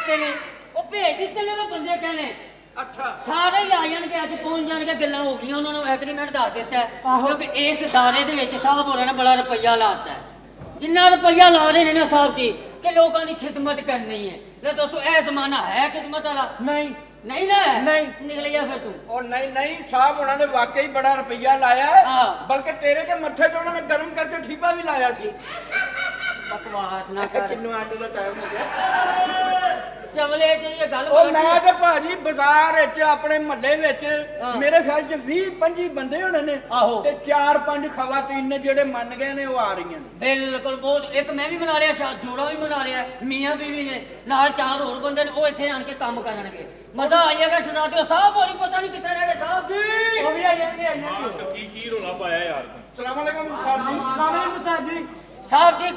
ਦਿੱਤੇ ਨੇ, ਉਹ ਭੇਜ ਦਿੱਤੇ ਨੇ ਮੈਂ ਬੰਦੇ ਕਹਿੰਦੇ। ਅੱਛਾ ਸਾਰੇ ਹੀ ਆ ਜਾਣਗੇ, ਅੱਜ ਪਹੁੰਚ ਜਾਣਗੇ, ਗੱਲਾਂ ਹੋ ਗਈਆਂ, ਉਹਨਾਂ ਨੂੰ ਐਗਰੀਮੈਂਟ ਦੱਸ ਦਿੱਤਾ ਹੈ। ਕਿਉਂਕਿ ਇਸ ਦਾਰੇ ਦੇ ਵਿੱਚ ਸਾਹਿਬ ਹੋਰਾਂ ਨੇ ਬੜਾ ਰੁਪਈਆ ਲਾਤਾ ਹੈ। ਜਿੰਨਾ ਰੁਪਈਆ ਲਾ ਰਹੇ ਨੇ ਨਾ ਸਾਹਿਬ ਜੀ ਕਿ ਲੋਕਾਂ ਦੀ ਖਿਦਮਤ ਕਰਨੀ ਹੈ। ਤੇ ਦੋਸਤੋ ਇਹ ਜ਼ਮਾਨਾ ਹੈ ਖਿਦਮਤ ਵਾਲਾ? ਨਹੀਂ ਨਹੀਂ ਨਾ ਨਹੀਂ। ਨਿਕਲ ਗਿਆ ਫਿਰ ਤੂੰ। ਉਹ ਨਹੀਂ ਨਹੀਂ ਸਾਹਿਬ ਉਹਨਾਂ ਨੇ ਵਾਕਈ ਬੜਾ ਰੁਪਈਆ ਲਾਇਆ ਹੈ। ਹਾਂ। ਬਲਕਿ ਤੇਰੇ ਤੇ ਮੱਥੇ ਤੇ ਉਹਨਾਂ ਨੇ ਗਰਮ ਕਰਕੇ ਠੀਪਾ ਵੀ ਲਾਇਆ ਸੀ। ਬਕਵਾਸ ਨਾ ਕਰ, ਕਿੰਨੂ ਆਂਡੇ ਦਾ ਟਾਈਮ ਹੋ ਗਿਆ। ਚਵਲੇ ਚ ਇਹ ਗੱਲ ਉਹ ਮੈਂ ਤੇ ਭਾਜੀ ਬਾਜ਼ਾਰ ਵਿੱਚ ਆਪਣੇ ਮਹੱਲੇ ਵਿੱਚ ਹਾਂ। ਮੇਰੇ ਖਿਆਲ ਚ 20-25 ਬੰਦੇ ਹੋਣੇ ਨੇ ਆਹੋ। ਤੇ 4-5 ਖਵਾਤੀਨ ਨੇ ਜਿਹੜੇ ਮੰਨ ਗਏ ਨੇ ਉਹ ਆ ਰਹੀਆਂ ਨੇ। ਬਿਲਕੁਲ ਬਹੁਤ। ਇੱਕ ਮੈਂ ਵੀ ਬਣਾ ਲਿਆ, ਜੋੜਾ ਵੀ ਬਣਾ ਲਿਆ, ਮੀਆਂ ਬੀਵੀ ਨੇ ਨਾਲ 4 ਹੋਰ ਬੰਦੇ ਨੇ, ਉਹ ਇੱਥੇ ਆਣ ਕੇ ਕੰਮ ਕਰਨਗੇ। ਮਜ਼ਾ ਆਏਗਾ। ਸ਼ਹਜ਼ਾਦੇ ਸਾਹਿਬ ਹੋਰੀ ਪਤਾ ਨਹੀਂ ਕਿੱਥੇ ਰਹਿ ਗਏ ਸਾਹਿਬ ਜੀ। ਉਹ ਵੀ ਆ ਜਾਣਗੇ ਆ ਜਾਣਗੇ। ਕੀ ਰੋਲਾ ਪਾਇਆ ਯਾਰ? ਸਲਾਮ ਅਲੈਕੁਮ ਸਾਹਿਬ ਜੀ। ਸਲਾਮ ਅਲੈਕੁਮ ਸਰ ਜੀ। ਸਾਹਿਬ ਜੀ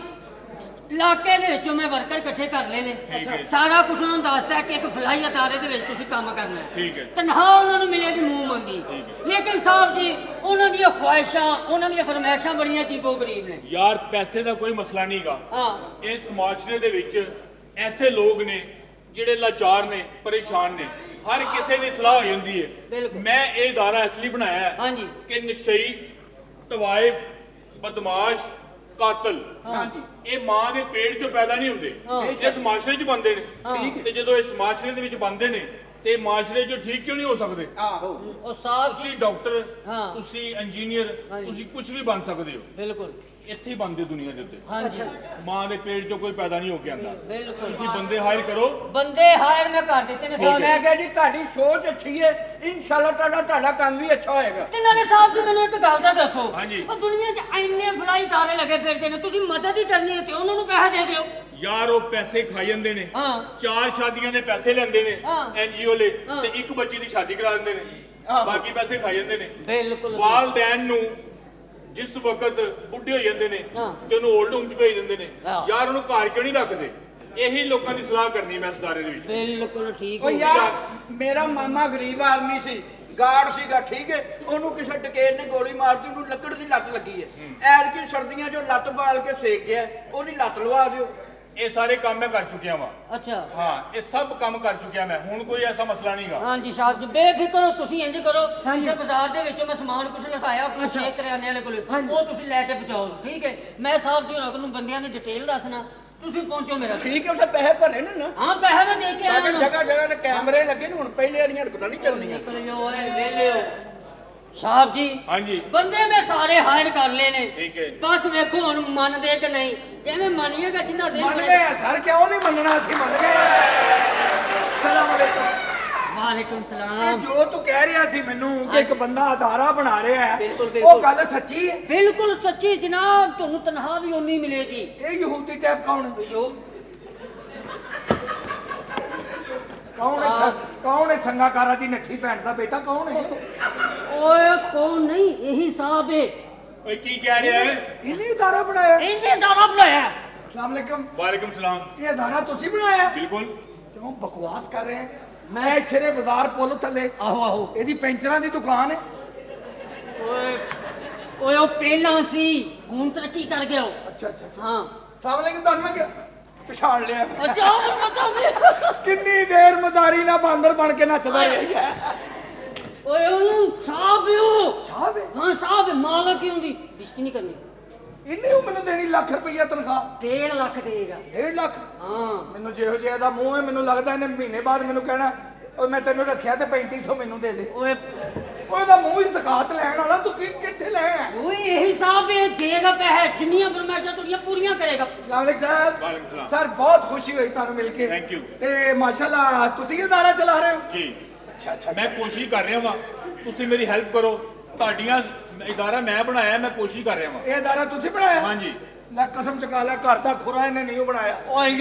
ਇਲਾਕੇ ਦੇ ਵਿੱਚੋਂ ਮੈਂ ਵਰਕਰ ਇਕੱਠੇ ਕਰ ਲਏ ਨੇ। ਸਾਰਾ ਕੁਝ ਉਹਨਾਂ ਨੂੰ ਦੱਸਦਾ ਕਿ ਇੱਕ ਫਲਾਈ ਅਦਾਰੇ ਦੇ ਵਿੱਚ ਤੁਸੀਂ ਕੰਮ ਕਰਨਾ ਹੈ। ਤਨਖਾਹ ਉਹਨਾਂ ਨੂੰ ਮਿਲੇਗੀ ਮੂੰਹ ਮੰਗੀ। ਲੇਕਿਨ ਸਾਹਿਬ ਜੀ ਉਹਨਾਂ ਦੀਆਂ ਖੁਆਇਸ਼ਾਂ, ਉਹਨਾਂ ਦੀਆਂ ਫਰਮਾਇਸ਼ਾਂ ਬੜੀਆਂ ਚੀਪੋ ਗਰੀਬ ਨੇ। ਯਾਰ ਪੈਸੇ ਦਾ ਕੋਈ ਮਸਲਾ ਨਹੀਂਗਾ। ਹਾਂ ਇਸ ਮੁਆਸ਼ਰੇ ਦੇ ਵਿੱਚ ਐਸੇ ਲੋਕ ਨੇ ਜਿਹੜੇ ਲਾਚਾਰ ਨੇ, ਪਰੇਸ਼ਾਨ ਨੇ। ਹਰ ਕਿਸੇ ਦੀ ਸਲਾਹ ਹੋ ਜਾਂਦੀ ਹੈ। ਮੈਂ ਇਹ ਅਦਾਰਾ ਇਸ ਲਈ ਬਣਾਇਆ ਹੈ ਹਾਂਜੀ ਕਿ ਨਸ਼ਈ, ਤਵਾਇਫ, ਬਦਮਾਸ਼, ਕਾਤਲ ਹਾਂਜੀ ਇਹ ਮਾਂ ਦੇ ਪੇਟ ਚੋਂ ਪੈਦਾ ਨਹੀਂ ਹੁੰਦੇ, ਇਸ ਮਾਸ਼ਰੇ 'ਚ ਬੰਦੇ ਨੇ। ਠੀਕ। ਤੇ ਜਦੋਂ ਇਸ ਮਾਸ਼ਰੇ ਦੇ ਵਿੱਚ ਬੰਦੇ ਨੇ ਤੇ ਮਾਸ਼ਰੇ 'ਚ ਠੀਕ ਕਿਉਂ ਨਹੀਂ ਹੋ ਸਕਦੇ? ਆਹੋ। ਉਹ ਸਾਹਿਬ ਜੀ ਤੁਸੀਂ ਡਾਕਟਰ, ਹਾਂ। ਤੁਸੀਂ ਇੰਜੀਨੀਅਰ, ਹਾਂਜੀ। ਤੁਸੀਂ ਕੁਝ ਵੀ ਬਣ ਸਕਦੇ ਹੋ। ਬਿਲਕੁਲ। ਇੱਥੇ ਹੀ ਬਣਦੇ ਦੁਨੀਆ ਦੇ ਉੱਤੇ। ਹਾਂਜੀ ਮਾਂ ਦੇ ਪੇਟ 'ਚੋਂ ਕੋਈ ਪੈਦਾ ਨਹੀਂ ਹੋ ਕੇ ਆਂਦਾ। ਬਿਲਕੁਲ। ਤੁਸੀਂ ਬੰਦੇ ਹਾਇਰ ਕਰੋ। ਬੰਦੇ ਹਾਇਰ ਮੈਂ ਕਰ ਦਿੱਤੇ ਨੇ ਸਾਹਿਬ। ਮੈਂ ਕਿਹਾ ਜੀ ਤੁਹਾਡੀ ਸੋਚ ਅੱਛੀ ਹੈ, ਇਨਸ਼ਾਅੱਲਾ ਤੁਹਾਡਾ ਕੰਮ ਵੀ ਅੱਛਾ ਹੋਏਗਾ। ਤੇ ਨਾਲੇ ਸਾਹਿਬ ਜੀ ਮੈਨੂੰ ਇੱਕ ਗੱਲ ਤਾਂ ਦੱਸੋ, ਹਾਂਜੀ। ਉਹ ਦੁਨੀਆ 'ਚ ਇੰਨੇ ਫਲਾਈ ਤਾਰੇ ਲੱਗੇ ਫਿਰਦੇ ਨੇ, ਤੁਸੀਂ ਮਦਦ ਹੀ ਕਰਨੀ ਹੈ ਤੇ ਉਹਨਾਂ ਨੂੰ ਪੈਸੇ ਦੇ ਦਿਓ। ਯਾਰ ਉਹ ਪੈਸੇ ਖਾ ਜਾਂਦੇ ਨੇ। ਹਾਂ 4 ਸ਼ਾਦੀਆਂ ਦੇ ਪੈਸੇ ਲੈਂਦੇ ਨੇ ਹਾਂ। ਐਨਜੀਓ ਲੈ ਹਾਂ। ਤੇ ਇੱਕ ਬੱਚੀ ਦੀ ਸ਼ਾਦੀ ਕਰਾ ਦਿੰਦੇ ਨੇ। ਆਹੋ। ਬਾਕੀ ਪੈਸੇ ਖਾ ਜਾਂਦੇ ਨੇ। ਬਿਲਕੁਲ ਵਾਲਦੈਨ ਨੂੰ ਜਿਸ ਵਕਤ ਬੁੱਢੇ ਹੋ ਜਾਂਦੇ ਨੇ ਹਾਂ। ਤੇ ਉਹਨੂੰ 올ਡ ਹੋਮ 'ਚ ਭੇਜ ਦਿੰਦੇ ਨੇ। ਹਾਂ। ਯਾਰ ਉਹਨੂੰ ਘਰ ਕਿਉਂ ਨਹੀਂ ਰੱਖਦੇ? ਇਹੀ ਲੋਕਾਂ ਦੀ ਸਲਾਹ ਕਰਨੀ ਮੈਂ ਇਸ ਅਦਾਰੇ ਦੇ ਵਿੱਚ। ਬਿਲਕੁਲ ਠੀਕ ਉਹ ਹੈ। ਯਾਰ ਮੇਰਾ ਮਾਮਾ ਗਰੀਬ ਆਦਮੀ ਸੀ, ਗਾਰਡ ਸੀਗਾ, ਠੀਕ ਹੈ। ਉਹਨੂੰ ਕਿਸੇ ਡਕੈਤ ਨੇ ਗੋਲੀ ਮਾਰਤੀ, ਉਹਨੂੰ ਲੱਕੜ ਦੀ ਲੱਤ ਲੱਗੀ ਹੈ। ਐਤਕੀ ਸਰਦੀਆਂ 'ਚੋਂ ਲੱਤ ਬਾਲ ਕੇ ਸੇਕ ਗਿਆ, ਉਹਦੀ ਲੱਤ ਲਵਾ ਦਿਓ। ਇਹ ਸਾਰੇ ਕੰਮ ਮੈਂ ਕਰ ਚੁੱਕਿਆ ਵਾਂ। ਅੱਛਾ ਹਾਂ ਇਹ ਸਭ ਕੰਮ ਕਰ ਚੁੱਕਿਆ ਮੈਂ। ਹੁਣ ਕੋਈ ਐਸਾ ਮਸਲਾ ਨਹੀਂਗਾ। ਹਾਂਜੀ ਸਾਹਿਬ ਜੀ ਬੇਫਿਕਰ ਹੋ ਤੁਸੀਂ। ਇੰਜ ਕਰੋ, ਕਿਸੇ ਬਾਜ਼ਾਰ ਦੇ ਵਿੱਚੋਂ ਮੈਂ ਸਮਾਨ ਕੁਛ ਲਿਖਾਇਆ ਆਪਣੇ ਸ਼ੇਖ ਕਰਿਆਨੇ ਵਾਲੇ ਕੋਲ, ਉਹ ਤੁਸੀਂ ਲੈ ਕੇ ਪਹੁੰਚਾਓ। ਠੀਕ ਹੈ। ਮੈਂ ਸਾਹਿਬ ਜੀ ਉਹਨਾਂ ਨੂੰ ਬੰਦਿਆਂ ਦੀ ਡਿਟੇਲ ਦੱਸਣਾ, ਤੁਸੀਂ ਪਹੁੰਚੋ ਮੇਰਾ। ਠੀਕ ਹੈ, ਉੱਥੇ ਪੈਸੇ ਭਰੇ ਨੇ ਨਾ। ਹਾਂ ਪੈਸੇ ਮੈਂ ਦੇ ਕੇ ਆਇਆ ਨਾ। ਜਗ੍ਹਾ ਜਗ੍ਹਾ ਤੇ ਕੈਮਰੇ ਲੱਗੇ ਨੇ, ਹੁਣ ਪਹਿਲੇ ਵਾਲੀਆਂ ਹਰਕਤਾਂ ਨਹੀਂ ਚੱਲਣੀਆਂ। ਨਿਕਲ ਜਾਓ ਓਏ ਵੇਲੇ ਹੋ। ਸਾਹਿਬ ਜੀ ਹਾਂਜੀ ਬੰਦੇ ਮੈਂ ਸਾਰੇ ਹਾਇਰ ਕਰ ਲਏ ਨੇ। ਠੀਕ ਹੈ। ਬਸ ਵੇਖੋ ਹੁਣ ਮੰਨਦੇ ਕਿ ਨਹੀਂ। ਜਿਵੇਂ ਮੰਨੀਏਗਾ ਜਿੰਨਾ ਦੇ ਮੰਨ ਗਏ ਆ ਸਰ, ਕਿਉਂ ਨਹੀਂ ਮੰਨਣਾ? ਅਸੀਂ ਮੰਨ ਗਏ। ਸਲਾਮ ਅਲੈਕੁਮ। ਵਾਲੇਕੁਮ ਇਹ ਸਲਾਮ। ਜੋ ਤੂੰ ਕਹਿ ਰਿਹਾ ਸੀ ਮੈਨੂੰ ਕਿ ਇੱਕ ਬੰਦਾ ਅਦਾਰਾ ਬਣਾ ਰਿਹਾ ਹੈ, ਬਿਲਕੁਲ, ਬਿਲਕੁਲ। ਉਹ ਗੱਲ ਸੱਚੀ ਹੈ? ਬਿਲਕੁਲ ਸੱਚੀ ਜਨਾਬ, ਤੁਹਾਨੂੰ ਤਨਖਾਹ ਵੀ ਉਨੀ ਮਿਲੇਗੀ। ਇਹ ਯਹੂਦੀ ਟੈਪ ਕੌਣ ਹੈ? ਜੋ ਕੌਣ ਹੈ ਕੌਣ ਹੈ? ਸੰਗਾਕਾਰਾ ਦੀ ਨੱਠੀ ਭੈਣ ਦਾ ਬੇਟਾ ਕੌਣ ਹੈ? ਓਏ ਕੌਣ ਨਹੀਂ, ਇਹੀ ਸਾਹਿਬ ਹੈ। ਓਏ ਕੀ ਕਹਿ ਰਿਹਾ ਹੈ? ਇਹਨੇ ਅਦਾਰਾ ਬਣਾਇਆ? ਇਹਨੇ ਦਾਣਾ ਬਣਾਇਆ। ਸਲਾਮ ਅਲੈਕੁਮ। ਵਾਲੇਕੁਮ ਸਲਾਮ। ਇਹ ਅਦਾਰਾ ਤੁਸੀਂ ਬਣਾਇਆ? ਬਿਲਕੁਲ। ਕਿਉਂ ਬਕਵਾਸ ਕਰ ਰਹੇ ਹੈ? ਮੈਂ ਇੱਥੇ ਦੇ ਬਾਜ਼ਾਰ ਪੁੱਲ ਥੱਲੇ, ਆਹੋ ਆਹੋ। ਇਹਦੀ ਪੈਂਚਰਾਂ ਦੀ ਦੁਕਾਨ ਹੈ। ਓਏ ਓਏ ਉਹ ਪਹਿਲਾਂ ਸੀ, ਹੁਣ ਤਰੱਕੀ ਕਰ ਗਿਆ ਉਹ। ਅੱਛਾ ਅੱਛਾ ਅੱਛਾ। ਹਾਂ ਸਲਾਮ ਅਲੈਕੁਮ। ਤੁਹਾਨੂੰ ਮੈਂ ਪਛਾਣ ਲਿਆ। ਅੱਛਾ ਉਹ ਪਤਾ ਸੀ। ਕਿੰਨੀ ਦੇਰ ਮਦਾਰੀ ਨਾਲ ਬਾਂਦਰ ਬਣ ਕੇ ਨੱਚਦਾ ਰਿਹਾ ਹੈ। ਓਏ ਉਹਨੂੰ ਸਾਹਿਬ ਉਹ। ਸਾਹਿਬ ਹੈ? ਹਾਂ ਸਾਹਿਬ ਮਾਲਕ ਹੀ ਹੁੰਦੀ, ਰਿਸ਼ਤੀ ਨਹੀਂ ਕਰਨੀ। ਇਹਨੇ ਉਹ ਮੈਨੂੰ ਦੇਣੀ ਲੱਖ ਰੁਪਈਆ ਤਨਖਾਹ। 1.5 ਲੱਖ ਦੇਗਾ। 1.5 ਲੱਖ? ਹਾਂ ਮੈਨੂੰ ਜਿਹੋ ਜਿਹਾ ਦਾ ਮੂੰਹ ਹੈ, ਮੈਨੂੰ ਲੱਗਦਾ ਇਹਨੇ ਮਹੀਨੇ ਬਾਅਦ ਮੈਨੂੰ ਕਹਿਣਾ ਓਏ ਮੈਂ ਤੈਨੂੰ ਰੱਖਿਆ ਤੇ 3500 ਮੈਨੂੰ ਦੇ ਦੇ। ਓਏ ਉਹਦਾ ਮੂੰਹ ਹੀ ਜ਼ਕਾਤ ਲੈਣ ਵਾਲਾ। ਤੂੰ ਕਿੱਥੇ ਲੈ ਆਇਆ? ਓਏ ਇਹੀ ਸਾਹਿਬ ਇਹ ਦੇਗਾ ਪੈਸੇ, ਜਿੰਨੀਆਂ ਫਰਮਾਇਸ਼ਾਂ ਤੁਹਾਡੀਆਂ ਪੂਰੀਆਂ ਕਰੇਗਾ। ਸਲਾਮ ਅਲੈਕੁਮ ਸਰ। ਵਾਲੇਕੁਮ ਸਲਾਮ। ਸਰ ਬਹੁਤ ਖੁਸ਼ੀ ਹੋਈ ਤੁਹਾਨੂੰ ਮਿਲ ਕੇ। Thank you। ਤੇ ਮਾਸ਼ਾਅੱਲਾ ਤੁਸੀਂ ਅਦਾਰਾ ਚਲਾ ਰਹੇ ਹੋ? ਜੀ ਅੱਛਾ ਅੱਛਾ। ਮੈਂ ਕੋਸ਼ਿਸ਼ ਕਰ ਰਿਹਾ ਵਾਂ, ਤੁਸੀਂ ਮੇਰੀ ਹੈਲਪ ਕਰੋ। ਤੁਹਾਡੀਆਂ ਇਦਾਰਾ ਮੈਂ ਬਣਾਇਆ, ਮੈਂ ਕੋਸ਼ਿਸ਼ ਕਰ ਰਿਹਾ ਵਾਂ। ਇਹ ਅਦਾਰਾ ਤੁਸੀਂ ਬਣਾਇਆ? ਹਾਂਜੀ। ਲੈ ਕਸਮ ਚੁਕਾ ਲੈ, ਘਰ ਦਾ ਖੁਰਾ ਇਹਨੇ ਨਹੀਂ ਬਣਾਇਆ। ਓਏ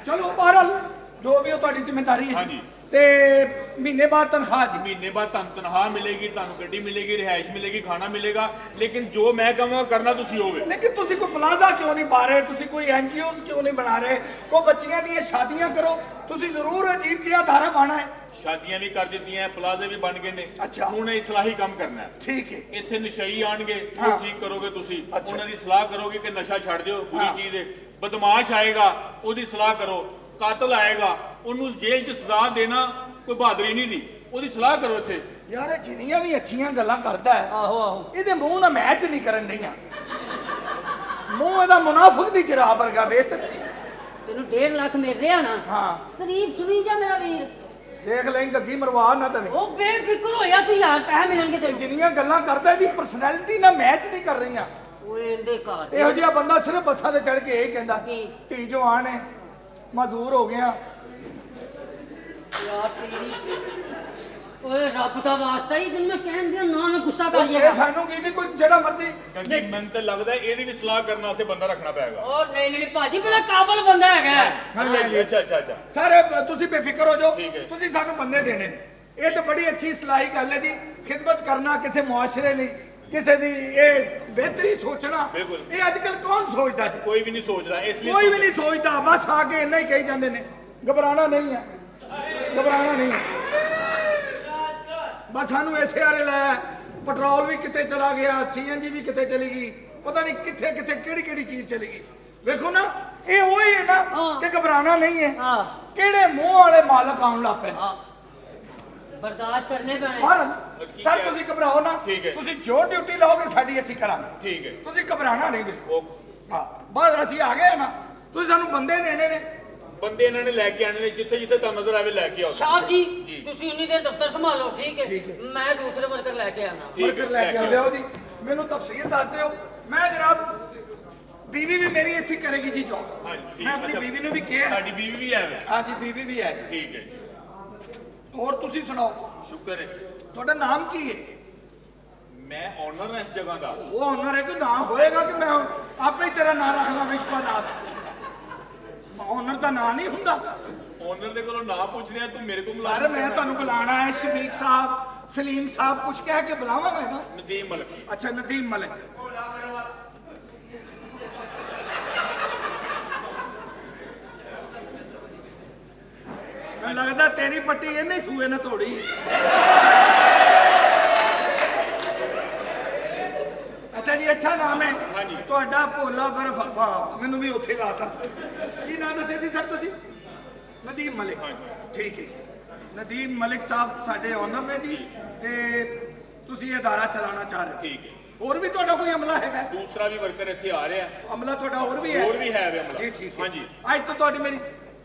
ਚਲੋ ਬਹਰਹਾਲ ਜੋ ਵੀ ਉਹ ਤੁਹਾਡੀ ਜ਼ਿੰਮੇਵਾਰੀ ਹੈ। ਹਾਂਜੀ। ਤੇ ਮਹੀਨੇ ਬਾਅਦ ਤਨਖਾਹ ਜੀ? ਮਹੀਨੇ ਬਾਅਦ ਤੁਹਾਨੂੰ ਤਨਖਾਹ ਮਿਲੇਗੀ, ਤੁਹਾਨੂੰ ਗੱਡੀ ਮਿਲੇਗੀ, ਰਿਹਾਇਸ਼ ਮਿਲੇਗੀ, ਖਾਣਾ ਮਿਲੇਗਾ। ਲੇਕਿਨ ਜੋ ਮੈਂ ਕਹਾਂ ਕਰਨਾ ਤੁਸੀਂ ਹੋਵੇ। ਲੇਕਿਨ ਤੁਸੀਂ ਕੋਈ ਪਲਾਜ਼ਾ ਕਿਉਂ ਨਹੀਂ ਪਾ ਰਹੇ? ਤੁਸੀਂ ਕੋਈ ਐਨਜੀਓਜ਼ ਕਿਉਂ ਨਹੀਂ ਬਣਾ ਰਹੇ? ਕੋਈ ਬੱਚੀਆਂ ਦੀਆਂ ਸ਼ਾਦੀਆਂ ਕਰੋ। ਤੁਸੀਂ ਜ਼ਰੂਰ ਅਜੀਬ ਜਿਹਾ ਅਦਾਰਾ ਪਾਣਾ ਹੈ। ਸ਼ਾਦੀਆਂ ਵੀ ਕਰ ਦਿੱਤੀਆਂ, ਪਲਾਜ਼ੇ ਵੀ ਬਣ ਗਏ ਨੇ। ਅੱਛਾ। ਹੁਣ ਇਸਲਾਹੀ ਕੰਮ ਕਰਨਾ ਹੈ। ਠੀਕ ਹੈ। ਇੱਥੇ ਨਸ਼ਈ ਆਣਗੇ, ਹਾਂ। ਉਹ ਠੀਕ ਕਰੋਗੇ ਤੁਸੀਂ। ਅੱਛਾ। ਉਹਨਾਂ ਦੀ ਸਲਾਹ ਕਰੋਗੇ ਕਿ ਨਸ਼ਾ ਛੱਡ ਦਿਓ, ਹਾਂ। ਬੁਰੀ ਚੀਜ਼ ਹੈ। ਬਦਮਾਸ਼ ਆਏਗਾ, ਉਹਦੀ ਸਲਾਹ ਕਰੋ। ਕਾਤਲ ਆਏਗਾ ਉਹਨੂੰ ਜੇਲ੍ਹ 'ਚ ਸਜ਼ਾ ਦੇਣਾ ਕੋਈ ਬਹਾਦਰੀ ਨਹੀਂ ਦੀ। ਉਹਦੀ ਸਲਾਹ ਕਰੋ ਇੱਥੇ। ਯਾਰ ਇਹ ਜਿੰਨੀਆਂ ਵੀ ਅੱਛੀਆਂ ਗੱਲਾਂ ਕਰਦਾ ਹੈ ਆਹੋ ਆਹੋ ਇਹਦੇ ਮੂੰਹ ਨਾਲ ਮੈਚ ਨਹੀਂ ਕਰਨ ਡਈਆਂ। ਮੂੰਹ ਇਹਦਾ ਮੁਨਾਫਿਕ ਦੀ ਜਰਾਬ ਵਰਗਾ ਵੇਖ ਤੇ ਸਹੀ। ਤੈਨੂੰ 1.5 ਲੱਖ ਮਿਲ ਰਿਹਾ ਨਾ ਹਾਂ ਤਾਰੀਫ ਸੁਣੀ ਜਾ ਮੇਰਾ ਵੀਰ। ਦੇਖ ਲੈ ਗੱਗੀ ਮਰਵਾ ਨਾ ਤਵੇਂ। ਉਹ ਬੇਫਿਕਰ ਹੋਇਆ ਤੂੰ ਯਾਰ, ਪੈਸੇ ਮਿਲਣਗੇ ਇਹ ਤੈਨੂੰ। ਜਿੰਨੀਆਂ ਗੱਲਾਂ ਕਰਦਾ ਇਹਦੀ ਪਰਸਨੈਲਿਟੀ ਨਾਲ ਮੈਚ ਨਹੀਂ ਕਰ ਰਹੀਆਂ। ਓਏ ਇਹਦੇ ਘਰ ਇਹੋ ਜਿਹਾ ਬੰਦਾ ਸਿਰਫ ਬੱਸਾਂ ਤੇ ਚੜ ਕੇ ਇਹ ਕਹਿੰਦਾ ਕੀ? ਧੀ ਜਵਾਨ ਹੈ ਮਜ਼ਦੂਰ ਹੋ ਗਿਆ। ਯਾਰ ਤੇਰੀ ਓਏ ਰੱਬ ਦਾ ਵਾਸਤਾ ਹੀ ਤੈਨੂੰ ਮੈਂ ਕਹਿਣ ਦਿਆਂ ਨਾ, ਮੈਂ ਗੁੱਸਾ ਕਰ ਇਹ ਲਿਆ। ਸਾਨੂੰ ਕੀ ਜੀ ਕੋਈ ਜਿਹੜਾ ਮਰਜ਼ੀ ਗੱਗੀ ਮੈਨੂੰ ਤਾਂ ਲੱਗਦਾ ਇਹਦੀ ਵੀ ਸਲਾਹ ਕਰਨ ਵਾਸਤੇ ਬੰਦਾ ਰੱਖਣਾ ਪਏਗਾ। ਉਹ ਨਹੀਂ ਨਹੀਂ ਭਾਜੀ, ਬੜਾ ਕਾਬਲ ਬੰਦਾ ਹੈਗਾ। ਅੱਛਾ ਜੀ, ਅੱਛਾ। ਸਾਰੇ ਤੁਸੀਂ ਬੇਫਿਕਰ ਹੋ ਜਾਓ। ਠੀਕ ਹੈ। ਤੁਸੀਂ ਸਾਨੂੰ ਬੰਦੇ ਦੇਣੇ ਨੇ। ਇਹ ਤਾਂ ਬੜੀ ਅੱਛੀ ਸਲਾਹੀ ਗੱਲ ਹੈ ਜੀ। ਖਿਦਮਤ ਕਰਨਾ ਕਿਸੇ ਮੁਆਸ਼ਰੇ ਲਈ, ਕਿਸੇ ਦੀ ਇਹ ਬਿਹਤਰੀ ਸੋਚਣਾ, ਬਿਲਕੁਲ। ਇਹ ਅੱਜ ਕੱਲ ਕੌਣ ਸੋਚਦਾ ਜੀ? ਕੋਈ ਵੀ ਨਹੀਂ ਸੋਚ ਰਿਹਾ, ਇਸ ਲਈ ਕੋਈ ਵੀ ਨਹੀਂ ਸੋਚਦਾ। ਬਸ ਆ ਕੇ ਇੰਨਾ ਹੀ ਕਹੀ ਜਾਂਦੇ ਨੇ ਘਬਰਾਣਾ ਨਹੀਂ ਹੈ, ਘਬਰਾਣਾ ਨਹੀਂ ਹੈ। ਬਸ ਸਾਨੂੰ ਇਸੇ ਆਰੇ ਲਾਇਆ। ਪੈਟਰੋਲ ਵੀ ਕਿਤੇ ਚਲਾ ਗਿਆ, ਸੀਐਨਜੀ ਵੀ ਕਿਤੇ ਚਲੀ ਗਈ, ਪਤਾ ਨਹੀਂ ਕਿੱਥੇ ਕਿੱਥੇ ਕਿਹੜੀ ਕਿਹੜੀ ਚੀਜ਼ ਚਲੀ ਗਈ। ਵੇਖੋ ਨਾ, ਇਹ ਉਹੀ ਹੈ ਨਾ ਹਾਂ। ਕਿ ਘਬਰਾਣਾ ਨਹੀਂ ਹੈ। ਹਾਂ ਕਿਹੜੇ ਮੂੰਹ ਵਾਲੇ ਮਾਲਕ ਆਉਣ ਲੱਗ ਪਏ ਨੇ। ਹਾਂ, ਬਰਦਾਸ਼ਤ ਕਰਨੇ ਪੈਣੇ। ਹਾਂ ਕੀ ਸਰ, ਕਹਿ- ਤੁਸੀਂ ਘਬਰਾਓ ਨਾ। ਠੀਕ ਹੈ। ਤੁਸੀਂ ਜੋ ਡਿਊਟੀ ਲਾਓਗੇ ਸਾਡੀ ਅਸੀਂ ਕਰਾਂਗੇ। ਠੀਕ ਹੈ। ਤੁਸੀਂ ਘਬਰਾਣਾ ਨਹੀਂ ਬਿਲਕੁਲ। ਉਹ ਹਾਂ ਬਸ ਅਸੀਂ ਆ ਗਏ ਨਾ। ਤੁਸੀਂ ਸਾਨੂੰ ਬੰਦੇ ਦੇਣੇ ਨੇ। ਬੰਦੇ ਇਹਨਾਂ ਨੇ ਲੈ ਕੇ ਆਣੇ ਨੇ, ਜਿੱਥੇ ਜਿੱਥੇ ਤੁਹਾਨੂੰ ਨਜ਼ਰ ਆਵੇ ਲੈ ਕੇ ਆਓ। ਸਾਹਿਬ ਜੀ ਜੀ। ਤੁਸੀਂ ਉਨੀ ਦੇਰ ਦਫ਼ਤਰ ਸੰਭਾਲੋ, ਠੀਕ ਹੈ? ਠੀਕ ਹੈ। ਮੈਂ ਦੂਸਰੇ ਵਰਕਰ ਲੈ ਕੇ ਆਣਾ। ਠੀਕ ਹੈ, ਵਰਕਰ ਲੈ ਕੇ ਲੈ ਕੇ ਆਓ ਜੀ। ਮੈਨੂੰ ਤਫਸੀਲ ਦੱਸ ਦਿਓ। ਮੈਂ ਜਨਾਬ ਬੀਵੀ ਵੀ ਮੇਰੀ ਇੱਥੇ ਕਰੇਗੀ ਜੀ ਜੋਬ। ਹਾਂਜੀ, ਠੀਕ। ਮੈਂ ਆਪਣੀ ਅੱਛਾ। ਬੀਵੀ ਨੂੰ ਵੀ ਕਿਹਾ। ਸਾਡੀ ਬੀਵੀ ਵੀ ਹੈ ਵੇ। ਹਾਂਜੀ ਬੀਵੀ ਵੀ ਹੈ ਜੀ। ਠੀਕ ਹੈ ਜੀ, ਹੋਰ ਤੁਸੀਂ ਸੁਣਾਓ, ਸ਼ੁਕਰ ਹੈ। ਤੁਹਾਡਾ ਨਾਮ ਕੀ ਹੈ? ਮੈਂ ਓਨਰ ਹਾਂ ਇਸ ਜਗ੍ਹਾ ਦਾ। ਉਹ ਹੁਨਰ ਹੈ ਕਿ ਨਾਮ ਹੋਏਗਾ ਕਿ ਮੈਂ ਆਪੇ ਹੀ ਤੇਰਾ ਨਾਮ ਰੱਖ ਲਾਂ ਵਿਸ਼ਵਨਾਥ? ਹੁਨਰ ਦਾ ਨਾਂ ਨਹੀਂ ਹੁੰਦਾ। ਓਨਰ ਦੇ ਕੋਲੋਂ ਨਾ ਪੁੱਛ ਰਿਹਾ, ਤੂੰ ਮੇਰੇ ਕੋਲ ਸਰ ਮੈਂ ਤੁਹਾਨੂੰ ਬੁਲਾਣਾ ਹੈ। ਸ਼ਫੀਕ ਸਾਹਿਬ, ਸਲੀਮ ਸਾਹਿਬ ਕੁਛ ਕਹਿ ਕੇ ਬੁਲਾਵਾਂ ਮੈਂ ਨਾ। ਨਦੀਮ ਮਲਕ। ਅੱਛਾ ਨਦੀਮ ਮਲਿਕ। ਮੈਨੂੰ ਲੱਗਦਾ ਤੇਰੀ ਪੱਟੀ ਇਹਨੇ ਸੂਏ ਨਾ ਤੋੜੀ। ਅੱਛਾ ਜੀ, ਅੱਛਾ ਨਾਮ ਹੈ ਹਾਂਜੀ। ਤੁਹਾਡਾ ਭੋਲਾ ਬਰਫ। ਵਾਹ, ਮੈਨੂੰ ਵੀ ਉੱਥੇ ਲਾਤਾ। ਕੀ ਨਾਮ ਦੱਸਿਆ ਸੀ ਸਰ ਤੁਸੀਂ? ਨਦੀਮ ਮਲਿਕ। ਠੀਕ ਹੈ ਜੀ। ਨਦੀਮ ਮਲਿਕ ਸਾਹਿਬ ਸਾਡੇ ਓਨਰ ਨੇ ਜੀ, ਤੇ ਤੁਸੀਂ ਇਹ ਅਦਾਰਾ ਚਲਾਉਣਾ ਚਾਹ ਰਹੇ ਹੋ। ਠੀਕ ਹੈ। ਹੋਰ ਵੀ ਤੁਹਾਡਾ ਕੋਈ ਅਮਲਾ ਹੈਗਾ? ਦੂਸਰਾ ਵੀ ਵਰਕਰ ਇੱਥੇ ਆ ਰਿਹਾ। ਅਮਲਾ ਤੁਹਾਡਾ ਹੋਰ ਵੀ ਹੈ? ਹੋਰ ਵੀ ਹੈ ਵੇ ਅਮਲਾ। ਜੀ ठीक है। ਹਾਂਜੀ। आज तो ਤੁਹਾਡੀ ਮੇਰੀ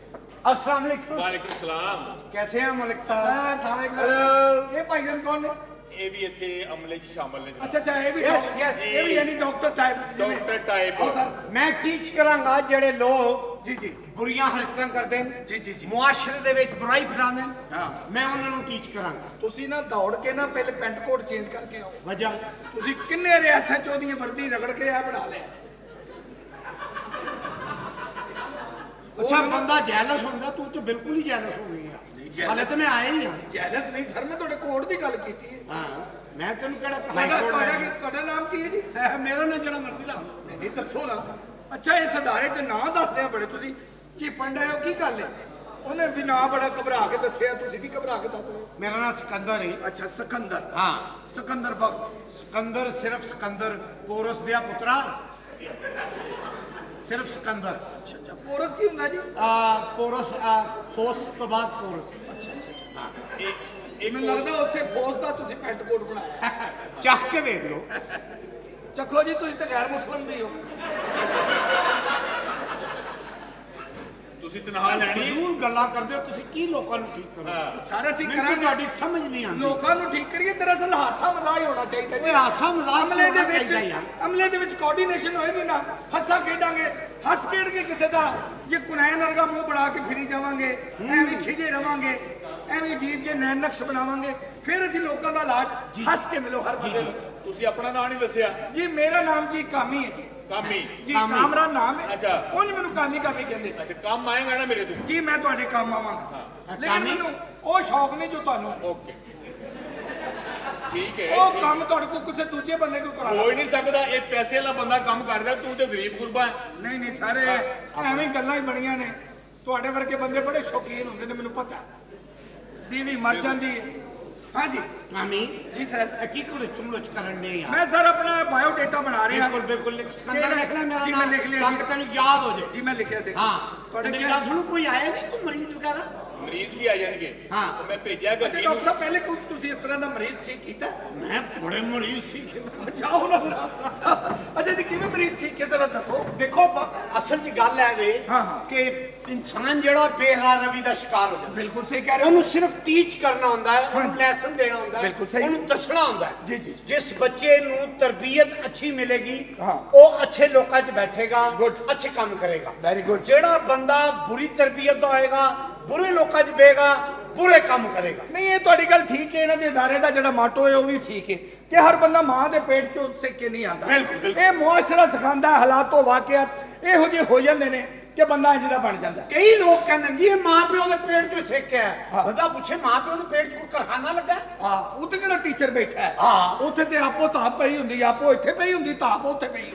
अस्सलाम वालेकुम। ਵਾਲੇकुम ਸਲਾਮ। कैसे हैं मलिक साहब? ਸਰ ਇਹ ਭਾਈਜਾਨ ਕੌਣ ਨੇ? ਇਹ ਵੀ ਇੱਥੇ ਅਮਲੇ 'ਚ ਸ਼ਾਮਲ ਨੇ। ਅੱਛਾ ਅੱਛਾ, ਇਹ ਵੀ Yes, ਡਾਕਟਰ- yes। ਇਹ ਵੀ ਯਾਨੀ ਡਾਕਟਰ ਟਾਈਪ ਡਾਕਟਰ ਟਾਈਪ। मैं टीच करांगा जेड़े लोग ਜੀ ਜੀ बुरियां हरकतां करदे ने, ਜੀ ਜੀ ਜੀ। मुआशरे दे विच बुराई फैलांदे ने, ਹਾਂ, मैं उन्हां नूं टीच करांगा। ਤੁਸੀਂ ਨਾ ਦੌੜ ਕੇ ਨਾ ਪਹਿਲੇ ਪੈਂਟ ਕੋਟ ਚੇਂਜ ਕਰਕੇ ਆਓ। वजह ਤੁਸੀਂ ਕਿੰਨੇ ਰੇ ਐਸਐਚਓ ਦੀਆਂ ਵਰਦੀ ਰਗੜ ਕੇ ਆ ਬਣਾ ਲਿਆ। अच्छा बंदा जेलस होंदा, तू तो बिल्कुल ही जेलस हो गई है। jealous- हाले तो मैं आया ही हां। ਜੈਲਸ ਨਹੀਂ ਸਰ, ਮੈਂ ਤੁਹਾਡੇ ਕੋਡ ਦੀ ਗੱਲ ਕੀਤੀ ਹੈ। हां, मैं तेनू केड़ा हाई ਤੁਹਾਡਾ कोर्ट ਤੁਹਾਡਾ है? ਕੀ- ਤੁਹਾਡਾ ਨਾਮ ਕੀ ਹੈ ਜੀ? मेरा ना जेड़ा मर्जी ला। ਨਹੀਂ ਨਹੀਂ ਦੱਸੋ ਨਾ। ਅੱਛਾ, ਇਸ ਅਦਾਰੇ 'ਚ ਨਾਂ ਦੱਸਦੇ ਆ ਬੜੇ ਤੁਸੀਂ ਚੀਪਣ ਡਏ ਹੋ, ਕੀ ਗੱਲ ਹੈ? ਉਹਨੇ ਵੀ ਨਾਂ ਬੜਾ ਘਬਰਾ ਕੇ ਦੱਸਿਆ, ਤੁਸੀਂ ਵੀ ਘਬਰਾ ਕੇ ਦੱਸ ਰਹੇ ਹੋ। मेरा नाम सिकंदर है। ਅੱਛਾ ਸਿਕੰਦਰ। हां, ਸਿਕੰਦਰ ਬਖਤ। सिकंदर सिर्फ सिकंदर पोरस दिया पुत्रा, सिर्फ सिकंदर। ਅੱਛਾ ਅੱਛਾ, ਪੋਰਸ ਕੀ ਹੁੰਦਾ ਜੀ? पोरस फोर्स तो बाद पोरस। ਇੱਕ ਮੈਨੂੰ ਲੱਗਦਾ ਉਸੇ ਫੌਜ ਦਾ ਤੁਸੀਂ ਪੈਂਟ ਕੋਟ ਬਣਾਇਆ। चाह के देख लो। ਚੱਖੋ ਜੀ, ਤੁਸੀਂ ਤਾਂ ਗੈਰ ਮੁਸਲਮ ਵੀ ਹੋ। ਤੁਸੀਂ ਤਨਖਾਹ ਲੈਣੀ। ਫਜ਼ੂਲ ਗੱਲਾਂ ਕਰਦੇ ਹੋ ਤੁਸੀਂ, ਕੀ ਲੋਕਾਂ ਨੂੰ ਠੀਕ ਕਰੋ? ਹਾਂ। ਸਾਰੇ ਅਸੀਂ ਮੈਨੂੰ ਕਰਾਂਗੇ। ਤੁਹਾਡੀ ਸਮਝ ਨਹੀਂ ਆਉਂਦੀ। ਲੋਕਾਂ ਨੂੰ ਠੀਕ ਕਰੀਏ, ਦਰਅਸਲ ਹਾਸਾ ਮਜ਼ਾਕ ਹੀ ਹੋਣਾ ਚਾਹੀਦਾ ਓਏ ਜੀ। ਹਾਸਾ ਮਜ਼ਾਕ ਅਮਲੇ ਦੇ ਹੋਣਾ ਵਿੱਚ ਚਾਹੀਦਾ ਯਾਰ। ਅਮਲੇ ਦੇ ਵਿੱਚ ਕੋਆਰਡੀਨੇਸ਼ਨ ਹੋਏਗੀ ਨਾ, ਹੱਸਾ ਖੇਡਾਂਗੇ, ਹੱਸ ਖੇਡ ਕੇ ਕਿਸੇ ਦਾ ਜੇ ਕੁਨੈਨ ਵਰਗਾ ਮੂੰਹ ਬਣਾ ਕੇ ਫਿਰੀ ਜਾਵਾਂਗੇ, ਐਵੇਂ ਖਿਜੇ ਰਵਾਂਗੇ, ਐਵੇਂ ਅਜੀਬ ਜੇ ਨੈਣ ਨਕਸ਼ ਬਣਾਵਾਂਗੇ, ਫਿਰ ਅਸੀਂ ਲੋਕਾਂ ਦਾ ਇਲਾਜ ਹੱਸ ਕੇ ਮਿਲੋ ਹਰ ਬੰਦੇ ਨੂੰ। ਤੁਸੀਂ ਆਪਣਾ ਨਾਂ ਨਹੀਂ ਦੱਸਿਆ। ਜੀ ਮੇਰਾ ਨਾਮ ਜੀ ਕਾਮੀ ਹੈ ਜੀ। ਕਾਮੀ। ਜੀ ਕਾਮੀ। ਕਾਮਰਾ ਨਾਮ ਹੈ। ਅੱਛਾ। ਉਂਝ ਮੈਨੂੰ ਕਾਮੀ ਕਾਮੀ ਕਹਿੰਦੇ ਜੀ। ਅੱਛਾ, ਕੰਮ ਆਏਗਾ ਨਾ ਮੇਰੇ ਤੋਂ। ਜੀ ਮੈਂ ਤੁਹਾਡੇ ਕੰਮ ਆਵਾਂਗਾ, ਲੇਕਿਨ ਕਾਮੀ? ਮੈਨੂੰ ਉਹ ਸ਼ੌਕ ਨਹੀਂ ਜੋ ਤੁਹਾਨੂੰ ਹੈ। ਓਕੇ, ਠੀਕ ਹੈ। ਉਹ ਕੰਮ ਤੁਹਾਡੇ ਕੋਲ ਕਿਸੇ ਦੂਜੇ ਬੰਦੇ ਕੋਲ ਕਰਾ ਹੋ ਲਾ। ਹੀ ਨਹੀਂ ਸਕਦਾ। ਇਹ ਪੈਸੇ ਵਾਲਾ ਬੰਦਾ ਕੰਮ ਕਰਦਾ, ਤੂੰ ਤੇ ਗਰੀਬ ਗੁਰਬਾ ਹੈ। ਨਹੀਂ ਨਹੀਂ ਸਾਰੇ ਐਵੇਂ ਗੱਲਾਂ ਹੀ ਬਣੀਆਂ ਨੇ। ਤੁਹਾਡੇ ਵਰਗੇ ਬੰਦੇ ਬੜੇ ਸ਼ੌਕੀਨ ਹੁੰਦੇ ਨੇ, ਮੈਨੂੰ ਪਤਾ। ਬੀਵੀ ਮਰ ਜਾਂਦੀ ਹੈ, हाँ जी ਕਾਮੀ जी सर ਕੀ ਕੁੜੇ ਚੁੰਮਲਚ ਕਰਨ ਨੇ ਯਾਰ मैं सर अपना बायोडेटा बना रहा ਬਿਲਕੁਲ ਬਿਲकुल ਸਿਕੰਦਰ ਲਿਖ ਲੈ ਮੇਰਾ जी ਨਾਮ मैं लिख लिया ਤਾਂ ਕਿ ਤੈਨੂੰ ਯਾਦ ਹੋ ਜਾਏ जी मैं लिखिया थे ਹਾਂ ਤੁਹਾਡੇ ਮੇਰੀ ਗੱਲ ਸੁਣੋ ਕੋਈ ਆਇਆ ਨਹੀਂ ਕੋਈ ਮਰੀਜ਼ ਵਗੈਰਾ ਮਰੀਜ਼ ਵੀ ਆ ਜਾਣਗੇ ਹਾਂ। ਉਹ ਮੈਂ ਭੇਜਿਆ अच्छा ਗੱਡੀ डॉक्टर साहब पहले कोई तुसी इस तरह ਦਾ ਮਰੀਜ਼ ਠੀਕ ਕੀਤਾ ਮੈਂ ਬੜੇ ਮਰੀਜ਼ ਸੀ ਅੱਛਾ ਉਹ ਨਾ ਅੱਛਾ ਜੀ ਕਿਵੇਂ ਮਰੀਜ਼ ਠੀਕ ਕੀਤਾ ਜਰਾ ਦੱਸੋ ਦੇਖੋ ਅਸਲ 'ਚ ਗੱਲ ਹੈ ਵੇ ਹਾਂ, ਹਾਂ। ਕਿ ਇਨਸਾਨ ਜਿਹੜਾ ਬੇਰਾਰਵੀ ਦਾ ਸ਼ਿਕਾਰ ਹੋ ਜਾਂਦਾ ਬਿਲਕੁਲ ਸਹੀ ਕਹਿ ਰਹੇ ਹੋ ਉਹਨੂੰ ਸਿਰਫ ਟੀਚ ਕਰਨਾ ਹੁੰਦਾ ਹੈ ਉਹਨੂੰ ਲੈਸਨ ਦੇਣਾ ਹੁੰਦਾ ਹੈ ਬਿਲਕੁਲ ਸਹੀ। ਉਹਨੂੰ ਦੱਸਣਾ ਹੁੰਦਾ ਹੈ ਜੀ, ਜੀ। ਜਿਸ ਬੱਚੇ ਨੂੰ ਤਰਬੀਅਤ ਅੱਛੀ ਮਿਲੇਗੀ ਹਾਂ। ਉਹ ਅੱਛੇ ਲੋਕਾਂ 'ਚ ਬੈਠੇਗਾ Good। ਅੱਛੇ ਕੰਮ ਕਰੇਗਾ Very good। ਜਿਹੜਾ ਬੰਦਾ ਬੁਰੀ ਤਰਬੀਅਤ ਦਾ ਹੋਏਗਾ ਬੁਰੇ ਲੋਕਾਂ 'ਚ ਬੇਗਾ ਬੁਰੇ ਕੰਮ ਕਰੇਗਾ ਨਹੀਂ ਇਹ ਤੁਹਾਡੀ ਗੱਲ ਠੀਕ ਹੈ ਇਹਨਾਂ ਦੇ ادارے ਦਾ ਜਿਹੜਾ ਮਾਟੋ ਹੈ ਉਹ ਵੀ ਠੀਕ ਹੈ ਕਿ ਹਰ ਬੰਦਾ ਮਾਂ ਦੇ ਪੇਟ ਚੋਂ ਸਿੱਖ ਕੇ ਨਹੀਂ ਆਉਂਦਾ ਬਿਲਕੁਲ, ਬਿਲਕੁਲ। ਇਹ ਮੁਆਸ਼ਰਾ ਸਿਖਾਉਂਦਾ ਹੈ, ਹਾਲਾਤ ਤੋਂ ਵਾਕਿਆਤ ਇਹੋ ਜਿਹੇ ਹੋ ਜਾਂਦੇ ਨੇ ਕਿ ਬੰਦਾ ਇੰਜ ਦਾ ਬਣ ਜਾਂਦਾ ਕਈ ਲੋਕ ਕਹਿੰਦੇ ਨੇ ਜੀ ਇਹ ਮਾਂ ਪਿਓ ਦੇ ਪੇਟ 'ਚੋਂ ਸਿੱਖਿਆ ਹੈ ਹਾਂ। ਬੰਦਾ ਪੁੱਛੇ ਮਾਂ ਪਿਓ ਦੇ ਪੇਟ 'ਚ ਕੋਈ ਕਰਹਾਨਾ ਲੱਗਾ ਹੈ? ਹਾਂ ਉੱਥੇ ਕਿਹੜਾ ਟੀਚਰ ਬੈਠਾ ਹੈ ਹਾਂ। ਉੱਥੇ ਤੇ ਆਪੋ ਤਾਪ ਪਈ ਹੁੰਦੀ ਆਪੋ ਇੱਥੇ ਪਈ ਹੁੰਦੀ ਤਾਪ ਉੱਥੇ ਪਈ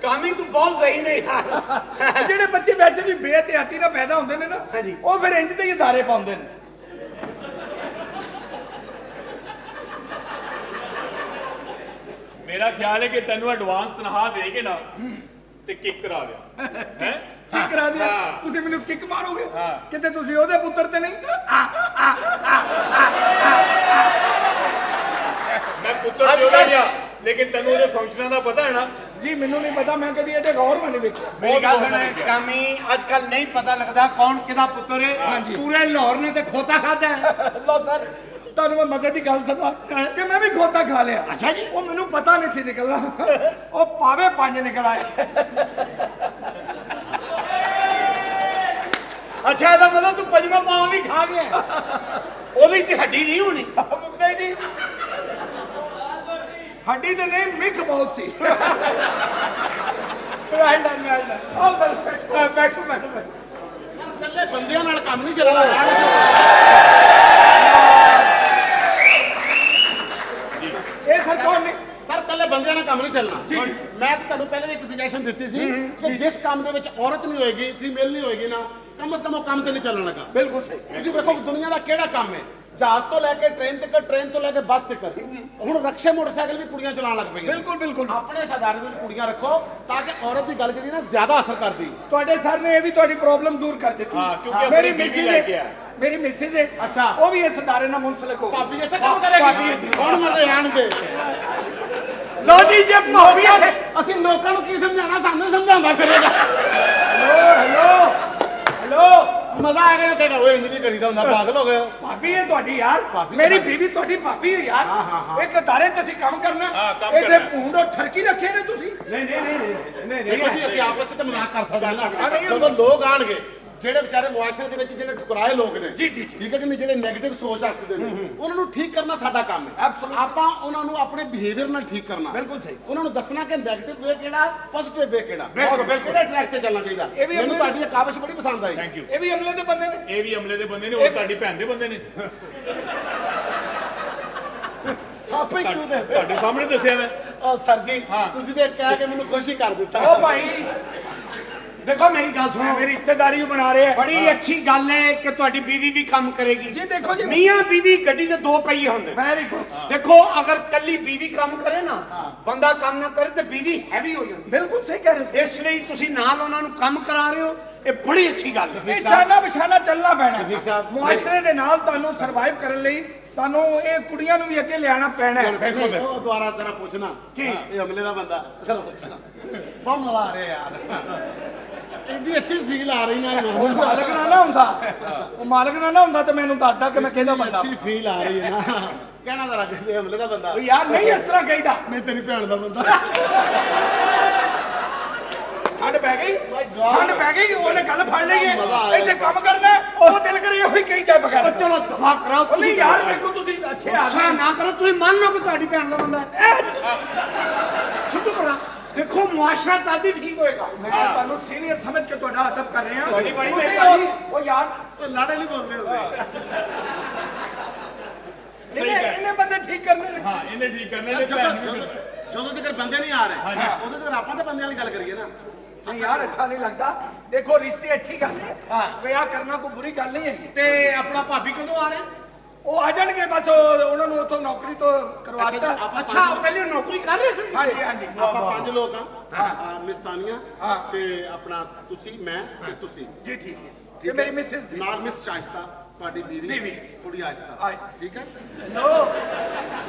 ਕਾਮੀ ਤੂੰ ਬਹੁਤ ਸਹੀ ਨਹੀਂ ਯਾਰ ਜਿਹੜੇ ਬੱਚੇ ਵੈਸੇ ਵੀ ਬੇਇਹਤਿਆਤੀ ਨਾਲ ਪੈਦਾ ਹੁੰਦੇ ਨੇ ਨਾ ਹਾਂਜੀ। ਉਹ ਫਿਰ ਇੰਜ ਦੇ ਹੀ ادارے ਪਾਉਂਦੇ ਨੇ ਮੇਰਾ ਖਿਆਲ ਹੈ ਕਿ ਤੈਨੂੰ ਐਡਵਾਂਸ ਤਨਖਾਹ ਦੇ ਕੇ ਨਾ ਤੇ ਕਿੱਕ ਕਰਾ ਦਿਆ ਹੈ ਕੀ ਕਰਾ ਦਿਆ ਹਾਂ। ਤੁਸੀਂ ਮੈਨੂੰ ਕਿੱਕ ਮਾਰੋਗੇ ਹਾਂ। ਕਿਤੇ ਤੁਸੀਂ ਉਹਦੇ ਪੁੱਤਰ ਤੇ ਨਹੀਂ ਮੈਂ ਪੁੱਤਰ ਤੇ ਉਹਦਾ ਗਿਆ ਲੇਕਿਨ ਤੈਨੂੰ ਉਹਦੇ ਫੰਕਸ਼ਨਾਂ ਦਾ ਪਤਾ ਹੈ ਨਾ ਜੀ ਮੈਨੂੰ ਨਹੀਂ ਪਤਾ ਮੈਂ ਕਦੀ ਇਹਦੇ ਗੌਰ ਮੈਂ ਨਹੀਂ ਵੇਖਿਆ ਮੇਰੀ ਗੱਲ ਸੁਣ ਕਾਮੀ ਅੱਜ ਕੱਲ ਨਹੀਂ ਪਤਾ ਲੱਗਦਾ ਕੌਣ ਕਿਹਦਾ ਪੁੱਤਰ ਹੈ ਹਾਂਜੀ। ਪੂਰੇ ਲਾਹੌਰ ਨੇ ਤੇ ਖੋਤਾ ਖਾਦਾ ਹੈ ਅੱਲਾ ਸਰ ਤੁਹਾਨੂੰ ਮੈਂ ਮਜ਼ੇ ਦੀ ਗੱਲ ਸੁਣਾ ਕਿ ਮੈਂ ਵੀ ਖੋਤਾ ਖਾ ਲਿਆ ਅੱਛਾ ਜੀ। ਉਹ ਮੈਨੂੰ ਪਤਾ ਨਹੀਂ ਸੀ ਨਿਕਲਣਾ ਉਹ ਪਾਵੇ ਪੰਜ ਨਿਕਲ ਆਏ ਅੱਛਾ ਇਹਦਾ ਮਤਲਬ ਤੂੰ ਪੰਜਵਾਂ ਪਾਉਂ ਵੀ ਖਾ ਗਿਆ ਉਹਦੀ ਤੇ ਹੱਡੀ ਨਹੀਂ ਹੋਣੀ ਨਹੀਂ ਜੀ ਹੱਡੀ ਤੇ ਨਹੀਂ ਮਿੱਖ ਬਹੁਤ ਸੀ ਆਓ ਸਰ ਬੈਠੋ ਬੈਠੋ ਕੱਲੇ ਬੰਦਿਆਂ ਨਾਲ ਕੰਮ ਨਹੀਂ ਚੱਲਦਾ ਇਹ ਸਰ ਕੌਣ ਨੇ ਸਰ ਕੱਲੇ ਬੰਦਿਆਂ ਨਾਲ ਕੰਮ ਨਹੀਂ ਚੱਲਣਾ ਜੀ, ਜੀ। ਮੈਂ ਤਾਂ ਤੁਹਾਨੂੰ ਪਹਿਲੇ ਵੀ ਇੱਕ ਸੁਜੈਸ਼ਨ ਦਿੱਤੀ ਸੀ ਕਿ ਜਿਸ ਕੰਮ ਦੇ ਵਿੱਚ ਔਰਤ ਨਹੀਂ ਹੋਏਗੀ ਫੀਮੇਲ ਨਹੀਂ ਹੋਏਗੀ ਨਾ ਕਮ ਸੇ ਕਮ ਉਹ ਕੰਮ ਤੇ ਨਹੀਂ ਚੱਲਣ ਲੱਗਾ ਬਿਲਕੁਲ ਸਹੀ ਤੁਸੀਂ ਵੇਖੋ ਦੁਨੀਆ ਦਾ ਕਿਹੜਾ ਕੰਮ ਹੈ ਜਹਾਜ਼ ਤੋਂ ਲੈ ਕੇ ਟ੍ਰੇਨ ਤੱਕ ਟ੍ਰੇਨ ਤੋਂ ਲੈ ਕੇ ਬੱਸ ਤੱਕ ਹੁਣ ਰਕਸ਼ੇ ਮੋਟਰਸਾਈਕਲ ਵੀ ਕੁੜੀਆਂ ਚਲਾਉਣ ਲੱਗ ਪਈਆਂ ਬਿਲਕੁਲ ਬਿਲਕੁਲ ਆਪਣੇ ਸਦਾਰੇ ਵਿੱਚ ਕੁੜੀਆਂ ਰੱਖੋ ਤਾਂ ਕਿ ਔਰਤ ਦੀ ਗੱਲ ਜਿਹੜੀ ਨਾ ਜ਼ਿਆਦਾ ਅਸਰ ਕਰਦੀ ਤੁਹਾਡੇ ਸਰ ਨੇ ਇਹ ਵੀ ਤੁਹਾਡੀ ਪ੍ਰੋਬਲਮ ਦੂਰ ਕਰ ਦਿੱਤੀ ਹਾਂ, ਕਿਉਂਕਿ ਮੇਰੀ ਆਪਣੀ ਮਿਸਿਸ ਬੀਵੀ ਲੈ ਕੇ ਹੈ ਆਇਆ। ਮੇਰੀ ਮਿਸਿਸ ਹੈ ਅੱਛਾ। ਉਹ ਵੀ ਇਸ ਅਦਾਰੇ ਨਾਲ ਮੁਨਸਲਿਕ ਹੋ ਗਈ। ਭਾਬੀ ਇੱਥੇ ਕੰਮ ਭਾਬੀ ਕਰੇਗੀ ਇੱਥੇ। ਕੌਣ ਮਜ਼ੇ ਆਣਗੇ ਲੋ ਜੀ ਜੇ ਭਾਬੀ ਅਸੀਂ ਲੋਕਾਂ ਨੂੰ ਕੀ ਸਮਝਾਉਣਾ ਸਾਨੂੰ ਸਮਝਾਉਂਦਾ ਫਿਰੇਗਾ ਹੈਲੋ ਹੈਲੋ ਮਜ਼ਾ ਆ ਗਿਆ ਕਿ ਓਏ ਇੰਜ ਨਹੀਂ ਕਰੀਦਾ ਹੁੰਦਾ ਪਾਗਲ ਹੋ ਗਏ ਹੋ। ਭਾਬੀ ਹੈ ਤੁਹਾਡੀ ਯਾਰ ਭਾਬੀ ਮੇਰੀ ਸਾਡੀ। ਬੀਵੀ ਤੁਹਾਡੀ ਭਾਬੀ ਹੈ ਯਾਰ ਹਾਂ, ਹਾਂ, ਹਾਂ। ਇੱਕ ਅਦਾਰੇ 'ਚ ਅਸੀਂ ਕੰਮ ਕਰਨਾ ਹਾਂ, ਕੰਮ ਇੱਥੇ ਕਰਨਾ। ਭੂੰਡੋ ਠਰਕੀ ਰੱਖੇ ਨੇ ਤੁਸੀਂ ਨਹੀਂ ਦੇਖੋ ਜੀ ਅਸੀਂ ਆਪਸ ਵਿੱਚ ਤਾਂ ਮਜ਼ਾਕ ਕਰ ਸਕਦੇ ਹਾਂ ਹਾਂ, ਨਾ ਨਹੀਂ, ਜਦੋਂ ਲੋਕ ਆਣਗੇ ਜਿਹੜੇ ਵਿਚਾਰੇ ਮੁਆਸ਼ਰੇ ਦੇ ਵਿੱਚ ਜਿਹੜੇ ਠੁਕਰਾਏ ਲੋਕ ਨੇ ਜੀ, ਜੀ, ਜੀ। ਠੀਕ ਹੈ ਕਿ ਨਹੀਂ ਜਿਹੜੇ 네ਗੇਟਿਵ ਸੋਚ ਰੱਖਦੇ ਨੇ ਉਹਨਾਂ ਨੂੰ ਠੀਕ ਕਰਨਾ ਸਾਡਾ ਕੰਮ ਹੈ Absolutely। ਆਪਾਂ ਉਹਨਾਂ ਨੂੰ ਆਪਣੇ ਬਿਹੇਵੀਅਰ ਨਾਲ ਠੀਕ ਕਰਨਾ ਬਿਲਕੁਲ ਸਹੀ। ਉਹਨਾਂ ਨੂੰ ਦੱਸਣਾ ਕਿ 네ਗੇਟਿਵ ਵੇ ਕਿਹੜਾ ਪੋਜ਼ਿਟਿਵ ਵੇ ਕਿਹੜਾ ਬਿਲਕੁਲ, ਕਿਹੜੇ ਟਰੈਕ ਤੇ ਚੱਲਣਾ ਚਾਹੀਦਾ ਇਹ ਵੀ ਮੈਨੂੰ ਆਪਣੇ- ਤੁਹਾਡੀ ਇਹ ਕਾਬਿਸ਼ ਬੜੀ ਪਸੰਦ ਆਈ ਥੈਂਕ ਯੂ ਇਹ ਵੀ ਅਮਲੇ ਦੇ ਬੰਦੇ ਨੇ ਇਹ ਵੀ ਅਮਲੇ ਦੇ ਬੰਦੇ ਨੇ ਉਹ ਤੁਹਾਡੀ ਭੈਣ ਦੇ ਬੰਦੇ ਨੇ ਆਪੇ ਕਿਉਂ ਦੇ ਤੁਹਾਡੇ ਸਾਹਮਣੇ ਦੱਸਿਆ ਮੈਂ ਉਹ ਸਰ ਜੀ ਹਾਂ। ਤੁਸੀਂ ਤੇ ਕਹਿ ਕੇ ਮੈਨੂੰ ਖੁਸ਼ੀ ਕਰ ਦਿੱਤਾ ਉਹ ਭਾਈ ਦੇਖੋ ਮੇਰੀ ਗੱਲ ਸੁਣੋ ਮੇਰੀ ਰਿਸ਼ਤੇਦਾਰੀ ਬਣਾ ਰਹੇ ਹੈ ਬੜੀ ਅੱਛੀ ਗੱਲ ਹੈ ਕਿ ਤੁਹਾਡੀ ਬੀਵੀ ਵੀ ਕੰਮ ਕਰੇਗੀ ਜੀ ਦੇਖੋ ਜੀ ਮੀਆਂ ਬੀਵੀ ਗੱਡੀ ਦੇ ਦੋ ਪਹੀਏ ਹੁੰਦੇ ਵੈਰੀ ਗੁੱਡ ਦੇਖੋ ਅਗਰ ਕੱਲੀ ਬੀਵੀ ਕੰਮ ਕਰੇ ਨਾ ਬੰਦਾ ਕੰਮ ਨਾ ਕਰੇ ਤੇ ਬੀਵੀ ਹੈਵੀ ਹੋ ਜਾਂਦੀ ਬਿਲਕੁਲ ਸਹੀ ਕਹਿ ਰਹੇ ਹੋ ਇਸ ਲਈ ਤੁਸੀਂ ਨਾਲ ਉਹਨਾਂ ਨੂੰ ਕੰਮ ਕਰਾ ਰਹੇ ਹੋ ਇਹ ਬੜੀ ਅੱਛੀ ਗੱਲ ਹੈ ਇਹ ਸ਼ਾਨਾ ਬਸ਼ਾਨਾ ਚੱਲਣਾ ਪੈਣਾ ਰਫੀਕ ਸਾਹਿਬ। ਮੁਆਸ਼ਰੇ ਦੇ ਨਾਲ ਤੁਹਾਨੂੰ ਸਰਵਾਈਵ ਕਰਨ ਲਈ ਤੁਹਾਨੂੰ ਇਹ ਕੁੜੀਆਂ ਨੂੰ ਵੀ ਅੱਗੇ ਲਿਆਣਾ ਪੈਣਾ ਹੈ ਨਹੀਂ, ਉਹ ਦੁਆਰਾ ਜਰਾ ਪੁੱਛਣਾ ਕੀ? ਇਹ ਅਮਲੇ ਦਾ ਬੰਦਾ ਚਲੋ ਪੁੱਛਣਾ ਬਹੁਤ ਮਜ਼ਾ ਆ ਰਿਹਾ ਯਾਰ ਇੰਨੀ ਅੱਛੀ ਫੀਲ ਆ ਰਹੀ ਨਾ ਉਹ ਮਾਲਕ ਨਾ ਹੁੰਦਾ ਉਹ ਮਾਲਕ ਨਾ ਹੁੰਦਾ ਤੇ ਮੈਨੂੰ ਦੱਸਦਾ ਕਿ ਮੈਂ ਕਿਹਦਾ ਬੰਦਾ ਅੱਛੀ ਫੀਲ ਆ ਰਹੀ ਹੈ ਨਾ ਕਹਿਣਾ ਜ਼ਰਾ ਕਿ ਅਮਲੇ ਦਾ ਬੰਦਾ ਉਹ ਯਾਰ ਨਹੀਂ ਇਸ ਤਰ੍ਹਾਂ ਕਹੀਦਾ ਨਹੀਂ ਤੇਰੀ ਭੈਣ ਦਾ ਬੰਦਾ ਠੰਡ ਪੈ ਗਈ My God। ਠੰਡ ਪੈ ਗਈ ਉਹਨੇ ਗੱਲ ਫੜ ਲਈ ਮਜ਼ਾ ਆ ਹੈ ਗਿਆ। ਇੱਥੇ ਕੰਮ ਕਰਨਾ ਹੈ, ਉਹ ਦਿਲ ਕਰੇ ਉਹੀ ਕਹੀ ਜਾਏ ਬਗੈਰ ਚਲੋ ਦਫਾ ਕਰਾਓ ਉਹ ਨਹੀਂ ਯਾਰ ਮੇਰੇ ਕੋਲ ਤੁਸੀਂ ਅੱਛੇ ਆ ਗੁੱਸਾ ਨਾ ਕਰੋ ਤੁਸੀਂ ਮੰਨ ਲਓ ਕਿ ਤੁਹਾਡੀ ਭੈਣ ਦਾ ਬੰਦਾ ਹੈ ਛੱਡੋ ਪਰਾਂ ਦੇਖੋ ਮੁਆਸ਼ਰਾ ਤਦ ਹੀ ਠੀਕ ਹੋਏਗਾ ਮੈਂ ਤੁਹਾਨੂੰ ਸੀਨੀਅਰ ਸਮਝ ਕੇ ਤੁਹਾਡਾ ਅਦਬ ਕਰ ਰਿਹਾ ਬੜੀ ਤੁਸੀਂ ਮਿਹਰਬਾਨੀ। ਉਹ ਯਾਰ ਉਹ ਲਾੜੇ ਨਹੀਂ ਬੋਲਦੇ ਹੁੰਦੇ ਇਹਨੇ ਬੰਦੇ ਠੀਕ ਕਰਨੇ ਨੇ ਹਾਂ ਇਹਨੇ ਠੀਕ ਕਰਨੇ ਤੇ ਭੈਣ ਨੂੰ ਵੀ ਜਦੋਂ ਤੱਕ ਬੰਦੇ ਨਹੀਂ ਆ ਰਹੇ ਉਦੋਂ ਤੱਕ ਆਪਾਂ ਤਾਂ ਬੰਦਿਆਂ ਵਾਲੀ ਗੱਲ ਕਰੀਏ ਨਾ ਨਹੀਂ ਯਾਰ ਅੱਛਾ ਨਹੀਂ ਲੱਗਦਾ ਦੇਖੋ ਰਿਸ਼ਤੇ ਅੱਛੀ ਗੱਲ ਹੈ ਹਾਂ। ਵਿਆਹ ਕਰਨਾ ਕੋਈ ਬੁਰੀ ਗੱਲ ਨਹੀਂ ਹੈਗੀ ਤੇ ਆਪਣਾ ਭਾਬੀ ਕਦੋਂ ਆ ਰਿਹਾ ਉਹ ਆ ਜਾਣਗੇ ਬਸ ਉਹਨਾਂ ਨੂੰ ਉੱਥੋਂ ਨੌਕਰੀ ਤੋਂ ਕਰਵਾ ਦਿੱਤਾ। ਅੱਛਾ ਪਹਿਲੇ ਨੌਕਰੀ ਕਰ ਰਹੇ ਸੀ ਹਾਂਜੀ ਹਾਂਜੀ ਆਪਾਂ 5 ਲੋਕ ਹਾਂ ਮਿਸ ਤਾਨੀਆ ਤੇ ਆਪਣਾ ਤੁਸੀਂ ਮੈਂ ਤੇ ਤੁਸੀਂ ਜੀ ਠੀਕ ਹੈ ਇਹ ਮੇਰੀ ਮਿਸਿਸ ਨਾਲ ਮਿਸ ਸ਼ਾਇਸਤਾ ਤੁਹਾਡੀ ਬੀਵੀ। ਬੀਵੀ ਥੋੜੀ ਆਇਸਤਾ ਹਾਏ। ਠੀਕ ਹੈ ਲੋ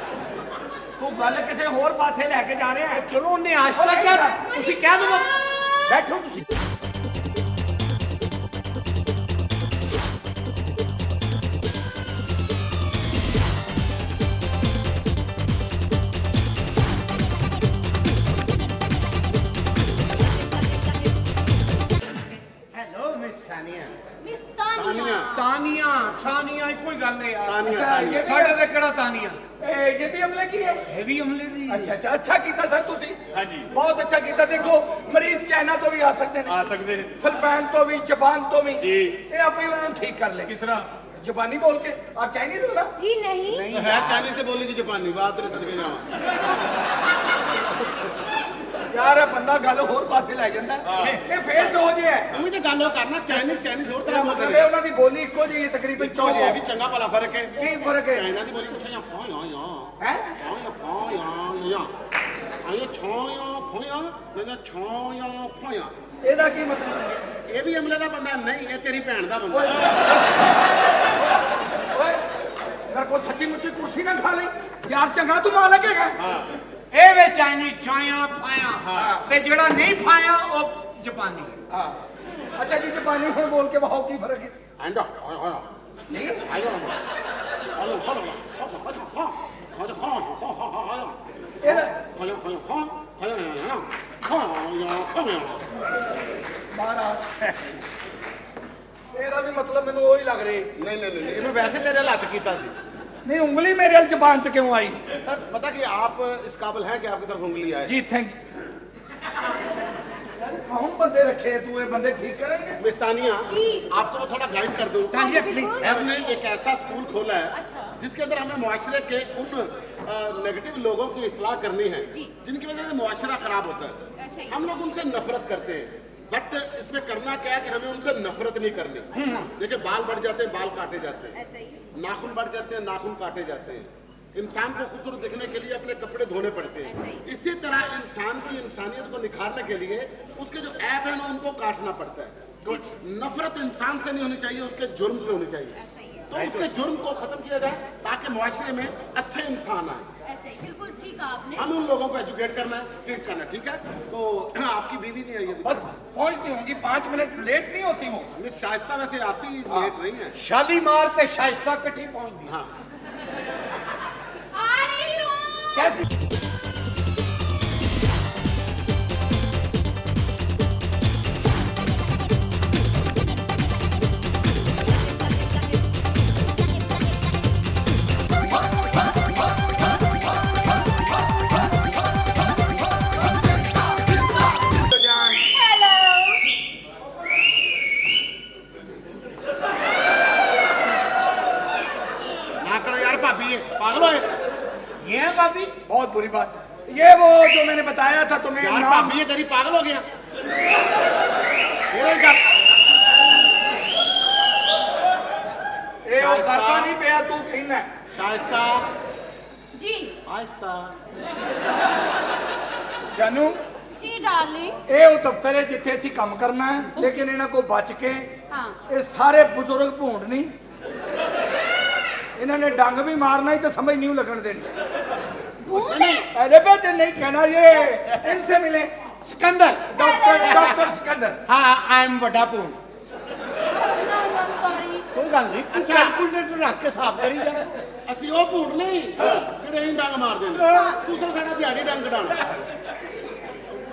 ਤੂੰ ਗੱਲ ਕਿਸੇ ਹੋਰ ਪਾਸੇ ਲੈ ਕੇ ਜਾ ਰਿਹਾ ਹੈ। ਚਲੋ ਉਹਨੇ ਆਸਤਾ ਕਿਹਾ ਤੁਸੀਂ ਕਹਿ ਦਿਓ ਬੈਠੋ ਤੁਸੀਂ hello miss Sania miss Tania Tania ਛਾਨੀਆ ਇੱਕੋ ਹੀ ਗੱਲ ਹੈ ਯਾਰ ਤਾਨੀਆ ये भी- ਸਾਡੇ ਤੇ ਕਿਹੜਾ ਤਾਨੀਆ ये भी हमले की है। ਹੈਵੀ ਹਮਲੇ ਦੀ अच्छा अच्छा ਕੀਤਾ ਸਰ ਤੁਸੀਂ ਹਾਂਜੀ। ਬਹੁਤ ਅੱਛਾ ਕੀਤਾ। ਦੇਖੋ ਮਰੀਜ਼ ਚਾਈਨਾ ਤੋਂ ਵੀ ਆ ਸਕਦੇ ਨੇ, ਆ ਸਕਦੇ ਨੇ ਫਿਲੀਪੀਨ ਤੋਂ ਵੀ, ਜਾਪਾਨ ਤੋਂ ਵੀ। ਜੀ। ਇਹ ਆਪੇ ਉਹਨਾਂ ਨੂੰ ਠੀਕ ਕਰ ਲੈ ਕਿਸ ਤਰ੍ਹਾਂ जापानी बोल के। आप चाइनीज हो ना? जी नहीं तो है चाइनीज से बोलेगी जापानी बात तेरे सदके जावा यार ਇਹ ਬੰਦਾ ਗੱਲ ਹੋਰ ਪਾਸੇ ਲੈ ਜਾਂਦਾ ਹੈ। ਇਹ ਫੇਸ ਹੋ ਜੇ ਹੈ ਤੂੰ ਵੀ ਤੇ ਗੱਲ ਉਹ ਕਰਨਾ ਚਾਈਨੀਜ਼ ਹੋਰ ਤਰ੍ਹਾਂ ਬੋਲਦੇ ਮਤਲਬ ਨੇ ਉਹਨਾਂ ਦੀ ਬੋਲੀ ਇੱਕੋ ਜਿਹੀ ਹੈ ਤਕਰੀਬਨ। ਇੱਕੋ ਜਿਹਾ ਵੀ ਚੰਗਾ ਭਲਾ ਫਰਕ ਹੈ ਕੀ ਫਰਕ ਹੈ? ਚਾਈਨਾ ਦੀ ਬੋਲੀ ਕੁਛ ਜਾਂ ਫਾ ਯਾ ਯਾ ਹੈ ਆਏ ਛੋਇਆ ਫੋਇਆ ਮੈਂ ਛੋਇਆ ਫੋਇਆ ਇਹਦਾ ਕੀ ਮਤਲਬ ਹੈ? ਇਹ ਵੀ ਅਮਲੇ ਦਾ ਬੰਦਾ ਨਹੀਂ ਇਹ ਤੇਰੀ ਭੈਣ ਦਾ ਬੰਦਾ ਓਏ ਮੇਰੇ ਕੋਲ ਸੱਚੀ ਮੁੱਚੀ ਕੁਰਸੀ ਨਾ ਖਾ ਲਈ ਯਾਰ। ਚੰਗਾ ਤੂੰ ਮਾਂ ਲੱਗੇਗਾ। ਇਹ ਵੇ ਚਾਈਨੀਜ਼ ਛਾਇਆ ਫਾਇਆ ਤੇ ਜਿਹੜਾ ਨਹੀਂ ਫਾਇਆ ਉਹ ਜਾਪਾਨੀ ਹਾਂ ਅੱਛਾ ਜੀ ਜਾਪਾਨੀ ਹੁਣ ਬੋਲ ਕੇ ਵਹਾਓ ਕੀ ਫਰਕ ਹੈ? ਆਂਦਾ ਆਇਆ ਨਹੀਂ ਆਇਆ ਆਇਆ ਬਾਹਰ ਆ। ਇਹਦਾ ਵੀ ਮਤਲਬ ਮੈਨੂੰ ਉਹ ਹੀ ਲੱਗ ਰਿਹਾ। नहीं मैं वैसे तेरे हल किया नहीं उंगली मेरे हल जबान च क्यों आई? सर पता कि आप इस काबिल हैं कि आपकी तरफ उंगली आए जी थैंक कौन बंदे रखे तू ये बंदे ठीक करेंगे? मिस्तानिया जी। आपको मैं थोड़ा गाइड कर दूं तानिया, please। हमने एक ऐसा स्कूल खोला है अच्छा। जिसके अंदर हमें मुआशरे के उन नेगेटिव लोगों की इस्लाह करनी है जी। जिनकी वजह से मुआशरा खराब होता है। ऐसा ही। हम लोग उनसे नफरत करते हैं बट इसमें करना क्या है कि हमें उनसे नफरत नहीं करनी। देखिए बाल बढ़ जाते हैं, बाल काटे जाते हैं, ऐसा ही नाखून बढ़ जाते हैं, नाखून काटे जाते हैं। इंसान को खूबसूरत दिखने के लिए अपने कपड़े धोने पड़ते ऐसा हैं। ही। इसी तरह इंसान की इंसानियत को निखारने के लिए उसके जो ऐप है ना उनको काटना पड़ता है। तो नफरत इंसान से नहीं होनी चाहिए, उसके जुर्म से होनी चाहिए। ऐसा ही है तो उसके जुर्म को खत्म किया जाए ताकि मुआशरे में अच्छे इंसान आए। ऐसा ही बिल्कुल ठीक है आपने। हमें उन लोगों को एजुकेट करना है, ट्रीट करना है, ठीक है? तो आपकी बीवी नहीं आई अभी। बस पहुंचती होंगी 5 मिनट लेट नहीं होती वो। मिस शाइस्ता वैसे आती लेट नहीं है। ਸ਼ਾਲੀਮਾਰ ਤੇ ਸ਼ਾਇਸਤਾ ਇਕੱਠੀ ਪਹੁੰਚਦੀ हाँ आ रही हूँ। कैसी हेलो। ना करो यार भाभी ये पागल होए ये है भाभी बहुत बुरी बात। ये वो जो मैंने बताया था तुम्हें यार नाम। भाभी ये तेरी पागल हो गया मेरे घर ये वो शाइस्ता। करता नहीं पिया तू कहना है। शाइस्ता जी आहिस्ता जानू जी डार्लिंग। ਇਹ ਉਹ ਦਫ਼ਤਰ ਹੈ ਜਿੱਥੇ ਅਸੀਂ ਕੰਮ ਕਰਨਾ ਹੈ ਲੇਕਿਨ ਇਹਨਾਂ ਕੋ ਬਚ ਕੇ हाँ ਇਹ ਸਾਰੇ ਬਜ਼ੁਰਗ ਭੂੰਡ ਨਹੀਂ ਇਹਨਾਂ ਨੇ ਡੰਗ ਵੀ ਮਾਰਨਾ ਹੀ ਤਾਂ ਸਮਝ ਨਹੀਂ ਲੱਗਣ ਦੇਣੀ। भूले। अरे बेटे नहीं कहना ये इनसे मिले ਸਿਕੰਦਰ डॉक्टर सिकंदर। ਹਾਂ ਆਈ ਐਮ ਵੱਡਾ ਪੂਨ सॉरी। ਕੋਈ ਗੱਲ ਨਹੀਂ ਤੂੰ ਅੱਛਾ। ਕੈਲਕੂਲੇਟਰ ਰੱਖ ਕੇ ਹਿਸਾਬ ਕਰੀ ਜਾ ਅਸੀਂ ਉਹ ਭੂਣ ਨਹੀਂ ਜਿਹੜੇ ਅਸੀਂ ਡੰਗ ਮਾਰਦੇ ਨੇ ਦੂਸਰਾ ਸਾਡਾ ਦਿਹਾੜੀ ਡੰਗ ਕਢਾਉਣਾ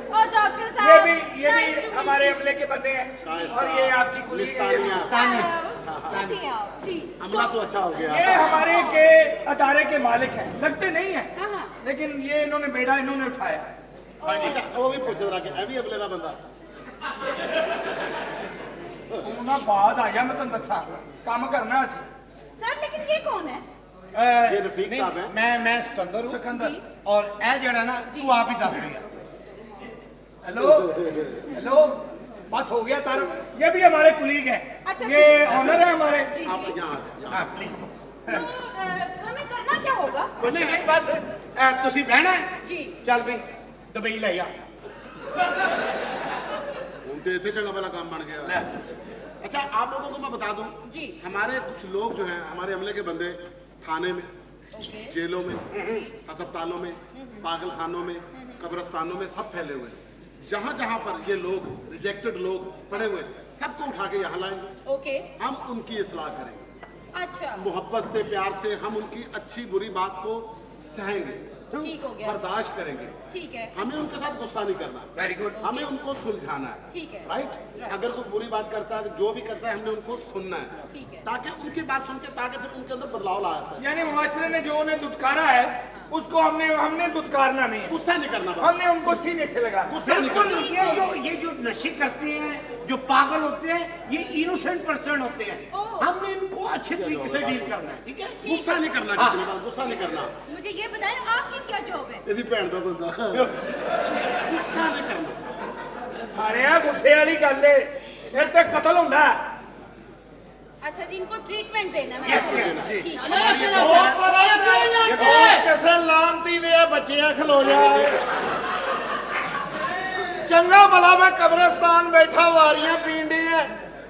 और डॉक्टर ये साहब। भी nice to meet हमारे you। अमले के बंदे हैं शाइस्ता, और ये आपकी कुलीग है। मिस्तानिया। हेलो। कैसी हैं आप? जी। अमला तो अच्छा हो ये गया हमारे के अदारे के मालिक हैं लगते नहीं हैं हाँ हाँ। लेकिन ये इन्होंने बेड़ा इन्होंने उठाया। अच्छा वो भी पूछ रहा कि मैं भी अगले का बंदा ਉਹਨਾਂ ਬਾਅਦ ਆ ਜਾ ਮੈਂ ਤੁਹਾਨੂੰ ਦੱਸਾਂ ਕੰਮ ਕਰਨਾ ਅਸੀਂ। सर लेकिन ये कौन है? ये रफीक नहीं, साहब हैं। मैं सिकंदर हूँ सिकंदर। और ਇਹ ਜਿਹੜਾ ਨਾ ਤੂੰ ਆਪ ਹੀ ਦੱਸ ਦਿਆ हेलो हेलो बस हो गया तारफ। ये भी हमारे कुलीग हैं। अच्छा। ये ऑनर है हमारे। जी आप जी। यहाँ आ जाए हाँ प्लीज तो हमें करना क्या होगा? कुछ नहीं, बस तुसी बहना है जी। चल भाई दुबई ले जा। हम तो इतने जगह वाला काम बन गया। अच्छा आप लोगों को मैं बता दूं, जी। हमारे कुछ लोग जो हैं, हमारे अमले के बंदे थाने में, ओके। जेलों में, अस्पतालों में, पागल खानों में, कब्रिस्तानों में सब फैले हुए हैं। जहाँ जहाँ पर ये लोग रिजेक्टेड लोग पड़े हुए हैं, सबको उठा के यहाँ लाएंगे। ओके। हम उनकी इस्लाह करेंगे, अच्छा, मोहब्बत से प्यार से हम उनकी अच्छी बुरी बात को सहेंगे, ठीक हो गया। बर्दाश्त करेंगे। ठीक है। हमें उनके साथ गुस्सा नहीं करना, वेरी गुड। हमें उनको सुलझाना है। ठीक है। राइट। अगर कोई बुरी बात करता है, जो भी करता है, हमने उनको सुनना है, ठीक है। ताकि उनकी बात सुन के ताकि फिर उनके अंदर बदलाव लाया सके। यानी मुआशरे ने जो उन्हें दुत्कारा है उसको हमने दुत्कारना नहीं है, गुस्सा नहीं करना, बस। हमने उनको सीने से लगाना। गुस्सा नहीं बिल्कुल, करना। ये जो नशे करते हैं, जो पागल होते हैं, ये इनोसेंट पर्सन होते हैं। ओह। हमने इनको अच्छे तरीके से डील करना है, ठीक है? गुस्सा नहीं करना किसी ने, बस गुस्सा नहीं करना। मुझे ये बताएं आपकी क्या जॉब है? यदि भैन का बंदा गुस्सा नहीं करना। सारे गुस्से वाली गल है, फिर तो कत्ल होंदा है। अच्छा जी, इनको ट्रीटमेंट देना है। Yes, yes, ठीक है। ਕਿਸੇ ਲਾਂਤੀ ਦੇ ਬੱਚਿਆਂ ਖਲੋ ਜਾ ਚੰਗਾ ਭਲਾ ਮੈਂ ਕਬਰਸਤਾਨ ਬੈਠਾ ਵਾਰੀਆਂ ਪੀਂਦੇ ਆ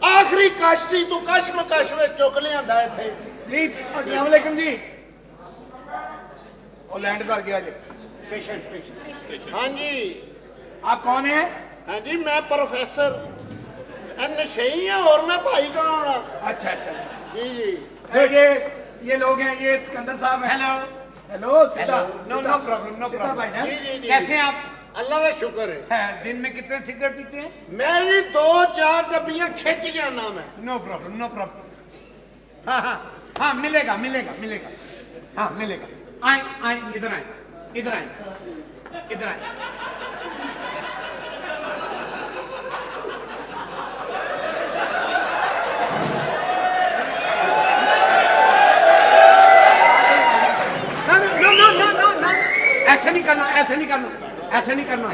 ਆਖਰੀ ਕਾਸ਼ਤੀ ਤੂੰ ਕਸ਼ਮਕਸ਼ ਵਿੱਚ ਚੁੱਕ ਲਿਆਂਦਾ ਇੱਥੇ प्लीज अस्सलाम वालेकुम जी। वो लैंड कर गया जी। पेशेंट ਹਾਂਜੀ आप कौन है? ਹਾਂਜੀ ਮੈਂ ਪ੍ਰੋਫੈਸਰ ਨਸ਼ਈ ਆ और मैं भाई कौन आ अच्छा अच्छा अच्छा। जी जी ये लोग हैं, ये सिकंदर साहब हैं। Hello hello Sita. No problem, no Sita problem. भाईजान। जी जी जी कैसे हैं आप? अल्लाह का शुक्र है। दिन में कितने सिगरेट पीते हैं? मैं जी 2-4 डब्बियां खिंच जाना मैं। No problem, no problem. हाँ हाँ हाँ, मिलेगा मिलेगा मिलेगा, हाँ मिलेगा। आए आए, इधर आए, इधर आए, इधर आए। No no no no no, ऐसे नहीं करना, ऐसे नहीं करना, ऐसे नहीं करना,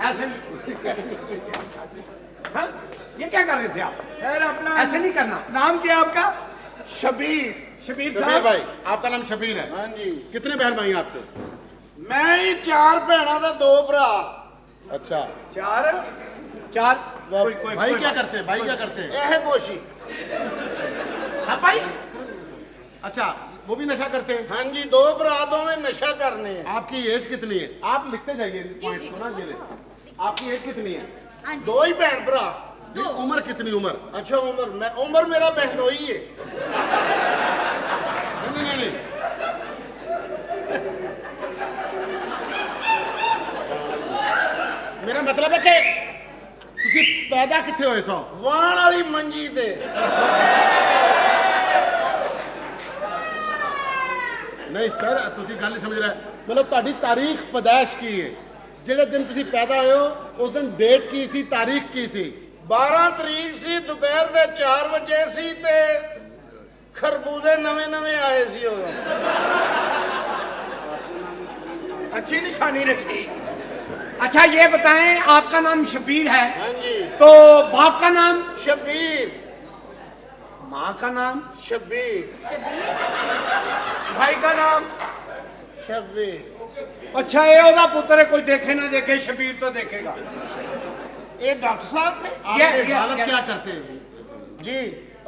ऐसे नहीं। हाँ, ये क्या कर रहे थे आप? सर अपना ऐसे नहीं करना। नाम क्या है आपका? शबीर शबीर शबीर साहब। भाई, आपका नाम शबीर है। हाँ जी कितने बहन भाई हैं आपके? मैं ही 4 भैणा ते 2 भरा। अच्छा, चार। चार भाई क्या करते हैं? भाई क्या करते हैं? यह गोशी। सब भाई? अच्छा, वो भी नशा करते हैं। हाँ जी 2 भरा दोवें नशा करने हैं। आपकी एज कितनी है? आप लिखते जाइए पॉइंट्स को ना, ये ले। आपकी एज कितनी है? हाँ जी। 2 ही भैन भरा। ये उम्र कितनी? उम्र? अच्छा उम्र मेरा बहनोई है। नहीं नहीं नहीं, मेरा मतलब है कि ਤੁਸੀਂ ਪੈਦਾ ਕਿੱਥੇ ਹੋਏ ਸੋ? वाण वाली मंजी ते। ਨਹੀਂ ਸਰ, ਤੁਸੀਂ ਗੱਲ ਨਹੀਂ ਸਮਝ ਰਹੇ। ਮਤਲਬ ਤੁਹਾਡੀ ਤਾਰੀਖ ਪੈਦਾਇਸ਼ ਕੀ ਹੈ? ਜਿਹੜੇ ਦਿਨ ਤੁਸੀਂ ਪੈਦਾ ਹੋਏ ਹੋ ਉਸ ਦਿਨ ਡੇਟ ਕੀ ਸੀ, ਤਾਰੀਖ ਕੀ ਸੀ? 12 ਤਰੀਕ ਸੀ, ਦੁਪਹਿਰ ਦੇ 4 ਵਜੇ ਸੀ ਤੇ ਖਰਬੂਜ਼ੇ ਨਵੇਂ ਆਏ ਸੀ ਉਦੋਂ। अच्छी निशानी रखी। अच्छा ये बताएं, आपका नाम शबीर है, हाँ जी तो बाप का नाम? शबीर माँ का नाम? शबीर भाई का नाम? शबीर। अच्छा ये ओदा पुत्र है, कोई देखे ना देखे, शबीर तो देखेगा। ये डॉक्टर साहब ने आपके yes, बालक yes. क्या करते हैं? जी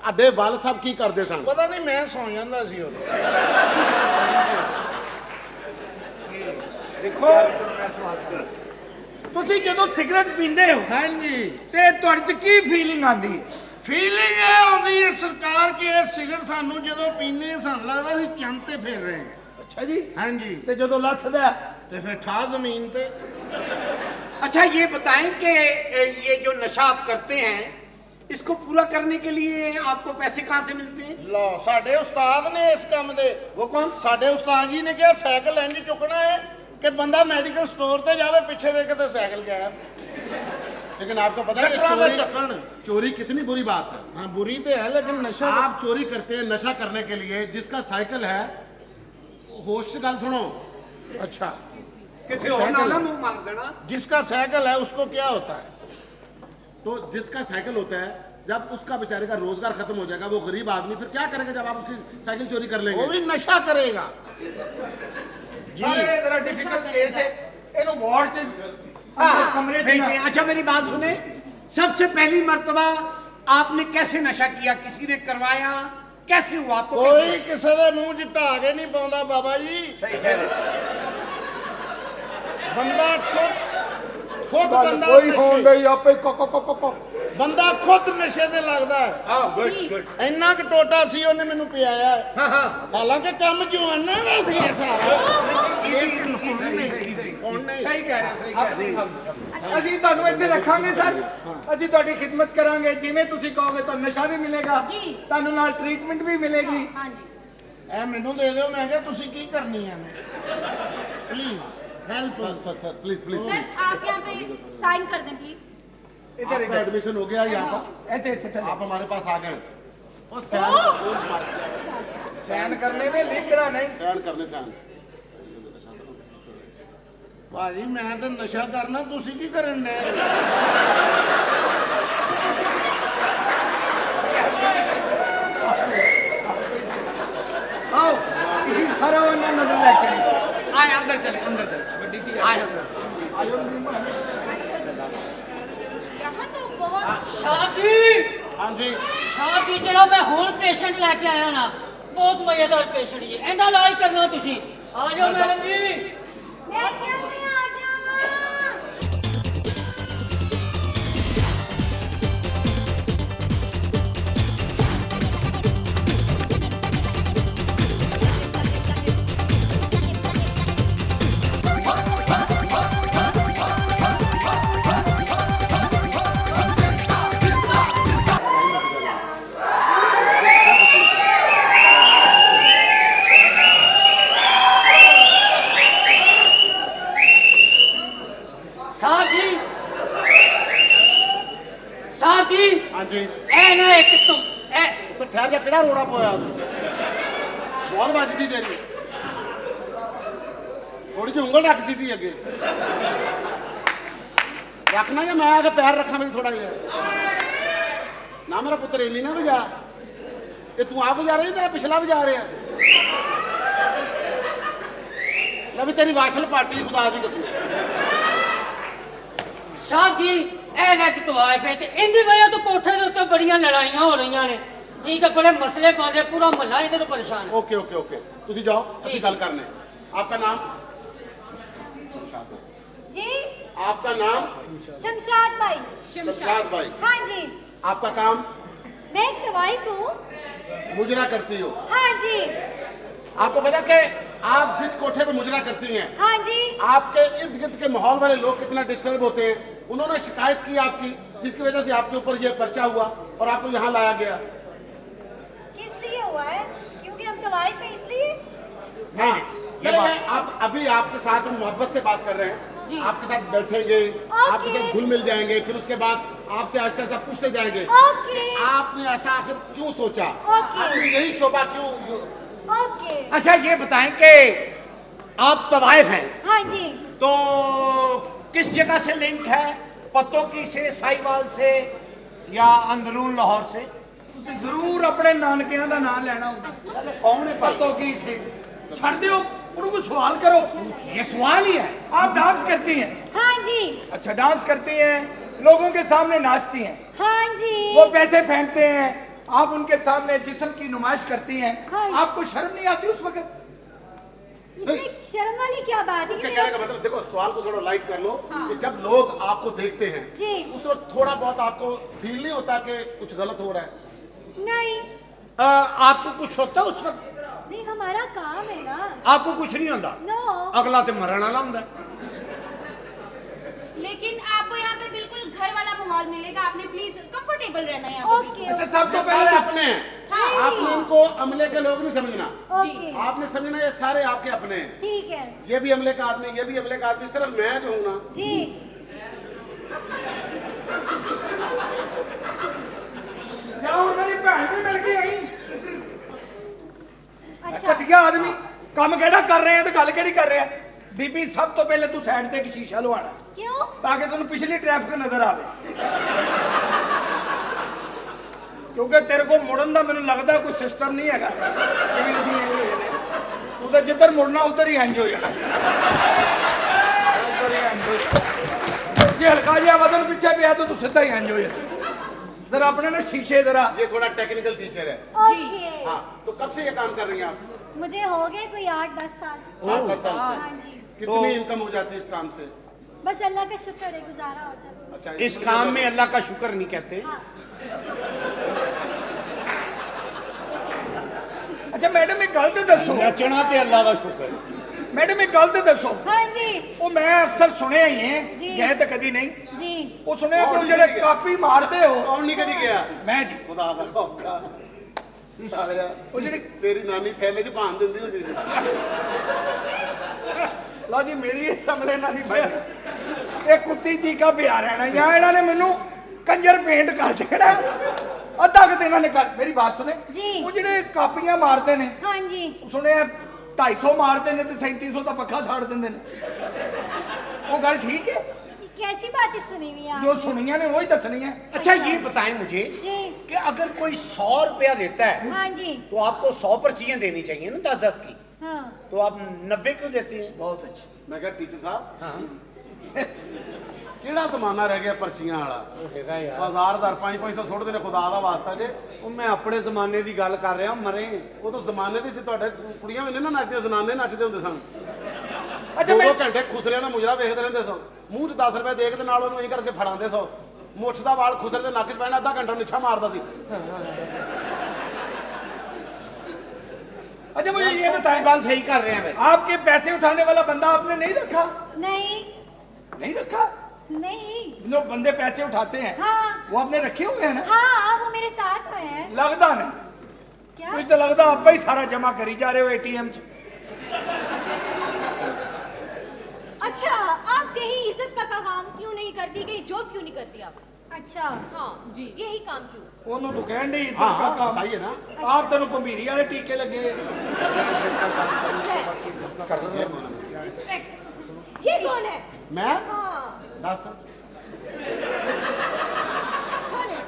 ਆਡੇ ਵਾਲ ਸਾਹਿਬ ਕੀ ਕਰਦੇ ਸਨ? ਪਤਾ ਨਹੀਂ ਮੈਂ ਸੌਂ ਜਾਂਦਾ ਸੀ ਉਦੋਂ। देखो ਤੁਸੀਂ ਜਦੋਂ ਸਿਗਰਟ ਪੀਂਦੇ ਹੋ हाँ जी ਤੇ ਤੁਹਾਡੇ ਚ ਕੀ ਫੀਲਿੰਗ ਆਉਂਦੀ ਹੈ? ਫੀਲਿੰਗ ਇਹ ਆਉਂਦੀ ਹੈ ਸਰਕਾਰ ਕਿ ਇਹ ਸਿਗਰਟ ਸਾਨੂੰ ਜਦੋਂ ਪੀਂਦੇ ਹਾਂ, ਸਾਨੂੰ ਲੱਗਦਾ ਅਸੀਂ ਚੰਦ ਤੇ ਫੇਰ ਰਹੇ ਹਾਂ। ਅੱਛਾ ਜੀ। हाँ जी ਤੇ ਜਦੋਂ ਲੱਥਦਾ ਤੇ ਫਿਰ ਠਾ ਜ਼ਮੀਨ ਤੇ। अच्छा ये बताएं कि ये जो नशा आप करते हैं, इसको पूरा करने के लिए आपको पैसे कहाँ से मिलते हैं? ਲੋ ਸਾਡੇ ਉਸਤਾਦ ਨੇ ਇਸ ਕੰਮ ਦੇ। वो कौन? ਸਾਡੇ ਉਸਤਾਦ ਜੀ ਨੇ ਕਿਹਾ ਸਾਈਕਲ ਇੰਜ ਚੁੱਕਣਾ ਹੈ ਕਿ ਬੰਦਾ ਮੈਡੀਕਲ ਸਟੋਰ ਤੇ ਜਾਵੇ, ਪਿੱਛੇ ਵੇਖ ਤੇ ਸਾਈਕਲ ਗਿਆ। लेकिन आपको पता है कि डॉक्टरों का चोरी ढक्कन। चोरी कितनी बुरी बात है? हाँ बुरी तो है लेकिन नशा आप चोरी करते हैं नशा करने के लिए। जिसका साइकिल है, होश से गल सुनो। अच्छा कितने हो ना ना मुंह मार देना। जिसका साइकिल है उसको क्या होता है? तो जिसका साइकिल होता है जब उसका बेचारे का रोजगार खत्म हो जाएगा, वो गरीब आदमी फिर क्या करेगा जब आप उसकी साइकिल चोरी कर वो लेंगे? भी नशा करेगा। सर ये जरा डिफिकल्ट केस है, इन्हों वार्ड च हाँ, कमरे च नहीं, ना- नहीं, अच्छा मेरी बात सुने। सबसे पहली मर्तबा आपने कैसे नशा किया? किसी ने करवाया? कैसे हुआ आपको? कोई किसी के मुंह च ढाके नहीं पाਉਂਦਾ बाबा जी। सही कह रहे बंदा खुद बंदा कोई नशे- होंगे आपे को ਬੰਦਾ ਖੁਦ ਨਸ਼ੇ ਤੇ ਲੱਗਦਾ ਹੈ। हाँ गुड ਇੰਨਾ ਕੁ ਟੋਟਾ ਸੀ ਉਹਨੇ ਮੈਨੂੰ ਪਿਆਇਆ ਹੈ। हाँ हाँ ਹਾਲਾਂਕਿ ਕੰਮ ਜਵਾਨਾਂ ਦਾ ਸੀ ਇਹ ਸਾਰਾ। ਹੁਣ ਨਹੀਂ। ਸਹੀ ਕਹਿ ਰਹੇ ਹੋ, ਸਹੀ ਕਹਿ ਰਹੇ ਹੋ। ਅਸੀਂ ਤੁਹਾਨੂੰ ਇੱਥੇ ਰੱਖਾਂਗੇ ਸਰ, ਅਸੀਂ ਤੁਹਾਡੀ ਖਿਦਮਤ ਕਰਾਂਗੇ, ਜਿਵੇਂ ਤੁਸੀਂ ਕਹੋਗੇ ਤੁਹਾਨੂੰ ਨਸ਼ਾ ਵੀ ਮਿਲੇਗਾ, ਜੀ। ਤੁਹਾਨੂੰ ਨਾਲ ਟ੍ਰੀਟਮੈਂਟ ਵੀ ਮਿਲੇਗੀ। हाँ जी। ਇਹ ਮੈਨੂੰ ਦੇ ਦਿਓ, ਮੈਂ ਕਿਹਾ ਤੁਸੀਂ ਕੀ ਕਰਨੀ ਹੈ please help. Sir please please. Sir आप यहाँ पे साइन कर दें प्लीज। इधर आपका इधर एडमिशन हो गया यहाँ पर, ਇੱਥੇ ਇੱਥੇ ਚਲੇ आप हमारे पास आ गए। वो सैन ਸਾਈਨ ਕਰਨੇ ਨੇ, ਲਿਖਣਾ ਨਹੀਂ। सैन करने सैन। ਭਾਜੀ ਮੈਂ ਤਾਂ ਨਸ਼ਾ ਕਰਨਾ, ਤੁਸੀਂ ਕੀ ਕਰਨ ਦੇ? आओ सारा ਉਹਨਾਂ ਨਜ਼ਰ ਲੈ ਚਲੇ। आए अंदर चले, अंदर चले, ਵੱਡੀ ਚੀਜ਼ आए अंदर। यहाँ तो बहुत ਸ਼ਾਦੀ हाँ जी ਸ਼ਾਦੀ ਜਿਹੜਾ ਮੈਂ ਹੁਣ ਪੇਸ਼ੈਂਟ ਲੈ ਕੇ ਆਇਆ ਨਾ, ਬਹੁਤ ਮਜ਼ੇਦਾਰ ਪੇਸ਼ੈਂਟ ਜੀ, ਇਹਦਾ ਇਲਾਜ ਕਰਨਾ ਤੁਸੀਂ। ਆ ਜਾਓ ਮੈਡਮ ਜੀ। मैं क्या मैं आ जाऊँ? ਸਾਹਿਬ ਜੀ, ਸਾਹਿਬ ਜੀ, हाँ जी। ਇਹ ਨਾ ਇੱਕ ਤੋਂ ਇਹ तो ठहर जा, केड़ा रोड़ा पोया बहुत बजदी तेरी, थोड़ी जी उंगल रख सीटी अगे रखना या मैं आके पैर रखा मेरी थोड़ा जिहा ना। मेरा पुत्र इन्नी ना बजा, ये तू आप बजा रही, तेरा पिछला बजा रहा है। लै भी तेरी वाशल पार्टी खुदा दी कसम। ਸਾਹਿਬ ਜੀ, ਇਹ ਨਾ ਕਿਤੋਂ ਆਏ ਪਏ ਤੇ ਇਹਦੀ ਵਜ੍ਹਾ ਤੋਂ ਕੋਠੇ ਦੇ ਉੱਤੇ ਬੜੀਆਂ ਲੜਾਈਆਂ ਹੋ ਰਹੀਆਂ ਨੇ। ਠੀਕ ਹੈ, ਬੜੇ ਮਸਲੇ ਪਾਉਂਦੇ, ਪੂਰਾ ਮਹੱਲਾ ਇਹਦੇ ਤੋਂ ਪਰੇਸ਼ਾਨ ਹੈ। ओके ओके ओके तुसी जाओ, असि गल करने। आपका नाम? जी आपका नाम? शमशाद भाई। शमशाद भाई। हाँ जी। आपका काम? मैं एक वाइफ हूँ। मुजरा करती हो? हाँ जी। आपको पता कि आप जिस कोठे पे मुजरा करती हैं, हाँ जी। आपके इर्द गिर्द के माहौल वाले लोग कितना डिस्टर्ब होते हैं। उन्होंने शिकायत की आपकी, जिसकी वजह से आपके ऊपर ये पर्चा हुआ और आपको यहाँ लाया गया। किस लिए हुआ है? क्योंकि हम तो वाइफ है इसलिए। हाँ, चलिए आप अभी आपके साथ हम मोहब्बत से बात कर रहे जी। हैं, आपके साथ बैठेंगे, आपके साथ घुल मिल जाएंगे, फिर उसके बाद आपसे ऐसा ऐसा पूछते जाएंगे। ओके। आपने ऐसा आखिर क्यों सोचा? ओके। आपने यही शोभा क्यों? ओके। अच्छा ये बताएं कि आप तवाइफ हैं, हाँ जी। तो किस जगह से लिंक है? पतोकी से, साहिवाल से या अंदरून लाहौर से? ਤੁਸੀਂ ਜ਼ਰੂਰ ਆਪਣੇ ਨਾਨਕਿਆਂ ਦਾ ਨਾਮ ਲੈਣਾ ਹੁੰਦਾ। कौन है पतो की से ਛੱਡ ਦਿਓ, उनको सवाल करो। ये सवाल ही है। आप डांस करती हैं? हाँ जी। अच्छा डांस करती हैं, लोगों के सामने नाचती हैं, हाँ जी। वो पैसे फेंकते हैं, आप उनके सामने जिस्म की नुमाइश करती हैं, हाँ। आपको शर्म नहीं आती उस वक्त? इसमें शर्म वाली क्या बात है? क्या कहने का मतलब, देखो सवाल को थोड़ा लाइट कर लो कि जब लोग आपको देखते हैं जी। उस वक्त थोड़ा बहुत आपको फील नहीं होता कि कुछ गलत हो रहा है? नहीं आपको कुछ होता है उस वक्त? नहीं, हमारा काम है ना। आपको कुछ नहीं होता? नो। अगला तो मरण वाला होता है। लेकिन आपको यहाँ पे बिल्कुल घर वाला माहौल मिलेगा, आपने प्लीज कंफर्टेबल रहना है यहाँ पे। ओके। अच्छा सब तो सारे पहले अपने हैं, हाँ। आपने इनको अमले के लोग नहीं समझना, ओके। आपने समझना ये सारे आपके अपने हैं। ठीक है ये भी अमले का आदमी, ये भी अमले का आदमी, सिर्फ मैं जो हूँ ना, जी। क्या और मेरी भैन भी मिल गई आई। अच्छा घटिया आदमी काम केड़ा कर रहे हैं तो गल केड़ी कर रहे हैं। बीबी सब तो पहले तू साइड ते एक शीशा लवाना क्यों? ताकि तेन पिछली ट्रैफिक नजर आवे। ਕਿਉਂਕਿ ਤੇਰੇ ਕੋਲ ਮੁੜਨ ਦਾ ਮੈਨੂੰ ਲੱਗਦਾ ਕੋਈ ਸਿਸਟਮ ਨਹੀਂ ਹੈਗਾ ਜਿਵੇਂ ਅਸੀਂ ਇੰਜ ਹੋਏ ਨੇ ਤੂੰ ਤਾਂ ਜਿੱਧਰ ਮੁੜਨਾ ਉੱਧਰ ਹੀ ਇੰਜ ਹੋ ਜਾਣਾ ਉੱਧਰ ਹੀ ਇੰਜ ਹੋ ਜਾਣਾ ਜੇ ਹਲਕਾ ਜਿਹਾ ਵਜ਼ਨ ਪਿੱਛੇ ਪਿਆ ਤਾਂ ਤੂੰ ਸਿੱਧਾ ਹੀ ਇੰਜ ਹੋ ਜਾਣਾ जरा अपने ना शीशे जरा ये थोड़ा टेक्निकल टीचर है। ओके। हाँ, तो कब से ये काम कर रही हैं आप? मुझे हो गए कोई 8-10 साल। 8-10 साल से। हाँ जी। कितनी इनकम हो जाती है इस काम से? बस अल्लाह का शुक्र है, गुजारा हो जाता है। अच्छा, इस काम में अल्लाह का शुक्र नहीं कहते। हाँ। अच्छा मैडम एक गल तो दसो नचना ते अल्लाह का शुक्र। मैडम एक गल तो दसो हाँ जी। वो मैं अक्सर सुने ही हैं जी। गए तो कदी नहीं जी। वो सुने कि जेड़े कापी मारते हो कौन नहीं कभी गया? मैं जी खुदा दा खौफा। सालिया, वो जेड़ी तेरी नानी थैले च भान दिंदी हुंदी सी। लो जी मेरी इस हमले ना नहीं भाई ये कुत्ती जी का बिहार रहना या इन्होंने मैनू कंजर पेंट कर देना अद्धा कि इन्होंने कर मेरी बात सुने जी। वो जेड़े कापियां मारते ने हाँ जी। सुने 250 मारते ने तो 3700 का पक्का साड़ देंगे वो गल ठीक है कैसी बातें सुनी हुई आप? जो सुनिया ने वही दसनी है अच्छा ये बताएं मुझे जी। कि अगर कोई 100 रुपया देता है हाँ जी। तो आपको 100 पर्चियां देनी चाहिए ना 10-10 की, हाँ। तो आप 90 क्यों देती हैं? बहुत अच्छी मैं कहा टीचर साहब ਕਿਹੜਾ ਜ਼ਮਾਨਾ ਰਹਿ ਗਿਆ ਪਰਚੀਆਂ ਵਾਲਾ? ਹਜ਼ਾਰ 500 ਸੁੱਟ ਦੇ ਨੇ ਖੁਦਾ ਦਾ ਵਾਸਤਾ ਜੇ। ਉਹ ਮੈਂ ਆਪਣੇ ਜ਼ਮਾਨੇ ਦੀ ਗੱਲ ਕਰ ਰਿਹਾ ਮਰੇ। ਉਹ ਤਾਂ ਜ਼ਮਾਨੇ ਦੇ ਚ ਤੁਹਾਡੇ ਕੁੜੀਆਂ ਵੀ ਨਹੀਂ ਨਾ ਨੱਚਦੇ, ਜ਼ਨਾਨੇ ਨੱਚਦੇ ਹੁੰਦੇ ਸਨ। अच्छा ਦੋ मैं ਘੰਟੇ ਖੁਸਰਿਆਂ ਦਾ ਮੁਜਰਾ ਵੇਖਦੇ ਰਹਿੰਦੇ ਸੋ, ਮੂੰਹ 'ਚ 10 ਰੁਪਏ ਦੇ ਕੇ ਤੇ ਨਾਲ ਉਹਨੂੰ ਇਹੀ ਕਰਕੇ ਫੜਾਉਂਦੇ ਸੋ। ਮੁੱਛ ਦਾ ਵਾਲ ਖੁਸਰੇ ਦੇ ਨੱਕ 'ਚ ਪੈਣਾ, ਅੱਧਾ ਘੰਟਾ ਨਿੱਛਾ ਮਾਰਦਾ ਸੀ। अच्छा मुझे ये बताएं बात सही कर रहे हैं वैसे। आपके पैसे उठाने वाला बंदा आपने नहीं रखा नहीं। नहीं रखा नहीं। जो बंदे पैसे उठाते हैं हाँ। वो आपने रखे हुए हैं ना हाँ वो मेरे साथ में है। लगता नहीं क्या? कुछ तो लगता आप ही सारा जमा करी जा रहे हो एटीएम च अच्छा आप कहीं इज्जत का काम क्यों नहीं करती, कहीं जॉब क्यों नहीं करती आप? अच्छा हाँ जी यही काम क्यों? ਉਹਨੂੰ तो कहन नहीं इज्जत हाँ का हाँ काम बताइए ना। आप तेन भंभीरी वाले टीके लगे Respect। ये कौन है? मैं हाँ 10 कौन है?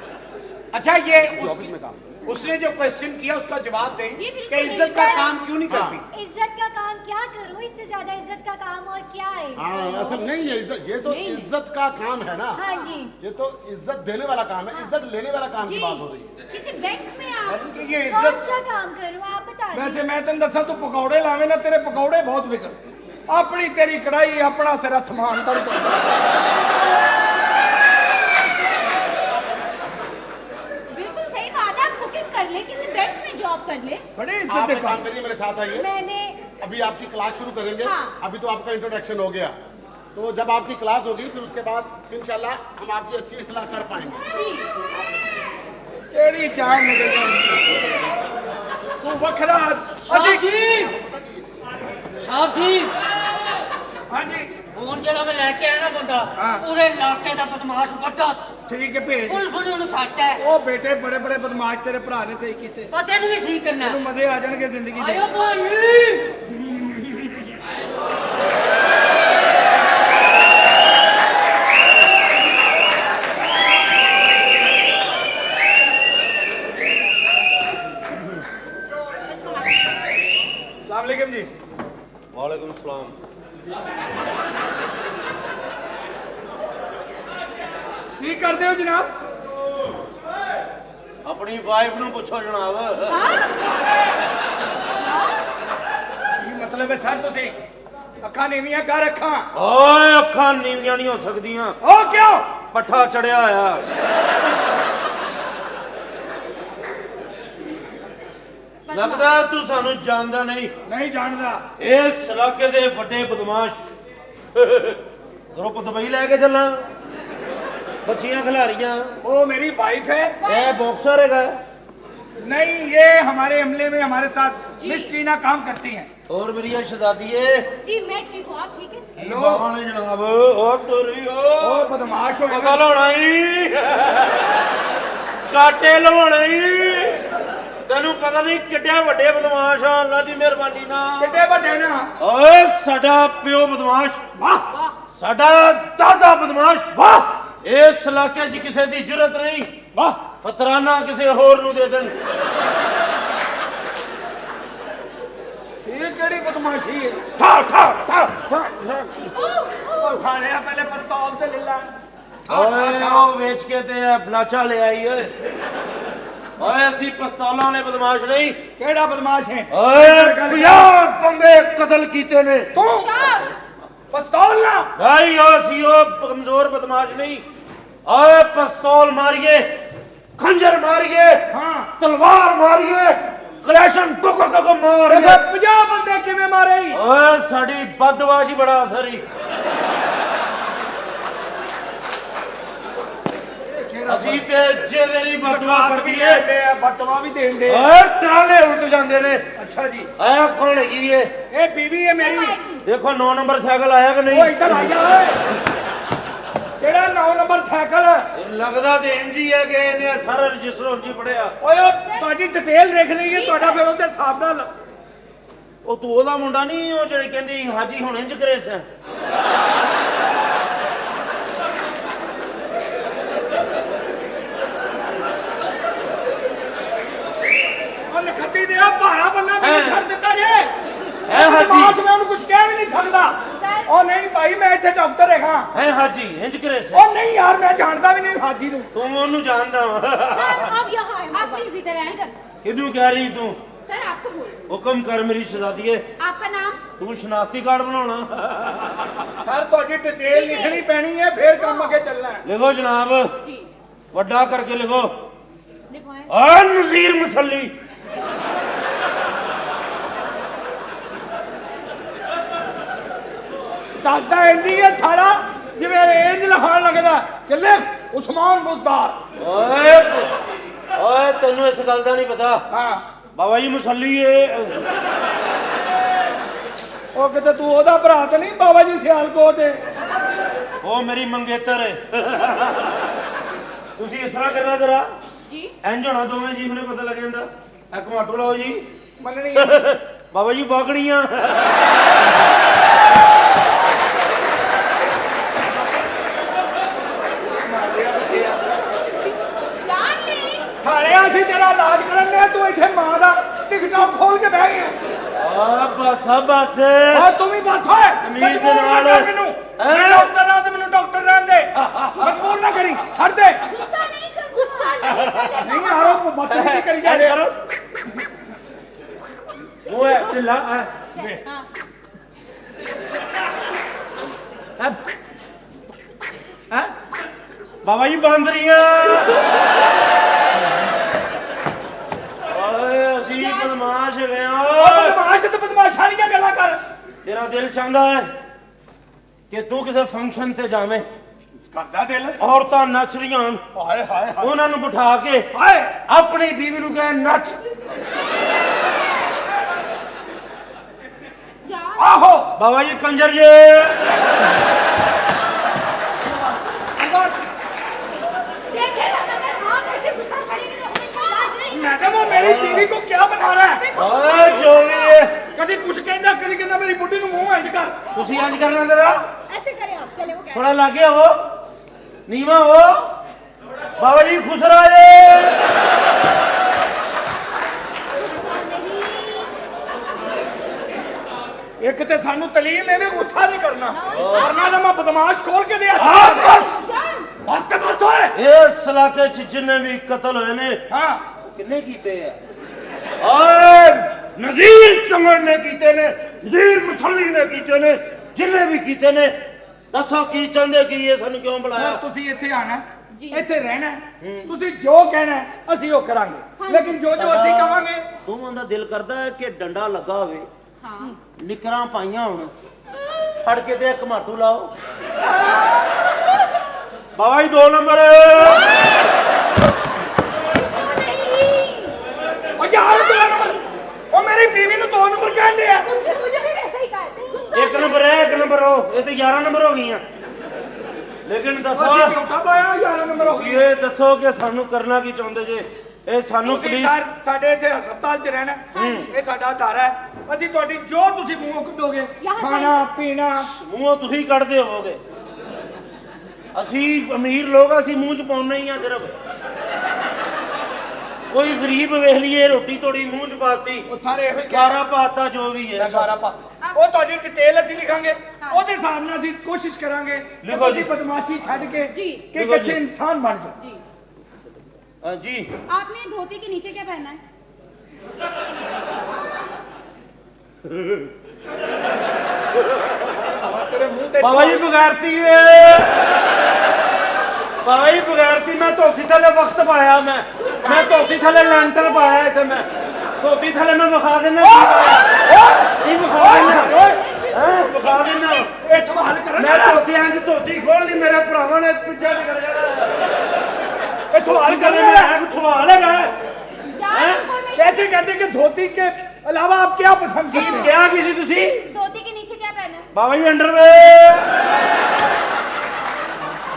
अच्छा ये ऑफिस में काम। उसने जो क्वेश्चन किया उसका जवाब दें जी, बिल्कुल। कि इज्जत का इज्जत- काम क्यों नहीं करती? इज्जत का काम क्या करूँ, इससे ज्यादा इज्जत का काम और क्या है? हाँ असल नहीं है इज्जत, ये तो नहीं। इज्जत का काम है ना। हाँ जी। ये तो इज्जत देने वाला काम है, इज्जत लेने वाला काम की जी बात हो रही है। किसी बैंक में आप कि ये कौन इज्जत सा काम करूँ आप बता दीजिए। वैसे मैं तेन दसा तू पकौड़े लावे ना तेरे पकौड़े बहुत बिकन अपनी तेरी कढ़ाई अपना तेरा सामान तड़का बिल्कुल सही बात है, आप कुकिंग कर ले, किसी बैंक में जॉब कर ले। बड़े आप इज्जत एक के काम काम करिए, मेरे साथ आइए। मैंने अभी आपकी क्लास शुरू करेंगे। हाँ। अभी तो आपका इंट्रोडक्शन हो गया, तो जब आपकी क्लास होगी फिर उसके बाद इंशाल्लाह हम आपकी अच्छी इस्लाह कर पाएंगे। जी तेरी जान निकल गई तू वखरा साहब जी हाँ जी ਹੁਣ ਜਿਹੜਾ ਮੈਂ ਲੈ ਕੇ ਆਇਆ ਨਾ ਬੰਦਾ ਹਾਂ। ਪੂਰੇ ਇਲਾਕੇ ਦਾ ਬਦਮਾਸ਼ ਵੱਡਾ ठीक है भेज ਪੁਲਿਸ ਨੇ ਉਹਨੂੰ ਛੱਡਤਾ ਹੈ। ओ बेटे बड़े बड़े बदमाश तेरे भरा ने सही कीते ਬਸ ਇਹਨੂੰ ਵੀ ਠੀਕ ਕਰਨਾ तेनू ਹੈ। मजे आ जाएंगे जिंदगी दे ਆਇਓ ਭਾਈ अस्सलाम वालेकुम जी वालेकुम सलाम। की करते हो जनाब अपनी वाइफ ਨੂੰ ਪੁੱਛੋ ਜਨਾਬ। ਕੀ ਮਤਲਬ ਹੈ ਸਰ ਤੁਸੀਂ ਅੱਖਾਂ ਨੀਵੀਆਂ ਕਰ ਅੱਖਾਂ ਓਏ ਅੱਖਾਂ ਨੀਵੀਆਂ ਨਹੀਂ ਹੋ ਸਕਦੀਆਂ, ਉਹ ਕਿਉਂ ਪੱਠਾ ਚੜਿਆ ਆ। ਲੱਗਦਾ ਤੂੰ ਸਾਨੂੰ ਜਾਣਦਾ ਨਹੀਂ। ਨਹੀਂ ਜਾਣਦਾ ਇਸ ਇਲਾਕੇ ਦੇ ਵੱਡੇ ਬਦਮਾਸ਼ ਗਰੁੱਪ ਦੁਬਈ ਲੈ ਕੇ ਚੱਲਾਂ, ਬੱਚੀਆਂ ਖਿਲਾਰੀਆਂ। वो मेरी वाइफ है ਇਹ ਬਾਕਸਰ ਹੈਗਾ। नहीं ये हमारे हमले में हमारे साथ मिस टीना काम करती हैं और मेरी शहजादी है जी मैं ठीक हूँ, आप ठीक है? हेलो ਬਾਹਾਂ ਨੇ ਜਨਾਬ। ਉਹ ਤੁਰੀ ओ ਉਹ बदमाश हो ਪਤਾ ਲਾਉਣਾ ਈ, ਕਾਟੇ ਲਵਾਉਣਾ ਈ। ਤੈਨੂੰ ਪਤਾ ਨਹੀਂ ਕਿੱਡੇ ਵੱਡੇ ਬਦਮਾਸ਼ ਆ ਅੱਲਾ ਦੀ ਮਿਹਰਬਾਨੀ ਨਾਲ। किड्डे बड़े ना ਓਏ ਸਾਡਾ ਪਿਓ ਬਦਮਾਸ਼, वाह ਸਾਡਾ ਦਾਦਾ ਬਦਮਾਸ਼। वाह ਇਸ ਇਲਾਕੇ 'ਚ ਕਿਸੇ ਦੀ ਜੁਰਤ ਨਹੀਂ। वाह ਫਤਰਾਨਾ ਕਿਸੇ ਹੋਰ ਨੂੰ ਦੇ ਦੇਣ। ਇਹ ਕਿਹੜੀ ਬਦਮਾਸ਼ੀ ਹੈ? ਠਾ ਠਾ ਠਾ। ਉਹ ਸਾਲਿਆ ਪਹਿਲੇ ਪਿਸਤੌਲ ਤੇ ਲੈ ਲੈ। ਓਏ ਉਹ ਵੇਚ ਕੇ ਤੇ ਬਲਾਚਾ ਲੈ ਆਈ ਓਏ। ਓਏ ਅਸੀਂ ਪਿਸਤੌਲਾਂ ਵਾਲੇ ਬਦਮਾਸ਼ ਨਹੀਂ। ਕਿਹੜਾ ਬਦਮਾਸ਼ ਹੈ? ਓਏ 50 ਬੰਦੇ ਕਤਲ ਕੀਤੇ ਨੇ। ਤੂੰ ਪਿਸਤੌਲ ਨਾ ਭਾਈ ਉਹ ਸੀ ਉਹ ਕਮਜ਼ੋਰ ਬਦਮਾਸ਼ ਨਹੀਂ। ਓਏ ਪਿਸਤੌਲ ਮਾਰੀਏ, ਖੰਜਰ ਮਾਰੀਏ, ਹਾਂ ਤਲਵਾਰ ਮਾਰੀਏ, ਕਲੈਸ਼ਨ ਟੁਕ ਟੁਕ ਮਾਰੀਏ। 50 ਬੰਦੇ ਕਿਵੇਂ ਮਾਰੇ? ਓਏ ਸਾਡੀ ਬਦਦੁਆਸ਼ੀ ਬੜਾ ਅਸਰ ਹੀ। ਅਸੀਂ ਤੇ ਜਿਹਦੇ ਦੀ ਬਦਦੁਆ ਕਰਦੀ ਏ ਬਦਦੁਆ ਵੀ ਦੇਣ ਦੇ। ਓਏ ਟਰਾਲੇ ਉਲਟ ਜਾਂਦੇ ਨੇ। ਅੱਛਾ ਜੀ ਆਹ ਕੌਣ ਹੈਗੀ ਏ? ਇਹ ਬੀਵੀ ਹੈ ਮੇਰੀ। ਦੇਖੋ 9 ਨੰਬਰ ਸਾਈਕਲ ਆਇਆ ਕਿ ਉਹ ਨਹੀਂ? ਇੱਧਰ ਆ ਜਾ ਓਏ। ਕਿਹੜਾ 9 ਨੰਬਰ ਸਾਈਕਲ? ਲੱਗਦਾ ਤੇ ਇੰਜ ਹੀ ਹੈ ਕਿ ਇਹਨੇ ਸਾਰਾ ਰਜਿਸਟਰ ਉਂਝ ਹੀ ਪੜਿਆ। ਓਏ ਉਹ ਤੁਹਾਡੀ ਡਿਟੇਲ ਲਿਖ ਲਈ ਹੈ ਤੁਹਾਡਾ, ਫਿਰ ਉਹਦੇ ਹਿਸਾਬ ਨਾਲ। ਉਹ ਤੂੰ ਉਹਦਾ ਮੁੰਡਾ ਨਹੀਂ ਉਹ ਜਿਹੜੀ ਕਹਿੰਦੀ ਹਾਜੀ ਹੁਣ ਇੰਜ ਕਰੇ ਸੈਂ? ਉਹ ਨਖੱਤੀ ਦੇ ਆ ਭਾਰਾ ਬੰਦਾ ਮੈਨੂੰ ਛੱਡ ਦਿੱਤਾ ਜੇ। ਹੈ ਹਾਜੀ। ਬਦਮਾਸ਼ ਮੈਂ ਉਹਨੂੰ ਕੁਝ ਕਹਿ ਵੀ ਨਹੀਂ ਸਕਦਾ। ਉਹ ਨਹੀਂ ਭਾਈ ਮੈਂ ਇੱਥੇ ਡਾਕਟਰ ਹੈਗਾ। ਹੈ ਹਾਜੀ ਇੰਜ ਕਰੇ ਸੈਂ? ਉਹ ਨਹੀਂ ਯਾਰ ਮੈਂ ਜਾਣਦਾ ਵੀ ਨਹੀਂ ਹਾਜੀ ਨੂੰ। ਤੂੰ ਉਹਨੂੰ ਜਾਣਦਾ ਵਾ। सर आप यहाँ हैं, आप प्लीज इधर आएं कर। ਕਿਹਨੂੰ ਕਹਿ ਰਹੀ ਤੂੰ? सर आपको बोल रही हूँ। ਹੁਕਮ ਕਰ ਮੇਰੀ ਸ਼ਹਜ਼ਾਦੀਏ। आपका नाम? ਤੂੰ ਸ਼ਨਾਖਤੀ ਕਾਰਡ ਬਣਾਉਣਾ। ਸਰ ਤੁਹਾਡੀ ਡਿਟੇਲ ਲਿਖਣੀ ਪੈਣੀ ਹੈ ਫਿਰ ਕੰਮ ਅੱਗੇ ਚੱਲਣਾ ਹੈ। ਲਿਖੋ ਜਨਾਬ, जी ਵੱਡਾ ਕਰਕੇ ਲਿਖੋ। देखो है। ਆ ਨਜ਼ੀਰ ਮੁਸੱਲੀ। ਦੱਸਦਾ ਇੰਜ ਹੀ ਹੈ ਸਾਲਾ ਜਿਵੇਂ ਇੰਜ ਲਹਾਣ ਲੱਗਦਾ ਕਿ ਲਿਖ ਉਸਮਾਨ ਬੁਜ਼ਦਾਰ। ਓਏ ਓਏ ਤੈਨੂੰ ਇਸ ਗੱਲ ਦਾ ਨਹੀਂ ਪਤਾ। ਹਾਂ ਬਾਬਾ ਜੀ ਮੁਸੱਲੀ ਏ। ਉਹ ਕਿਤੇ ਤੂੰ ਉਹਦਾ ਭਰਾ ਤੇ ਨਹੀਂ ਬਾਬਾ ਜੀ ਸਿਆਲਕੋਟ ਹੈ। ਉਹ ਮੇਰੀ ਮੰਗੇਤਰ ਏ। ਤੁਸੀਂ ਇਸ ਤਰ੍ਹਾਂ ਕਰਨਾ ਜਰਾ। जी ਇੰਜ ਹੋਣਾ ਦੋਵੇਂ ਜੀ ਹੁਣੇ ਪਤਾ ਲੱਗ ਜਾਂਦਾ। ਇੱਕ ਮਾਟੋ ਲਾਓ ਜੀ। ਮੰਨਣੀ ਬਾਬਾ ਜੀ ਬਾਗੜੀਆਂ। ਸਾਲਿਆ ਅਸੀਂ ਤੇਰਾ ਇਲਾਜ ਕਰਨ ਨੇ ਤੂੰ ਇੱਥੇ ਮਾਂ ਦਾ ਟਿਕਟੌਕ ਖੋਲ ਕੇ ਬਹਿ ਗਿਆ। ਆ ਬਸ ਬਸ। ਓਏ ਤੂੰ ਵੀ ਬਸ ਓਏ ਤਮੀਜ਼ ਦੇ ਮਜਬੂਰ ਨਾ ਨਾਲ। ਕਰ ਮੈਨੂੰ। ਮੈਂ ਡਾਕਟਰ ਨਾਲ ਤੇ ਮੈਨੂੰ ਡਾਕਟਰ ਰਹਿਣ ਦੇ। ਮਜਬੂਰ ਨਾ ਕਰੀ ਛੱਡ ਦੇ। गुस्सा नहीं कर, गुस्सा नहीं कर। ਨਹੀਂ ਯਾਰ ਉਹ ਬਦਤਮੀਜ਼ੀ ਕਰੀ ਜਾ ਰਿਹਾ। ਓਏ ਢਿੱਲਾ ਆ। हाँ ਹੈ ਬਾਬਾ ਜੀ ਬਾਂਦਰੀਆਂ। ਓਏ ਅਸੀਂ ਬਦਮਾਸ਼ ਹੈਗੇ ਆ। ਬਦਮਾਸ਼ ਤੇ ਬਦਮਾਸ਼ਾਂ ਦੀਆਂ ਗੱਲਾਂ ਕਰ। ਤੇਰਾ ਦਿਲ ਚਾਹੁੰਦਾ ਹੈ ਕਿ ਤੂੰ ਕਿਸੇ ਫੰਕਸ਼ਨ ਤੇ ਜਾਵੇਂ, ਕਰਦਾ ਦਿਲ। ਔਰਤਾਂ ਨੱਚ ਰਹੀਆਂ ਹਨ, ਹਾਏ ਹਾਏ ਹਾਏ ਉਹਨਾਂ ਨੂੰ ਬਿਠਾ ਕੇ ਹਾਏ। ਆਪਣੀ ਬੀਵੀ ਨੂੰ ਕਹੇ ਨੱਚ। जान ਆਹੋ ਬਾਬਾ ਜੀ ਕੰਜਰ ਜੇ। देखे अगर आप ऐसे गुस्सा करेंगे तो हमें लाज नहीं। मैडम वो मेरी बीवी को क्या बना रहा है? ਓਏ ਜੋ ਵੀ ਹੈ कभी कुछ कहना कभी कहना मेरी बुढ़ी ਨੂੰ ਮੂੰਹ ਇੰਜ ਕਰ। ਤੁਸੀਂ ਇੰਜ ਕਰਨਾ ਜਰਾ। ऐसे करें आप, चले वो ਥੋੜਾ ਲਾਗੇ ਹੋ, ਨੀਵਾ ਹੋ। ਬਾਬਾ ਜੀ ਖੁਸ਼ ਰਹੇ। गुस्सा नहीं। ਇੱਕ ਤੇ ਸਾਨੂੰ ਤਲੀਮ ਐਵੇਂ ਗੁੱਸਾ ਨਹੀਂ ਕਰਨਾ। ਵਰਨਾ ਤਾਂ ਮੈਂ ਬਦਮਾਸ਼ ਖੋਲ ਕੇ ਦੇ ਆ ਬਸ जान ਬਸ ਤੇ ਬਸ ਓਏ। ਇਸ ਇਲਾਕੇ ਚ ਜਿੰਨੇ ਵੀ ਕਤਲ ਹੋਏ ਨੇ ਹਾਂ ਕਿੰਨੇ ਕੀਤੇ ਆ? ਓਏ ਨਜ਼ੀਰ ਚੰਗੜ ਨੇ ਕੀਤੇ ਨੇ, ਨਜ਼ੀਰ ਮੁਸੱਲੀ ਨੇ ਕੀਤੇ ਨੇ, ਜਿੰਨੇ ਵੀ ਕੀਤੇ ਨੇ। ਦੱਸੋ ਕੀ ਚਾਹੁੰਦੇ ਕੀ ਇਹ ਸਾਨੂੰ ਕਿਉਂ ਸਰ ਬੁਲਾਇਆ? ਤੁਸੀਂ ਇੱਥੇ ਆਣਾ ਜੀ। ਇੱਥੇ ਰਹਿਣਾ ਤੁਸੀਂ ਜੋ ਕਹਿਣਾ ਅਸੀਂ ਉਹ ਕਰਾਂਗੇ ਲੇਕਿਨ ਜੋ ਜੋ ਅਸੀਂ ਕਵਾਂਗੇ। ਦੋਵਾਂ ਦਾ ਦਿਲ ਕਰਦਾ ਹੈ ਕਿ ਡੰਡਾ ਲੱਗਾ ਹੋਵੇ, हाँ ਨਿਕਰਾਂ ਪਾਈਆਂ ਹੋਣ, ਫੜ ਕੇ ਤੇ ਇੱਕ ਮਾਟੂ ਲਾਓ। ਬਾਬਾ ਜੀ 2 ਨੰਬਰ। गुस्सा नहीं। ਉਹ ਯਾਰ 2 ਨੰਬਰ ਉਹ ਮੇਰੀ ਬੀਵੀ ਨੂੰ 2 ਨੰਬਰ ਕਹਿੰਦੇ ਆ। उसने मुझे भी वैसा ही कहा। गुस्सा 1 ਨੰਬਰ ਹੈ, 1 ਨੰਬਰ ਹੋ। ਇਹ ਤੇ 11 ਨੰਬਰ ਹੋ ਗਈਆਂ। ਲੇਕਿਨ ਦੱਸੋ ਅਸੀਂ ਝੂਠਾ ਪਾਇਆ 11 ਨੰਬਰ ਹੋ ਗਈ। ਇਹ ਦੱਸੋ ਕਿ ਸਾਨੂੰ ਕਰਨਾ ਕੀ ਚਾਹੁੰਦੇ ਜੇ? ਇਹ ਸਾਨੂੰ ਤੁਸੀਂ ਪੁਲਿਸ ਸਾਡੇ ਇੱਥੇ ਹਸਪਤਾਲ 'ਚ ਰਹਿਣਾ। ਇਹ ਸਾਡਾ ਘਰ ਹੈ। ਅਸੀਂ ਤੁਹਾਡੀ ਜੋ ਤੁਸੀਂ ਮੂੰਹੋਂ ਕੱਢੋਗੇ ਯਹਾਂ ਖਾਣਾ ਪੀਣਾ ਮੂੰਹੋਂ ਤੁਸੀਂ ਕੱਢਦੇ ਹੋਵੋਗੇ। ਅਸੀਂ ਅਮੀਰ ਲੋਕ ਅਸੀਂ ਮੂੰਹ ਚ ਪਾਉਣਾ ਹੀ ਆ ਸਿਰਫ। ਕੋਈ ਗਰੀਬ ਵੇਖ ਲਈਏ ਰੋਟੀ ਤੋੜੀ ਮੂੰਹ ਚ ਪਾਤੀ ਉਹ ਸਾਰੇ ਇਹੋ ਹੀ ਕਹਿ ਗਾਰਾ ਪਾਤਾ ਜੋ ਵੀ ਹੈ ਦੁਬਾਰਾ ਪਾ ਉਹ ਤੁਹਾਡੀ ਡਿਟੇਲ ਅਸੀਂ ਲਿਖਾਂਗੇ ਉਹਦੇ ਹਿਸਾਬ ਨਾਲ ਅਸੀਂ ਕੋਸ਼ਿਸ਼ ਕਰਾਂਗੇ ਕਿ ਲਿਖੋ ਜੀ। ਤੁਸੀਂ ਬਦਮਾਸ਼ੀ ਛੱਡ ਕੇ ਜੀ। ਕਿ ਇੱਕ ਅੱਛੇ ਇਨਸਾਨ ਬਣ ਜਾਓ जी ਜੀ आपने धोती के नीचे क्या पहना है ਤੇਰੇ ਮੂੰਹ ਤੇ ਬਾਬਾ ਜੀ ਬਗੈਰਤੀ ਏ ਬਾਬਾ ਜੀ ਬਗੈਰਤੀ ਮੈਂ ਧੋਤੀ ਥੱਲੇ ਵਕਤ ਪਾਇਆ ਮੈਂ ਧੋਤੀ ਥੱਲੇ ਲੈਂਟਰ ਪਾਇਆ ਇੱਥੇ ਮੈਂ ਧੋਤੀ ਥੱਲੇ ਮੈਂ ਵਿਖਾ ਦੇਣਾ ਕੀ ਵਿਖਾ ਦੇਣਾ ਹੈ ਵਿਖਾ ਦੇਣਾ ਇਹ ਸਵਾਲ ਕਰਨ ਮੈਂ ਧੋਤੀਆਂ 'ਚ ਧੋਤੀ ਖੋਲ ਲਈ ਮੇਰੇ ਭਰਾਵਾਂ ਨੇ ਪਿੱਛੇ ਨਿਕਲ ਜਾਣਾ ਇਹ ਸਵਾਲ करने ਕਰਨ में है कुछ सवाल है कैसे कहते कि धोती के अलावा आप क्या पसंद करते हैं क्या किसी तुसी धोती के नीचे क्या पहना है बाबा जी अंडरवेयर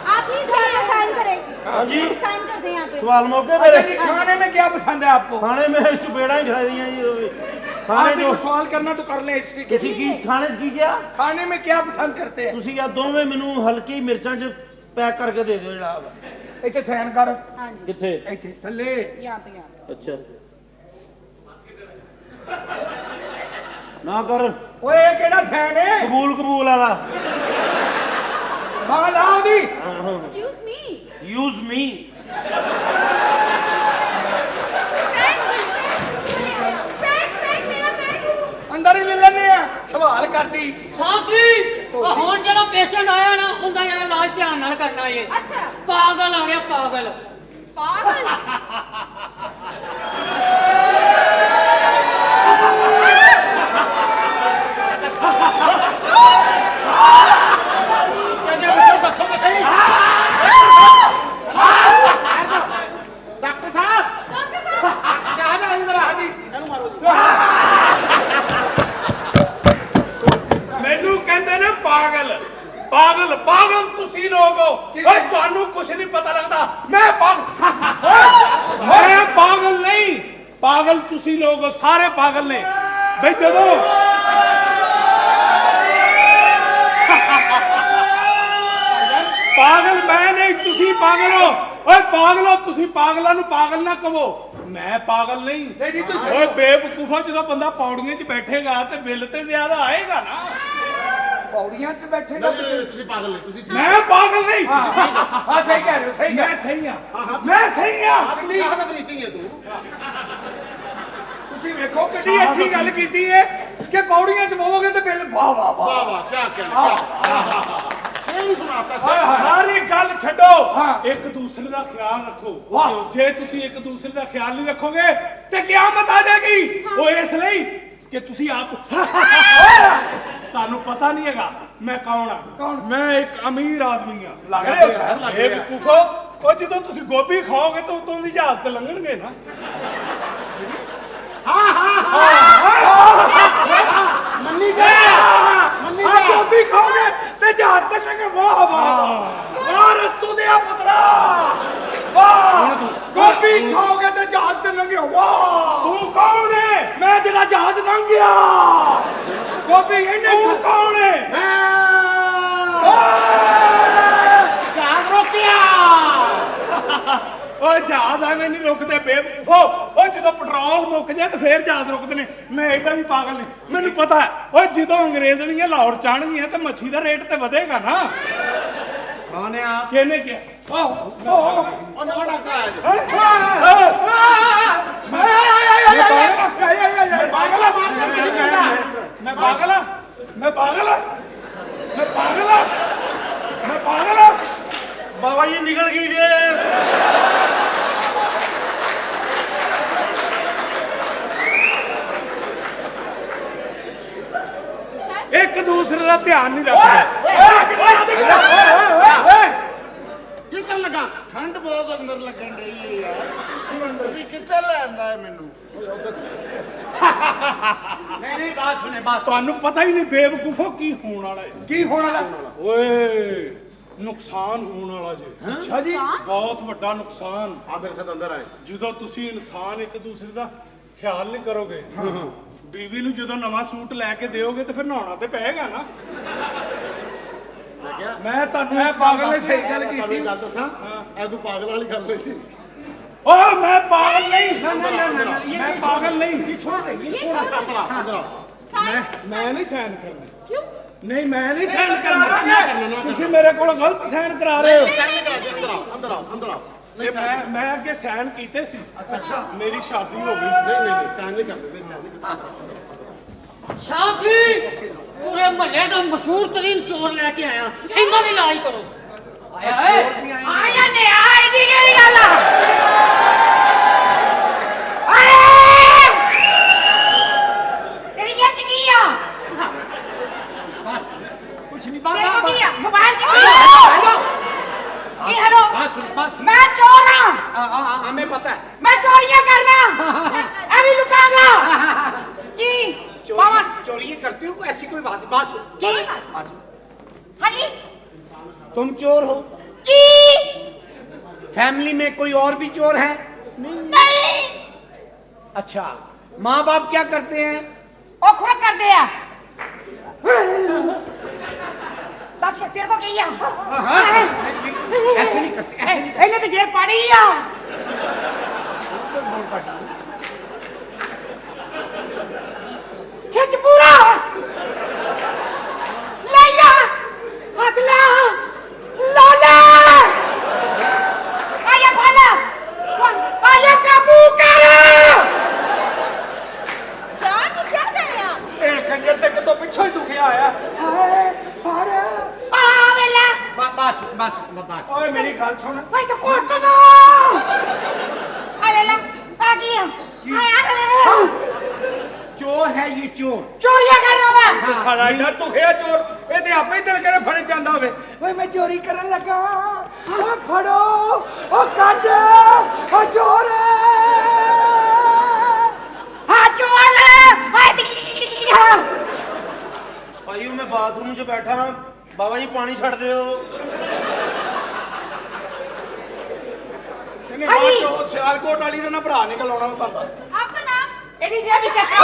आप प्लीज यहाँ पर साइन करें हाँ जी साइन कर दें यहाँ पे सवाल मौके अच्छा मेरे जी खाने में क्या पसंद है आपको खाने में चुपेड़ा ही खाई दियां जी खाने आपने जो को सवाल करना तो कर लें हिस्ट्री के ਤੁਸੀਂ ਕੀ ਖਾਣੇ 'ਚ ਕੀ ਕਿਹਾ खाने में क्या पसंद करते हैं ਤੁਸੀਂ ਆ ਦੋਵੇਂ ਮੈਨੂੰ ਹਲਕੀ ਮਿਰਚਾਂ 'ਚ ਪੈਕ ਕਰਕੇ ਦੇ ਦਿਓ ਜਿਹੜਾ ਇੱਥੇ ਸਾਈਨ ਕਰ हाँ जी ਕਿੱਥੇ ਇੱਥੇ ਥੱਲੇ यहाँ पे ਅੱਛਾ ਨਾ ਕਰ ਓਏ ਇਹ ਕਿਹੜਾ ਸਾਈਨ ਹੈ ਕਬੂਲ ਵਾਲਾ ਮਾਂ ਲਾ ਦੀ excuse me use me pen मेरा पेन ਅੰਦਰ ਹੀ ਲੈ ਲੈਣੇ ਆ ਸਵਾਲ ਕਰਦੀ ਸਾਥੀ ਹੁਣ ਜਿਹੜਾ ਪੇਸ਼ੈਂਟ ਆਇਆ ਨਾ ਉਹਦਾ ਜਿਹੜਾ ਇਲਾਜ ਧਿਆਨ ਨਾਲ ਕਰਨਾ ਏ अच्छा ਪਾਗਲ ਆ ਗਿਆ ਪਾਗਲ पागल डॉक्टर साहब डॉक्टर साहब शाहजहां इधर आ जी ਇਹਨੂੰ ਮਾਰੋ ਜੀ ਮੈਨੂੰ ਕਹਿੰਦੇ ਨੇ ਪਾਗਲ ਪਾਗਲ ਪਾਗਲ ਤੁਸੀਂ ਲੋਕ ਹੋ ਓਏ ਤੁਹਾਨੂੰ ਕੁਝ ਨਹੀਂ ਪਤਾ ਲੱਗਦਾ ਮੈਂ ਪਾਗਲ ਨਹੀਂ ਪਾਗਲ ਤੁਸੀਂ ਲੋਕ ਹੋ ਸਾਰੇ ਪਾਗਲ ਨੇ ਬਈ ਜਦੋਂ ਪਾਗਲ ਮੈਂ ਨਹੀਂ ਤੁਸੀਂ ਪਾਗਲ ਹੋ ਓਏ ਪਾਗਲ ਹੋ ਤੁਸੀਂ ਪਾਗਲਾਂ ਨੂੰ ਪਾਗਲ ਨਾ ਕਹੋ ਮੈਂ ਪਾਗਲ ਨਹੀਂ ਨਹੀਂ ਤੁਸੀਂ ਓਏ ਬੇਵਕੂਫਾ ਜਦੋਂ ਬੰਦਾ ਪੌੜੀਆਂ 'ਚ ਬੈਠੇਗਾ ਤੇ ਬਿੱਲ ਤੇ ਜ਼ਿਆਦਾ ਆਏਗਾ ਨਾ ਪੌੜੀਆਂ 'ਚ ਬੈਠੇਗਾ ਤੇ ਨਹੀਂ ਤੁਸੀਂ ਪਾਗਲ ਨਹੀਂ ਤੁਸੀਂ ਠੀਕ ਮੈਂ ਪਾਗਲ ਨਹੀਂ ਹਾਂ ਸਹੀ ਕਹਿ ਰਹੇ ਹੋ ਸਹੀ ਮੈਂ ਸਹੀ ਆ ਮੈਂ ਸਹੀ ਆ ਆਪਣੀ ਸ਼ਹਾਦਤ ਰੀਤੀ ਹੈ ਤੂੰ ਤੁਸੀਂ ਵੇਖੋ ਕਿੰਨੀ ਅੱਛੀ ਗੱਲ ਕੀਤੀ ਹੈ ਕਿ ਪੌੜੀਆਂ 'ਚ ਬਵੋਗੇ ਤੇ ਬਿੱਲ ਵਾਹ ਵਾਹ ਵਾਹ ਵਾਹ ਵਾਹ ਕੀ ਕਹਿਣਾ ਸ਼ੇਰ ਹੀ ਸੁਣਾਤਾ ਸ਼ੇਰ ਸਾਰੀ ਗੱਲ ਛੱਡੋ ਹਾਂ। ਇੱਕ ਦੂਸਰੇ ਦਾ ਖਿਆਲ ਰੱਖੋ ਵਾਹ। ਜੇ ਤੁਸੀਂ ਇੱਕ ਦੂਸਰੇ ਦਾ ਖਿਆਲ ਨਹੀਂ ਰੱਖੋਗੇ ਤੇ ਕਿਆਮਤ ਆ ਜਾਏਗੀ ਉਹ ਇਸ ਲਈ ਕਿ ਤੁਸੀਂ ਆਪ ਤੁਹਾਨੂੰ ਪਤਾ ਨਹੀਂ ਹੈਗਾ ਮੈਂ ਕੌਣ ਆ ਕੌਣ? ਮੈਂ ਇੱਕ ਅਮੀਰ ਆਦਮੀ ਆ ਲੱਗ ਰਿਹਾ ਯਾਰ ਲੱਗ ਇਹ ਰਿਹਾ ਬਕੂਫੋ ਉਹ ਜਦੋਂ ਤੁਸੀਂ ਗੋਭੀ ਖਾਓਗੇ ਤਾਂ ਉਤੋਂ ਦੀ ਜਹਾਜ਼ ਤੇ ਲੰਘਣਗੇ ਨਾ ਮੰਨੀ ਜਾ ਮੰਨੀ ਆ ਜਾ ਗੋਭੀ ਖਾਓਗੇ ਤੇ ਜਹਾਜ਼ ਤੇ ਲੰਘੇ ਵਾਹ ਵਾਹ ਵਾਹ ਰਸਤੂ ਦੇ ਪੁੱਤਰਾ ਵਾਹ ਗੋਭੀ ਖਾਓਗੇ ਤੇ ਜਹਾਜ਼ ਤੇ ਲੰਘੇ ਵਾਹ ਤੂੰ ਕੌਣ ਹੈ ਮੈਂ ਜਿਹੜਾ ਜਹਾਜ਼ ਲੰਘ ਗਿਆ ਗੋਭੀ ਇਹਨੇ ਤੂੰ ਕੌਣ ਹੈ ਜਹਾਜ਼ ਰੋਕਿਆ ਓਏ ਜਹਾਜ਼ ਐਵੇਂ ਨਹੀਂ ਰੁਕਦੇ ਬੇਵਕੂਫੋ ਓ ਜਦੋਂ ਪੈਟਰੋਲ ਮੁੱਕ ਜਾਏ ਤੇ ਫੇਰ ਜਹਾਜ਼ ਰੁਕਦੇ ਨੇ ਮੈਂ ਐਡਾ ਵੀ ਪਾਗਲ ਨਹੀਂ ਮੈਨੂੰ ਪਤਾ ਹੈ ਓਏ ਜਦੋਂ ਅੰਗਰੇਜ਼ਣੀਆਂ ਲਾਹੌਰ ਚਾਣਗੀਆਂ ਤੇ ਮੱਛੀ ਦਾ ਰੇਟ ਤੇ ਵਧੇਗਾ ਨਾ ਕੌਣ ਹੈ ਆਪ ਕਿਹਨੇ ਕਿਹਾ ਉਹ ਨਵਾਂ ਡਾਕਟਰ ਆਇਆ ਜੀ ਪਾਗਲ ਆ ਮਾਰ ਕੇ ਕਿਸੇ ਕਹਿੰਦਾ ਮੈਂ ਪਾਗਲ ਆ ਮੈਂ ਪਾਗਲ ਆ ਮੈਂ ਪਾਗਲ ਆ ਮੈਂ ਪਾਗਲ ਆ ਬਾਬਾ ਜੀ ਨਿਕਲ ਗਈ ਜੇ ਇੱਕ ਦੂਸਰੇ ਦਾ ਧਿਆਨ ਨਹੀਂ ਰੱਖਦੇ ਕੀ ਕਰਨ ਲੱਗਾ ਠੰਡ ਬਹੁਤ ਅੰਦਰ ਲੱਗਣ ਡਈ ਹੈ ਯਾਰ ਵੀ ਕਿੱਥੇ ਲੈਂਦਾ ਹੈ ਮੈਨੂੰ ਨਹੀਂ ਬਾਤ ਸੁਣੇ ਬਾਤ ਤੁਹਾਨੂੰ ਪਤਾ ਹੀ ਨਹੀਂ ਬੇਵਕੂਫੋ ਕੀ ਹੋਣ ਵਾਲਾ ਹੈ ਕੀ ਹੋਣ ਵਾਲਾ ਓਏ ਨੁਕਸਾਨ ਹੋਣ ਵਾਲਾ ਜੇ ਅੱਛਾ ਜੀ ਬਹੁਤ ਵੱਡਾ ਨੁਕਸਾਨ ਆ ਮੇਰੇ ਸਾਥ ਅੰਦਰ ਆਏ ਜਦੋਂ ਤੁਸੀਂ ਇਨਸਾਨ ਇੱਕ ਦੂਸਰੇ ਦਾ ਖਿਆਲ ਨਹੀਂ ਕਰੋਗੇ ਬੀਵੀ ਨੂੰ ਜਦੋਂ ਨਵਾਂ ਸੂਟ ਲੈ ਕੇ ਦਿਓਗੇ ਤੇ ਫਿਰ ਨਹਾਉਣਾ ਤੇ ਪਏਗਾ ਨਾ ਮੈਂ ਕਿਹਾ ਮੈਂ ਤੁਹਾਨੂੰ ਮੈਂ ਪਾਗਲ ਨੇ ਸਹੀ ਗੱਲ ਤੁਹਾਨੂੰ ਕੀਤੀ ਇੱਕ ਗੱਲ ਦੱਸਾਂ ਇਹ ਕੋਈ ਪਾਗਲ ਵਾਲੀ ਗੱਲ ਨਹੀਂ ਸੀ ओ मैं पागल नहीं, ना ना ना ना ये मैं पागल नहीं। ये छोड़ दे, ये छोड़ दे। अंदर आओ, अंदर आओ। मैं नहीं सहन करना। क्यों? नहीं मैं नहीं सहन करना। ਤੁਸੀਂ ਮੇਰੇ ਕੋਲ ਗਲਤ सहन करा रहे हो। सहन नहीं करा, अंदर आओ, अंदर आओ, अंदर आओ। नहीं सहन मैं ਅੱਗੇ सहन ਕੀਤੇ ਸੀ। अच्छा मेरी शादी हो गई ਸੀ। नहीं सहन नहीं करते, नहीं सहन नहीं करते। साहब जी पूरे महल्ले का मशहूर तरीन चोर लेके आया, इनका भी इलाज करो। आया है आया ने आई दी केड़ी गल आ? अरे तेरी जत की आ? कुछ नहीं तेरे को बात की आ? मोबाइल की ये हेलो मैं चोर हूं, हमें पता है। मैं चोरियां करना अभी लुटाऊंगा की पवन चोरी करते हो ऐसी कोई बात सुन। की हाली तुम चोर हो? की फैमिली में कोई और भी चोर है? नहीं अच्छा, माँ बाप क्या करते हैं? ओ खुद कर दिया 10 को तेरे को किया ऐसे नहीं करते, ऐसे नहीं इन्हें तो जेब पड़ी आ खिंच पूरा ले जा हाथ ला लाला आया भाला आया काबू कर जान ये क्या कर रहे हैं आप? ਇਹ ਕੰਜਰ ਤੇ ਕਿਤੋਂ ਪਿੱਛੋਂ ਹੀ ਦੁਖਿਆ ਆਇਆ ਹਾਏ ਫੜ आ वेला बस ਓਏ ਮੇਰੀ ਗੱਲ ਸੁਣ भाई तो कोट दो आ वेला आ गया आया चोर है ये चोर। चोरियां कर रहा है ਸਾਡਾ ਇੰਨਾ ਦੁਖਿਆ ਚੋਰ ਇਹ ਤੇ ਆਪੇ ਹੀ ਦਿਲ ਕਰੇ ਫੜ ਜਾਂਦਾ ਹੋਵੇ ਓਏ ਮੈਂ ਚੋਰੀ ਕਰਨ ਲੱਗਾ ਓ ਫੜੋ ਓ ਕੱਢ ਓ ਚੋਰ हाँ चोर ਭਾਈ ਮੈਂ ਬਾਥਰੂਮ 'ਚ ਬੈਠਾ ਬਾਬਾ ਜੀ ਪਾਣੀ ਛੱਡ ਦਿਓ। ਇਹਨੇ ਬਾਅਦ ਚੋਂ ਸਿਆਲਕੋਟ ਵਾਲੀ ਦਾ ਨਾ ਭਰਾ ਨਿਕਲ ਆਉਣਾ ਉਹ ਤੁਹਾਨੂੰ ਦੱਸ आपका नाम? एडी जेब चक्का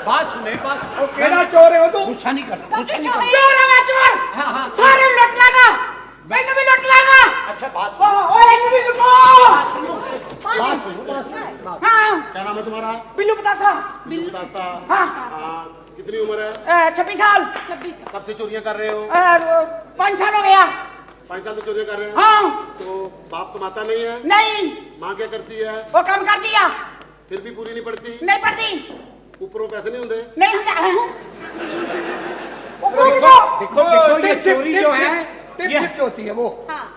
बात सुने बात। ਉਹ ਕਿਹੜਾ ਚੋਰ ਹੈ ਉਹ ਤੂੰ गुस्सा नहीं करना, गुस्सा नहीं करना। चोर है मैं चोर हाँ हाँ सारे लुट लगा मैंने भी लुट लगा अच्छा बात ओ इन्हें भी लुटो सुनो, बात सुनो। हाँ क्या नाम है तुम्हारा? बिल्लू बतासा बतासा। हाँ कितनी उम्र है? 26 साल कब से चोरियां कर रहे हो? 5 साल हो गया 5 साल से चोरियां कर रहे हो? हाँ तो बाप कमाता नहीं है? नहीं माँ क्या करती है? वो काम कर दिया फिर भी पूरी नहीं पड़ती? नहीं पड़ती ऊपरों पैसे नहीं होते? नहीं होता देखो देखो ये चोरी जो है टिप ये टिप जो होती है वो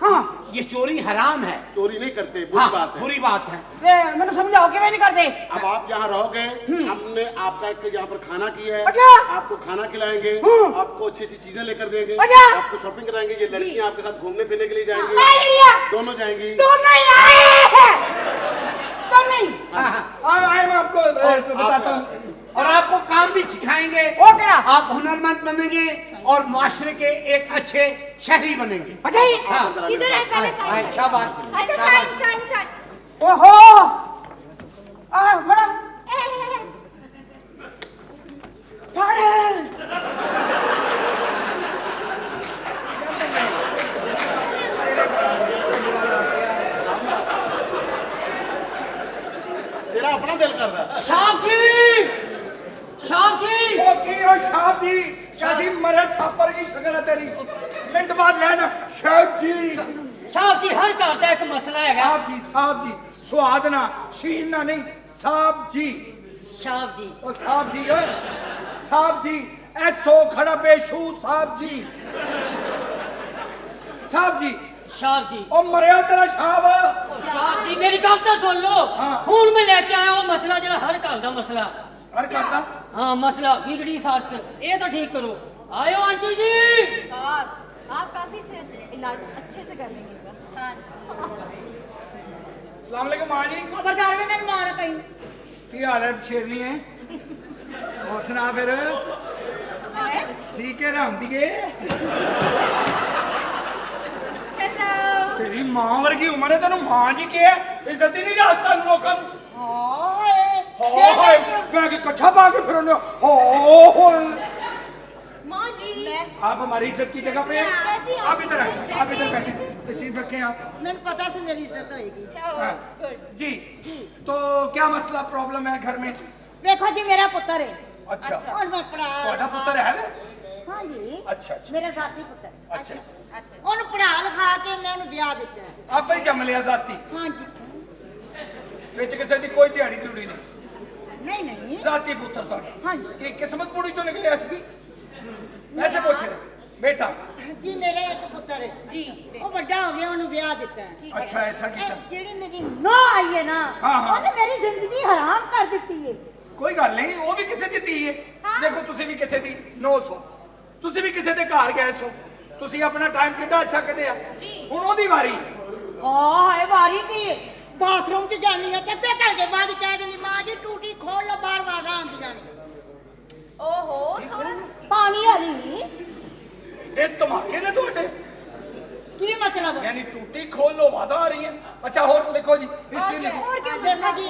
हाँ ये चोरी हराम है। चोरी नहीं करते, बुरी हाँ बात है। बुरी बात है। मैंने समझाओ कि मैं नहीं करते अब आप यहाँ रहोगे, हमने आपका एक यहाँ पर खाना किया है, अच्छा। आपको खाना खिलाएंगे, आपको अच्छी अच्छी चीजें लेकर देंगे, अच्छा। आपको शॉपिंग कराएंगे, ये लड़कियाँ आपके साथ घूमने फिरने के लिए जाएंगी, आइडिया दोनों जाएंगी। तो नहीं आए तो नहीं आए मैं आपको बताता हूँ और आपको काम भी सिखाएंगे। वो क्या आप हुनरमंद बनेंगे और मुआशरे के एक अच्छे शहरी बनेंगे। अच्छा ही हाँ इधर आए पहले साइन करो। शाबाश। अच्छा साइन साइन साइन ओहो बड़ा बड़े तेरा अपना दिल कर रहा है। शांति ਉਹ ਕੀ ਹੋ ਸ਼ਾਹ ਜੀ ਸ਼ਾਦੀ ਮਰੇ ਸਾਪਰ ਕੀ ਸ਼ਕਲ ਹੈ ਤੇਰੀ ਮਿੰਟ ਬਾਅਦ ਲੈਣਾ ਸ਼ਾਹ ਜੀ शांति हर घर का एक मसला है ਸਾਹਿਬ ਜੀ ਸਵਾਦ ਨਾ ਸ਼ੀਨ ਨਾ ਨਹੀਂ ਸਾਹਿਬ ਜੀ साहब जी ਉਹ ਸਾਹਿਬ ਜੀ ਓਏ ਸਾਹਿਬ ਜੀ ਐਸੋ ਖੜਾ ਪੇਸ਼ੂ ਸਾਹਿਬ ਜੀ ਸਾਹਿਬ ਜੀ साहब जी ਉਹ ਮਰਿਆ ਤੇਰਾ ਸ਼ਾਹ ਵਾ साहब जी मेरी गल तो सुन लो हाँ। हूं मैं लेके आया वो मसला जो हर घर का मसला ਹਰ ਕਰਦਾ हाँ मसला बिगड़ी सास ये तो ठीक करो आयो आंटी जी सास आप काफी से इलाज अच्छे से कर लेंगे इनका हाँ ਸਲਾਮ ਅਲੈਕੁਮ ਮਾਂ ਜੀ खबरदार में मैं मार कहीं ਕੀ ਹਾਲ ਹੈ ਸ਼ੇਰਨੀ ਹੈ ਹੋਰ ਸੁਣਾ ਫਿਰ ਠੀਕ ਹੈ ਰਾਮਦੀਏ हेलो ਤੇਰੀ ਮਾਂ ਵਰਗੀ ਉਮਰ ਹੈ ਤੈਨੂੰ ਮਾਂ ਜੀ ਕਿਹਾ ਇੱਜ਼ਤ ਹੀ ਨਹੀਂ ਰਾਸਤਾ ਨੂੰ ਲੋਕਾਂ ਨੂੰ ਹਾਏ ਮੈਂ ਕਿ ਕੱਛਾ ਪਾ ਕੇ ਫਿਰ ਉਹਨੇ ਹੋਏ माँ जी आप हमारी इज्जत की जगह पे हैं। कैसी हो? आप इधर आइए आप इधर बैठे तशरीफ रखें आप। मैंने पता से मेरी इज्जत होएगी। हाँ, जी तो क्या मसला प्रॉब्लम है घर में? देखो जी मेरा पुत्र है। अच्छा और मैं पढ़ा ਤੁਹਾਡਾ ਪੁੱਤਰ ਹੈ ਵੇ? हाँ जी अच्छा, अच्छा। मेरा साथी पुत्र अच्छा ਉਹਨੂੰ ਪੜਾ ਲਿਖਾ ਕੇ ਮੈਂ ਉਹਨੂੰ ਵਿਆਹ ਦਿੱਤਾ ਹੈ। ਆਪੇ ਹੀ ਜੰਮ ਲਿਆ ਜ਼ਾਤੀ हाँ जी ਵਿੱਚ ਕਿਸੇ ਦੀ ਕੋਈ ਦਿਹਾੜੀ ਦਿਹੜੀ ਨਹੀਂ नहीं नहीं ਜ਼ਾਤੀ ਪੁੱਤਰ ਤੁਹਾਡਾ हाँ जी ਕੀ ਕਿਸਮਤ ਪੂਰੀ ਚੋਂ ਨਿਕਲਿਆ ਸੀ? ਐਸੇ ਪੁੱਛ ਰਹੇ ਬੇਟਾ। जी मेरा एक पुत्र है जी ਉਹ ਵੱਡਾ ਹੋ ਗਿਆ ਉਹਨੂੰ ਵਿਆਹ ਦਿੱਤਾ ਹੈ। ਅੱਛਾ ਅੱਛਾ ਕੀਤਾ ਇਹ ਜਿਹੜੀ ਮੇਰੀ ਨੌ ਆਈ ਹੈ ਨਾ हाँ, हाँ। ਉਹਨੇ ਮੇਰੀ ਜ਼ਿੰਦਗੀ ਹਰਾਮ ਕਰ ਦਿੱਤੀ ਹੈ। ਕੋਈ ਗੱਲ ਨਹੀਂ ਉਹ ਵੀ ਕਿਸੇ ਦੀ ਧੀ ਹੈ ਦੇਖੋ ਤੁਸੀਂ ਵੀ ਕਿਸੇ ਦੀ ਨੋ ਸੋ ਤੁਸੀਂ ਵੀ ਕਿਸੇ ਦੇ ਘਰ ਗਏ ਸੋ ਤੁਸੀਂ ਆਪਣਾ ਟਾਈਮ ਕਿੱਡਾ ਅੱਛਾ ਕੱਢਿਆ ਹੁਣ ਉਹਦੀ ਵਾਰੀ ਹਾਏ ਵਾਰੀ ਕੀ ਹੈ ਬਾਥਰੂਮ 'ਚ ਜਾਨੀ ਆ ਤੇ ਅੱਧੇ ਘੰਟੇ ਬਾਅਦ ਕਹਿ ਦਿੰਦੀ ਮਾਂ ਜੀ ਟੂਟੀ ਖੋਲ ਲਓ ਬਾਹਰ ਆਵਾਜ਼ਾਂ ਆਉਂਦੀਆਂ ਨੇ। ओहो ਪਾਣੀ ਵਾਲੀ ਇਹ ਧਮਾਕੇ ਨੇ ਤੁਹਾਡੇ ਕੀ ਮਤਲਬ यानी टूटी खोल लो आवाज़ आ रही है। अच्छा और लिखो जी हिस्ट्री लिखो और क्या ਦੇਖੋ ਜੀ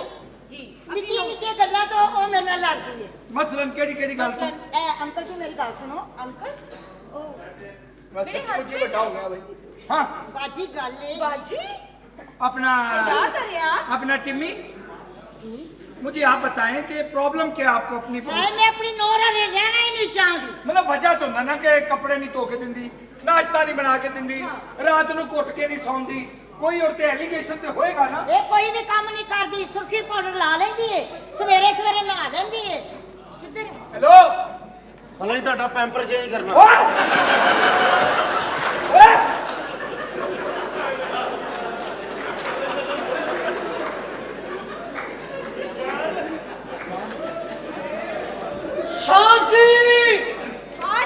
जी ਨਿੱਕੀ ਨਿੱਕੀ ਗੱਲਾਂ ਤੋਂ ਉਹ ਮੇਰੇ ਨਾਲ ਲੜਦੀ ਹੈ। मसलन केड़ी केड़ी गल तो ਇਹ ਅੰਕਲ ਜੀ ਮੇਰੀ ਗੱਲ ਸੁਣੋ अंकल ਉਹ बस मेरे सच्ची मुच्ची husband बड़ा हो गया भाई। हाँ ਬਾਜੀ ਗੱਲ ਹੈ बाजी अपना क्या करें आप? अपना टिम्मी मुझे आप बताएं कि प्रॉब्लम क्या आपको अपनी ਮੈਂ ਆਪਣੀ ਨੌਂ ਨਾਲ ਰਹਿਣਾ ਹੀ ਨਹੀਂ ਚਾਹਦੀ। मतलब वजह तो ना कि कपड़े नहीं धो के दिंदी नाश्ता नहीं बना के दिंदी रात ਨੂੰ ਘੁੱਟ ਕੇ ਨਹੀਂ ਸੌਂਦੀ ਕੋਈ और ते एलिगेशन ਤੇ ਹੋਏਗਾ ਨਾ। ਇਹ ਕੋਈ ਵੀ ਕੰਮ ਨਹੀਂ ਕਰਦੀ ਸੁਰਖੀ ਪਾਊਡਰ ਲਾ ਲੈਂਦੀ ਏ ਸਵੇਰੇ ਸਵੇਰੇ ਨਹਾ ਲੈਂਦੀ ਏ ਕਿੱਧਰ हेलो ਹਲੇ ਤੁਹਾਡਾ ਪੈਂਪਰ ਚੇਂਜ ਕਰਨਾ। ओए ओए ਸ਼ਾਦੀ आ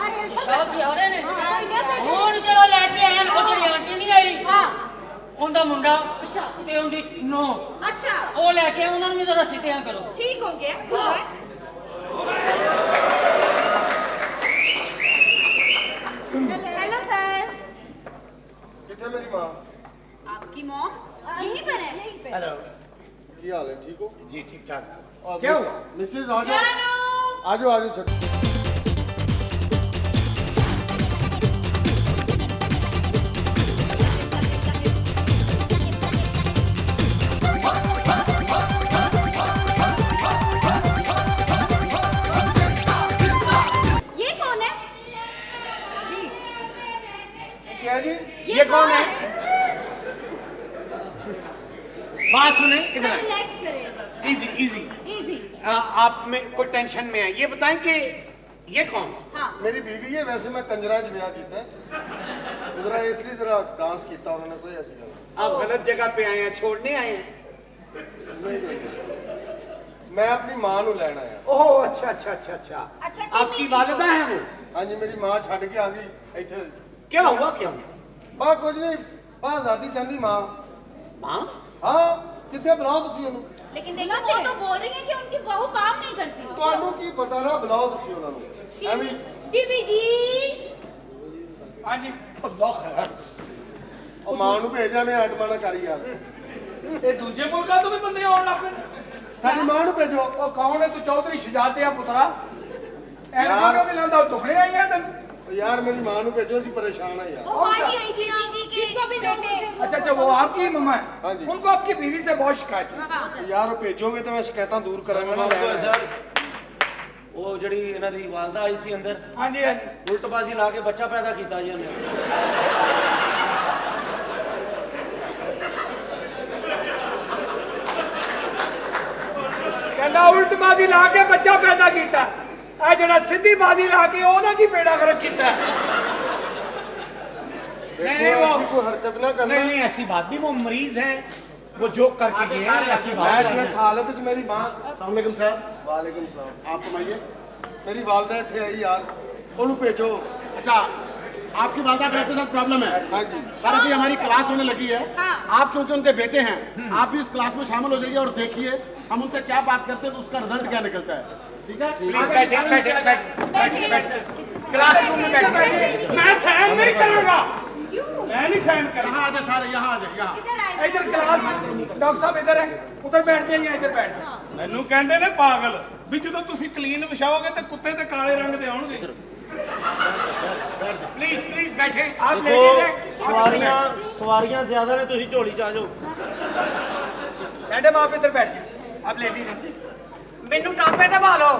रहे ਸ਼ਾਦੀ ਆ ਰਹੇ ਨੇ हाँ, क्या पेश है? ਹੁਣ ਜਿਹੜਾ ਲੈ ਕੇ ਆਏ ਨੇ, ਉਹ ਜਿਹੜੀ ਆਂਟੀ ਨਹੀਂ ਆਈ हाँ ਉਹਦਾ ਮੁੰਡਾ ਤੇ ਉਹਦੀ ਨੋ अच्छा ਉਹ ਲੈ ਕੇ ਆਏ, ਉਹਨਾਂ ਨੂੰ ਵੀ ਜ਼ਰਾ ਸਿੱਧਿਆਂ ਕਰੋ। ठीक हो गया हुआ है। हेलो सर कितने मेरी माँ आपकी मॉम यहीं पर है हेलो की हाल है ठीक हो जी ठीक ठाक। और क्या मिस- हुआ? मिसेज आ जाओ जानू आ जाओ आ जाओ छोटे ये कौन है जी क्या है जी ये कौन है? बात सुने इधर आए। रिलैक्स करें इजी इजी इजी आप में कोई टेंशन में है ये बताएं कि ये कौन है? हाँ मेरी बीवी है वैसे मैं कंजरा च ब्याह कीता है जरा इसलिए जरा डांस कीता उन्होंने कोई ऐसी गल आप गलत जगह पे आए हैं छोड़ने आए हैं। नहीं नहीं मैं अपनी मां नु लैन आया ओह अच्छा अच्छा अच्छा अच्छा अच्छा, आपकी वालिदा है वो? हाँ जी मेरी मां छड़ के आ गई इथे क्या हुआ क्या बा कुछ नहीं बा आजादी चाहती मां माँ हाँ कितने बुलाओ तुसी ओनू लेकिन देखो वो तो बोल रही है कि उनकी बहू काम नहीं करती ਤੁਹਾਨੂੰ ਕੀ ਪਤਾ ਨਾ ਬੁਲਾਓ ਤੁਸੀਂ ਉਹਨਾਂ ਨੂੰ ਐਵੇਂ टीवी जी हाँ जी अल्लाह खैर ਉਹ ਮਾਂ ਨੂੰ ਭੇਜਿਆ ਮੈਂ ਆਟਮਾ ਨਾ ਕਰੀ ਯਾਰ ਇਹ ਦੂਜੇ ਮੁਲਕਾਂ ਤੋਂ ਵੀ ਬੰਦੇ ਆਉਣ ਲੱਗ ਪਏ ਨੇ। ਸਾਡੀ ਮਾਂ ਨੂੰ ਭੇਜੋ ਉਹ ਕੌਣ ਹੈ ਤੂੰ ਚੌਧਰੀ ਸ਼ਜਾਤੇ ਆ ਪੁੱਤਰਾ ਐਨਕਾਂ ਕਿਉਂ ਨਹੀਂ ਲਾਉਂਦਾ ਦੁਖਣੇ ਆਈਆਂ ਤੈਨੂੰ ਉਹ ਯਾਰ ਮੇਰੀ ਮਾਂ ਨੂੰ ਭੇਜੋ ਅਸੀਂ ਪਰੇਸ਼ਾਨ ਆ ਯਾਰ वो माँ जी आई थी जी के किसको भी बेटे अच्छा अच्छा वो आपकी मम्मा है हाँ जी। उनको आपकी बीवी से बहुत शिकायत है ਯਾਰ ਉਹ ਭੇਜੋਗੇ ਤਾਂ ਮੈਂ ਸ਼ਿਕਾਇਤਾਂ ਦੂਰ ਕਰਾਂਗਾ ਨਾ ਸਰ ਉਹ ਜਿਹੜੀ ਇਹਨਾਂ ਦੀ ਵਾਲਦਾ ਆਈ ਸੀ ਅੰਦਰ हाँ जी हाँ जी ਉਲਟਬਾਜ਼ੀ ਲਾ ਕੇ ਬੱਚਾ ਪੈਦਾ ਕੀਤਾ ਜੀ ਉਹਨੇ। ਕਹਿੰਦਾ ਉਲਟਬਾਜ਼ੀ ਲਾ ਕੇ ਬੱਚਾ ਪੈਦਾ ਕੀਤਾ ਇਹ ਜਿਹੜਾ ਸਿੱਧੀ ਬਾਜ਼ੀ ਲਾ ਕੇ ਉਹਦਾ ਕੀ ਬੇੜਾ ਗਰਕ ਕੀਤਾ नहीं, देखो वो- ऐसी कोई हरकत ना करना नहीं नहीं ऐसी बात नहीं वो मरीज हैं वो जोक करके गए हैं ऐसी बात मैं नहीं जिस हालत च मेरी मां वालेकुम सलाम वालेकुम सलाम आप कमाइए मेरी वालदा इथे आई यार ओनू भेजो अच्छा आपकी वालदा का आपके साथ प्रॉब्लम है हाँ जी सर अभी हमारी क्लास होने लगी है हाँ। आप चूंकि उनके बेटे हैं आप भी इस क्लास में शामिल हो जाइए और देखिए हम उनसे क्या बात करते हैं तो उसका रिजल्ट क्या निकलता है ठीक है प्लीज बैठे बैठे बैठे बैठे क्लासरूम में बैठे मैं सहन नहीं करूंगा क्यों मैं नहीं सहन करूंगा यहाँ आ जाए सारे यहाँ आ जाए यहाँ किधर आए इधर क्लास डॉक्टर साहब इधर है उधर बैठ जाइए इधर बैठ जाइए ਮੈਨੂੰ ਕਹਿੰਦੇ ਨੇ ਪਾਗਲ ਵੀ ਜਦੋਂ ਤੁਸੀਂ ਕਲੀਨ ਵਿਛਾਓਗੇ ਤੇ ਕੁੱਤੇ ਤੇ ਕਾਲੇ ਰੰਗ ਦੇ ਆਉਣਗੇ प्लीज प्लीज बैठे। आप देखो लेडीज हैं सवारियां ज्यादा ने, तुम झोली च आ जाओ। मैडम आप इधर बैठ जाओ, आप लेडीज हैं। मैनू टापे ते भालो।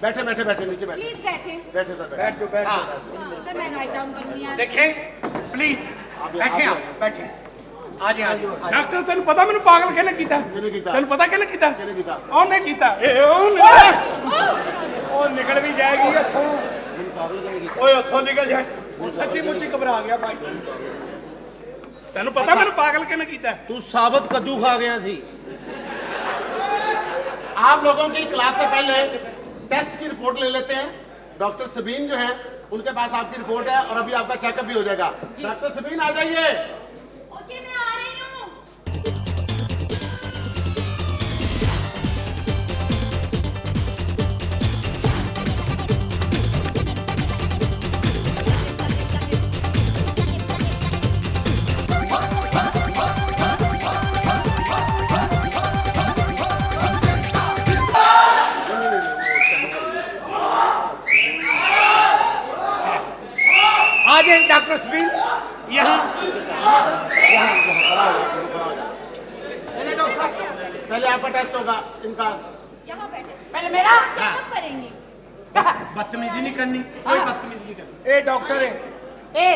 बैठे बैठे बैठे नीचे बैठे प्लीज बैठे बैठे सर बैठे बैठ जाओ बैठ जाओ। सर मैं राइट डाउन करूंगी आज देखे प्लीज बैठे आप बैठे। आ जाओ ਡਾਕਟਰ ਤੈਨੂੰ ਪਤਾ ਮੈਨੂੰ ਪਾਗਲ ਕਿਹਨੇ ਕੀਤਾ? ਕਿਹਨੇ ਕੀਤਾ? ਤੈਨੂੰ ਪਤਾ ਕਿਹਨੇ ਕੀਤਾ? ਕਿਹਨੇ ਕੀਤਾ? ਉਹਨੇ ਕੀਤਾ। ਉਹ ਨਿਕਲ ਵੀ ਜਾਏਗੀ ਇੱਥੋਂ। ਓਏ ਉੱਥੋਂ ਨਿਕਲ ਜਾ। ਸੱਚੀ ਮੁੱਚੀ ਘਬਰਾ ਗਿਆ ਭਾਈ। ਤੈਨੂੰ ਪਤਾ ਮੈਨੂੰ ਪਾਗਲ ਕਿਹਨੇ ਕੀਤਾ? तू साबत कद्दू खा गया सी। आप लोगों की क्लास से पहले टेस्ट की रिपोर्ट ले लेते हैं। डॉक्टर सबीन जो है उनके पास आपकी रिपोर्ट है और अभी आपका चेकअप भी हो जाएगा। डॉक्टर सबीन आ जाइए। ओके मैं आ रही हूँ। आ जाए डॉक्टर सबीन यहाँ। पहले आपका टेस्ट होगा इनका। यहाँ बैठे पहले मेरा चेकअप करेंगे। बदतमीजी नहीं करनी, कोई बदतमीजी नहीं करनी। ए डॉक्टर है ए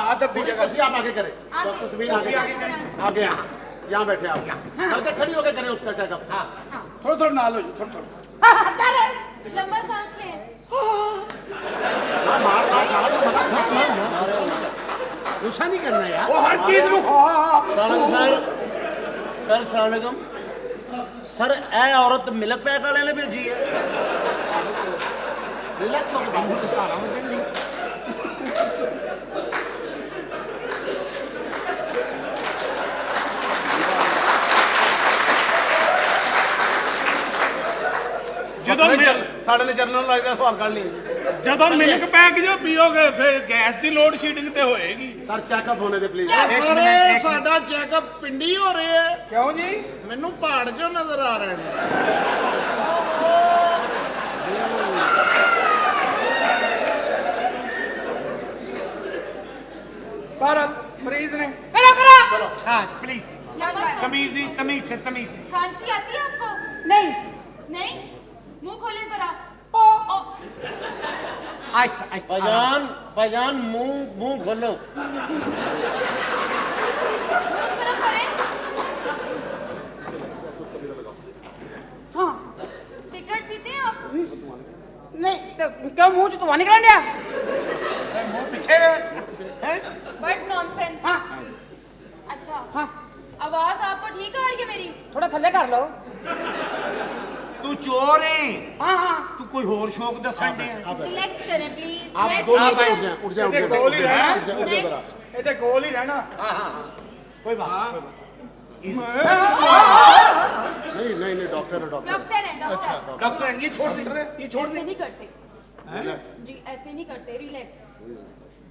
अदब की जगह कुर्सी आप आगे करें। डॉक्टर सबीन आगे आगे यहाँ बैठे आप। डॉक्टर खड़ी होकर करें उसका चेकअप। थोड़ा थोड़ा ना लो थोड़ा थोड़ा। कर लंबा सांस ले। गुस्सा नहीं करना यार। वो हर चीज नु सर सलामकुम सर, ए औरत मिल्क पैक वाले ने भेजी है। रिलैक्स होकर बात करें। ਜਦੋਂ ਸਾਡੇ ਨੇ ਜਰਨਲ ਨੌਲੇਜ ਦਾ ਸਵਾਲ ਕੱਢ ਲਿਆ। ਜਦੋਂ ਮਿਲਕ ਪੈਕ ਜੋ ਪੀਓਗੇ ਫਿਰ ਗੈਸ ਦੀ ਲੋਡ ਸ਼ੀਡਿੰਗ ਤੇ ਹੋਏਗੀ। ਸਰ ਚੈੱਕਅਪ ਹੋਣੇ ਦੇ ਪਲੀਜ਼। ਸਰ ਸਾਡਾ ਚੈੱਕਅਪ ਪਿੰਡੀ ਹੋ ਰਿਹਾ ਹੈ। क्यों जी? ਮੈਨੂੰ ਪਹਾੜ ਕਿਉਂ ਨਜ਼ਰ ਆ ਰਹੇ ਨੇ? पर मरीज ने करो करो। हाँ प्लीज लंबा सांस। तमीज नहीं, तमीज से तमीज से। खांसी आती है आपको? नहीं नहीं? मुंह खोलिए जरा। आहिस्ता आहिस्ता। भाईजान मुंह खोलो। मुंह इस तरफ करें। हाँ सिगरेट पीते हैं आप? नहीं तो क्यों मुंह से धुआं निकल गया? मुंह पीछे है। But nonsense. हाँ अच्छा हाँ आवाज आपको ठीक आ रही है मेरी? थोड़ा थल्ले कर लो। तू चोर है। हाँ हाँ तू कोई होर शौक दसन दे। रिलैक्स करें प्लीज। आप दो मिनट उठ जाए उठ जाए उठ ये गोल ही रहना। जाए जरा। ये तो गोल ही रहना। कोई बात नहीं नहीं नहीं डॉक्टर है डॉक्टर। डॉक्टर है डॉक्टर। डॉक्टर ये छोड़ दे, ये छोड़ ऐसे दे। नहीं करते जी, ऐसे नहीं करते। रिलैक्स।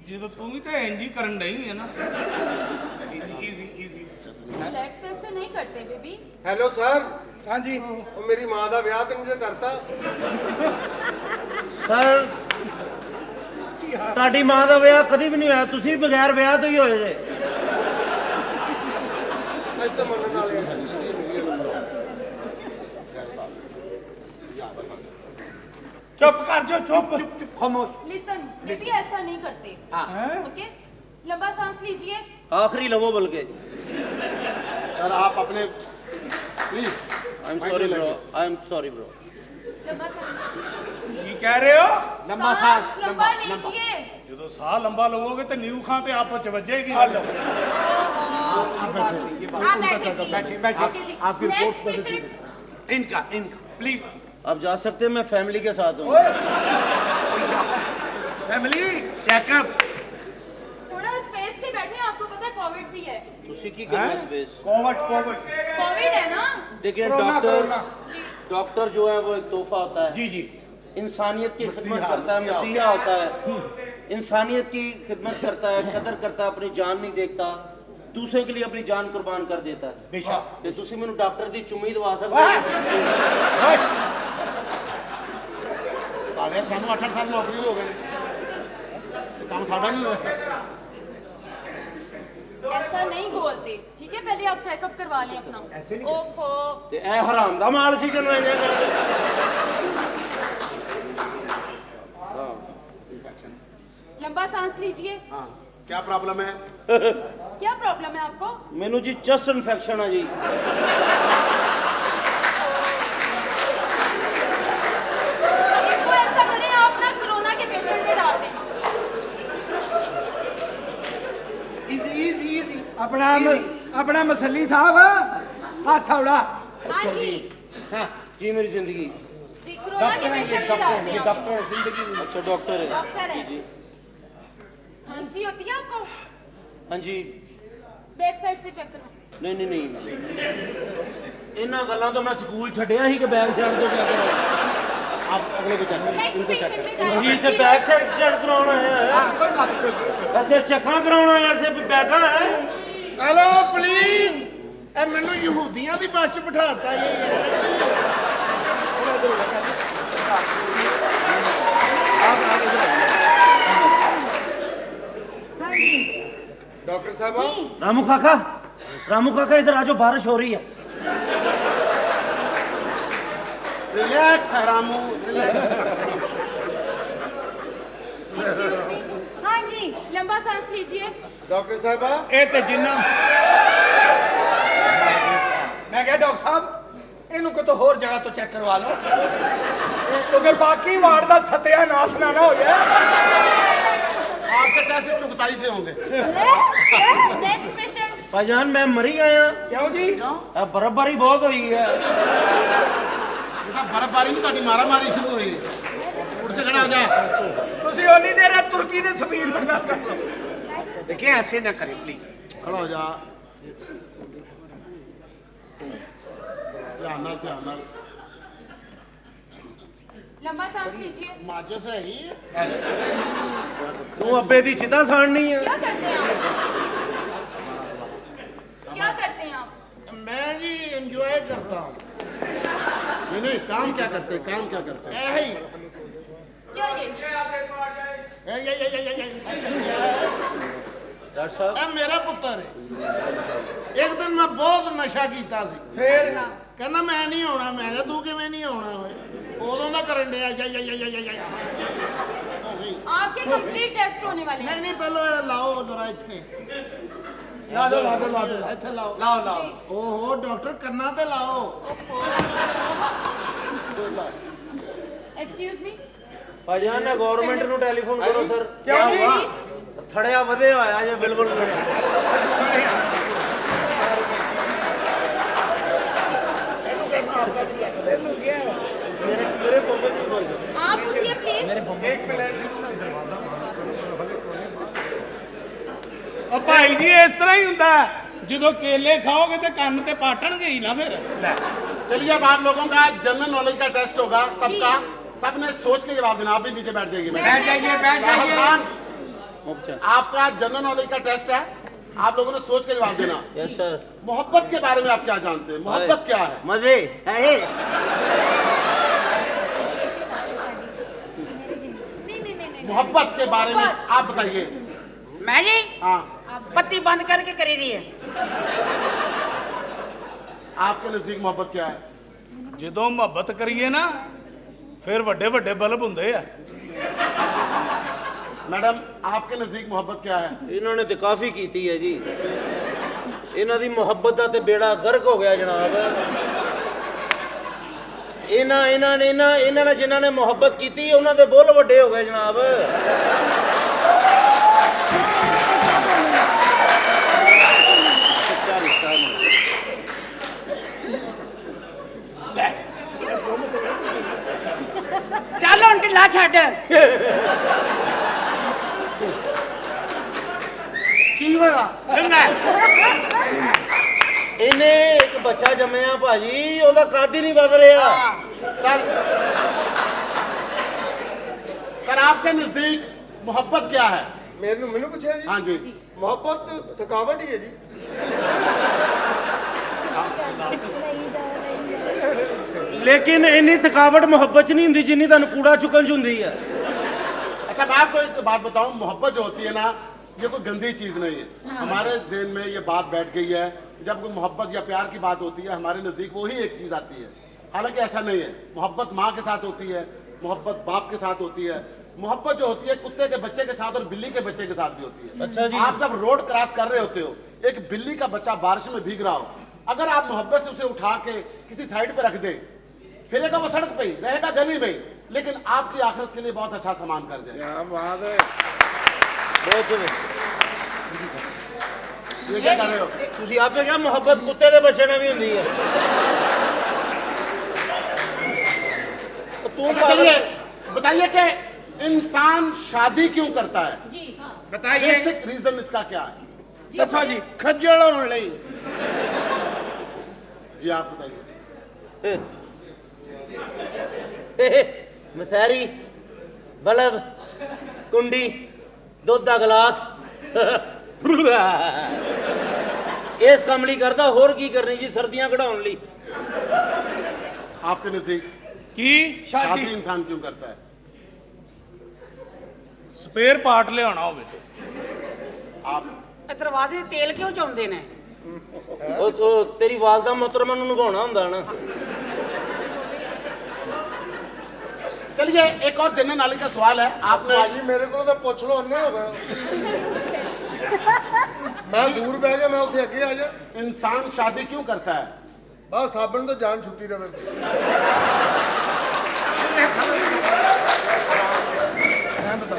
ਜਦੋਂ ਤੂੰ ਵੀ ਤਾਂ ਇੰਜ ਹੀ ਕਰਨ ਡਈ ਹੈ ਨਾ। Easy easy easy. रिलैक्स ऐसे नहीं करते बेबी। ਹੈਲੋ ਸਰ, हाँ जी ਉਹ ਮੇਰੀ ਮਾਂ ਦਾ ਵਿਆਹ ਤੇ ਮੁਝੇ ਕਰਤਾ। सर ਤੁਹਾਡੀ ਮਾਂ ਦਾ ਵਿਆਹ ਕਦੀ ਵੀ ਨਹੀਂ ਹੋਇਆ, ਤੁਸੀਂ ਬਗੈਰ ਵਿਆਹ ਤੋਂ ਹੀ ਹੋਏ ਜੇ। ਅੱਜ ਤਾਂ ਮੰਨਣ ਵਾਲੇ ਆ। चुप कर जो चुप। खामोश। लिसन बेबी ऐसा नहीं करते। ओके लंबा सांस लीजिए। आखिरी लवो बल्कि। सर आप अपने please. I am sorry bro, I am sorry bro. लंबा सांस। ਕੀ ਕਹਿ ਰਹੇ ਹੋ? लंबा सांस लंबा लीजिए। ਜਦੋਂ ਸਾਹ ਲੰਬਾ ਲਵੋਗੇ ਤੇ ਨਿਊ ਖਾਂ ਤੇ ਆਪਸ ਚ ਵੱਜੇਗੀ। आप बैठे। आप बैठे please। बैठे बैठे। ओके जी आपकी नेक्स्ट रिपोर्ट्स बदल पेशेंट। इनका इनका प्लीज। आप जा सकते हैं, मैं फैमिली के साथ हूँ। Family checkup. थोड़ा स्पेस से बैठे। आपको पता है कोविड भी है। उसी की करना स्पेस। कोविड कोविड कोविड है ना देखिए कोरोना, कोरोना। डॉक्टर जो है वो एक तोहफा होता है। जी जी। इंसानियत की खिदमत करता है, मसीहा होता है। इंसानियत की खिदमत करता है, कदर करता है, अपनी जान नहीं देखता, दूसरे के लिए अपनी जान कुर्बान कर देता है। बेशक। ते तुसी मैनू डॉक्टर दी चुम्मी दवा सकते हो? साढ़े सानू 8 साल नौकरी हो गए। काम साढ़ा नहीं हुआ। ऐसा नहीं बोलते, ठीक है? पहले आप चेकअप करवा लें अपना। ऐसे नहीं ओफो, ਤੇ ਇਹ ਹਰਾਮ ਦਾ ਮਾਲ ਸੀ ਜਦੋਂ ਇੰਨੇ ਕਰਦੇ लंबा सांस लीजिए। हाँ, क्या प्रॉब्लम है? क्या प्रॉब्लम है आपको? ਮੈਨੂੰ ਜੀ ਚੈਸਟ ਇਨਫੈਕਸ਼ਨ ਆ ਜੀ। इनको ऐसा करें, आप ना कोरोना के पेशेंट में डाल दें। इजी इजी इजी अपना मसली साहब हाथ उड़ा। हाँ जी हाँ जी मेरी जिंदगी। जी, कोरोना के पेशेंट में डाल दें आप। डॉक्टर जिंदगी अच्छा डॉक्टर है। डॉक्टर है। जी खांसी होती है आपको? हाँ जी। बैक साइड से चेक करो। नहीं नहीं नहीं ਇਹਨਾਂ ਗੱਲਾਂ ਤੋਂ ਮੈਂ ਸਕੂਲ ਛੱਡਿਆ ਸੀ ਕਿ ਬੈਕ ਸਾਈਡ ਤੋਂ ਕਿਆ ਕਰਾਂ। आप अगले को चेक करें, नेक्स्ट इनको चेक पेशेंट करें। में जाइए। ਜੀ ਤੇ ਬੈਕ ਸਾਈਡ ਚੈੱਕ ਕਰਾਉਣਾ ਹੈ। ਅੱਛਾ ਚੱਕਾਂ ਕਰਾਉਣਾ ਹੈ ਸੇ ਬੈਗਾ ਹੈ। हेलो प्लीज ए मैनू यहूदियां दी बस च बिठाता ये डॉक्टर साहब रामू काका इधर आ जाओ, बारिश हो रही है। रिलैक्स है रामू, रिलैक्स। Excuse me। हाँ जी, लंबा सांस लीजिए। डॉक्टर साहब ਇਹ ਤੇ ਜਿੰਨਾ मैं क्या डॉक्टर साहब इन्हों को तो होर जगह तो चेक करवा लो, क्योंकि बाकी वार्ड का सत्यानाश ना हो जाए। आपके टेस्ट चुगताई से होंगे। Next patient. भाईजान मैं मरी आया। क्यों जी? अब बर्फबारी बहुत हुई है। बेटा बर्फबारी नहीं, ताड़ी मारा मारी शुरू हुई। उठ से खड़ा हो जा। तुसी ओनी देर तुर्की दे समीर बंदा कर लो। देखिए ऐसे ना करें प्लीज। खड़ा हो जा। ध्यान नाल, ध्यान नाल। लंबा सांस लीजिए। माचिस है ही तू अब्बे दी चिता साड़नी है। क्या करते हैं आप? क्या करते हैं आप? मैं जी एंजॉय करता हूँ नहीं नहीं, काम क्या करते हैं, काम क्या करते हैं? यही क्या ये? डॉक्टर साहब ਇਹ ਮੇਰਾ ਪੁੱਤਰ ਹੈ। ਇੱਕ ਦਿਨ ਮੈਂ ਬਹੁਤ ਨਸ਼ਾ ਕੀਤਾ ਸੀ, फिर ਕਹਿੰਦਾ ਮੈਂ ਨਹੀਂ ਆਉਣਾ। ਮੈਂ ਕਿਹਾ ਤੂੰ ਕਿਵੇਂ ਨਹੀਂ ਆਉਣਾ ਓਏ? ਉਦੋਂ ਦਾ ਕਰਨ ਡਿਆ ਜਾ ਜਾ ਜਾ ਜਾ ਜਾ ਹੋ ਗਈ। आपके कंप्लीट टेस्ट होने वाले हैं। ਨਹੀਂ ਨਹੀਂ ਪਹਿਲਾਂ ਇਹ ਲਾਓ ਜਰਾ ਇੱਥੇ ला दो ला दो ला दो। ਇੱਥੇ ਲਾਓ लाओ लाओ ਓਹੋ ਡਾਕਟਰ ਕੰਨਾਂ ਤੇ ਲਾਓ। Excuse me. भाईजान ने गवर्नमेंट नु टेलीफोन करो सर। क्यों जी? थड़िया ਵਧੇ ਹੋਇਆ ਜੇ बिल्कुल। मेरे पापा जी बोल। आप उठिए प्लीज। ਉਹ ਭਾਈ ਜੀ ਇਸ ਤਰ੍ਹਾਂ ਹੀ ਹੁੰਦਾ ਹੈ। ਜਦੋਂ ਕੇਲੇ ਖਾਓਗੇ ਤੇ ਕੰਨ ਤੇ ਪਾਟਣਗੇ ਹੀ ਨਾ ਫਿਰ। चलिए अब आप लोगों का जनरल नॉलेज का टेस्ट होगा सबका। सबने सोच के जवाब देना। आप भी नीचे बैठ जाइए। बैठ जाइए बैठ जाइए। आपका जनरल नॉलेज का टेस्ट है, आप लोगों ने सोच के जवाब देना। Yes sir. मोहब्बत के बारे में आप क्या जानते हैं? मोहब्बत क्या है? मजे है। मोहब्बत के बारे में आप बताइए। मैं जी हाँ, बत्ती बंद करके करी दी है। आपके नजदीक मोहब्बत क्या है? ਜਦੋਂ ਮੁਹੱਬਤ ਕਰੀਏ ਨਾ ਫਿਰ ਵੱਡੇ ਵੱਡੇ ਬਲਬ ਹੁੰਦੇ ਆ। मैडम आपके नजदीक मोहब्बत क्या है? इन्होंने तो काफी कीती है जी। इन्हां दी मोहब्बत दा ते बेड़ा गर्क हो गया जनाब। इन्हां ने जिन्हां ने मोहब्बत कीती उन्हां दे बुल वड्डे हो गए जनाब। चल हुण ढिला छड्ड। की होया? ਇਹਨੇ ਇੱਕ ਬੱਚਾ ਜੰਮਿਆ ਭਾਜੀ, ਉਹਦਾ ਕੱਦ ਹੀ ਨਹੀਂ ਵੱਧ ਰਿਹਾ। सर सर आपके नजदीक मोहब्बत क्या है? ਮੈਨੂੰ ਪੁੱਛਿਆ ਜੀ। हाँ जी। ਮੁਹੱਬਤ ਥਕਾਵਟ ਹੀ ਹੈ ਜੀ। ਲੇਕਿਨ ਇੰਨੀ ਥਕਾਵਟ ਮੁਹੱਬਤ 'ਚ ਨਹੀਂ ਹੁੰਦੀ ਜਿੰਨੀ ਤੁਹਾਨੂੰ ਕੂੜਾ ਚੁੱਕਣ 'ਚ ਹੁੰਦੀ ਹੈ। अच्छा मैं आपको एक बात बताऊं, मोहब्बत जो होती है ना, ये कोई गंदी चीज नहीं है। हमारे ज़हन में ये बात बैठ गई है, जब कोई मोहब्बत या प्यार की बात होती है हमारे नजदीक वही एक चीज आती है। हालांकि ऐसा नहीं है। मोहब्बत माँ के साथ होती है, मोहब्बत बाप के साथ होती है, मोहब्बत जो होती है कुत्ते के बच्चे के साथ और बिल्ली के बच्चे के साथ भी होती है। अच्छा जी। आप जब रोड क्रॉस कर रहे होते हो, एक बिल्ली का बच्चा बारिश में भीग रहा हो, अगर आप मोहब्बत से उसे उठा के किसी साइड पे रख दें, फिरेगा वो सड़क पे ही, रहेगा गली में ही, लेकिन आपकी आखिरत के लिए बहुत अच्छा सामान कर जाए। क्या बात है। ये क्या कर रहे हो? ਤੁਸੀਂ ਆਪੇ ਕਿਹਾ ਮੁਹੱਬਤ ਕੁੱਤੇ ਦੇ ਬੱਚੇ ਨਾਲ ਵੀ ਹੁੰਦੀ ਹੈ। ਤੂੰ अच्छा, चलिए बताइए कि इंसान शादी क्यों करता है? जी बताइए। बेसिक रीजन इसका क्या है? ਦੱਸੋ ਜੀ। खज्जल होने ਲਈ। जी आप बताइए। ਮਥੈਰੀ ਬਲਬ ਕੁੰਡੀ ਦੁੱਧ ਦਾ ਗਲਾਸ ਇਸ ਕੰਮ ਲਈ ਕਰਦਾ, ਹੋਰ ਕੀ ਕਰਨੀ ਜੀ, ਸਰਦੀਆਂ ਕਢਾਉਣ ਲਈ। आपके नजदीक ਕੀ शादी ਸ਼ਾਦੀ इंसान क्यों करता है? ਸਪੇਅਰ ਪਾਰਟ ਲਿਆਉਣਾ ਹੋਵੇ ਤੇ आप ਦਰਵਾਜ਼ੇ ਤੇ ਤੇਲ ਕਿਉਂ ਚਾਉਂਦੇ ਨੇ? ਉਹ ਤੇਰੀ ਵਾਲਦਾ ਮੁਹਤਰਮਾ ਨੂੰ ਨਗਾਉਣਾ ਹੁੰਦਾ ਨਾ। चलिए एक और जनरल नॉलेज का सवाल है। आपने ਭਾਜੀ ਮੇਰੇ ਕੋਲ ਤਾਂ ਪੁੱਛ ਲਓ ਉਹਨੇ ਹੋ ਗਿਆ। ਮੈਂ ਦੂਰ ਬਹਿ ਗਿਆ, ਮੈਂ ਉੱਥੇ ਅੱਗੇ ਆ ਜਾ। इंसान शादी क्यों करता है? ਬਸ ਸਾਬਣ ਤੋਂ ਜਾਨ ਛੁੱਟੀ ਰਵੇ।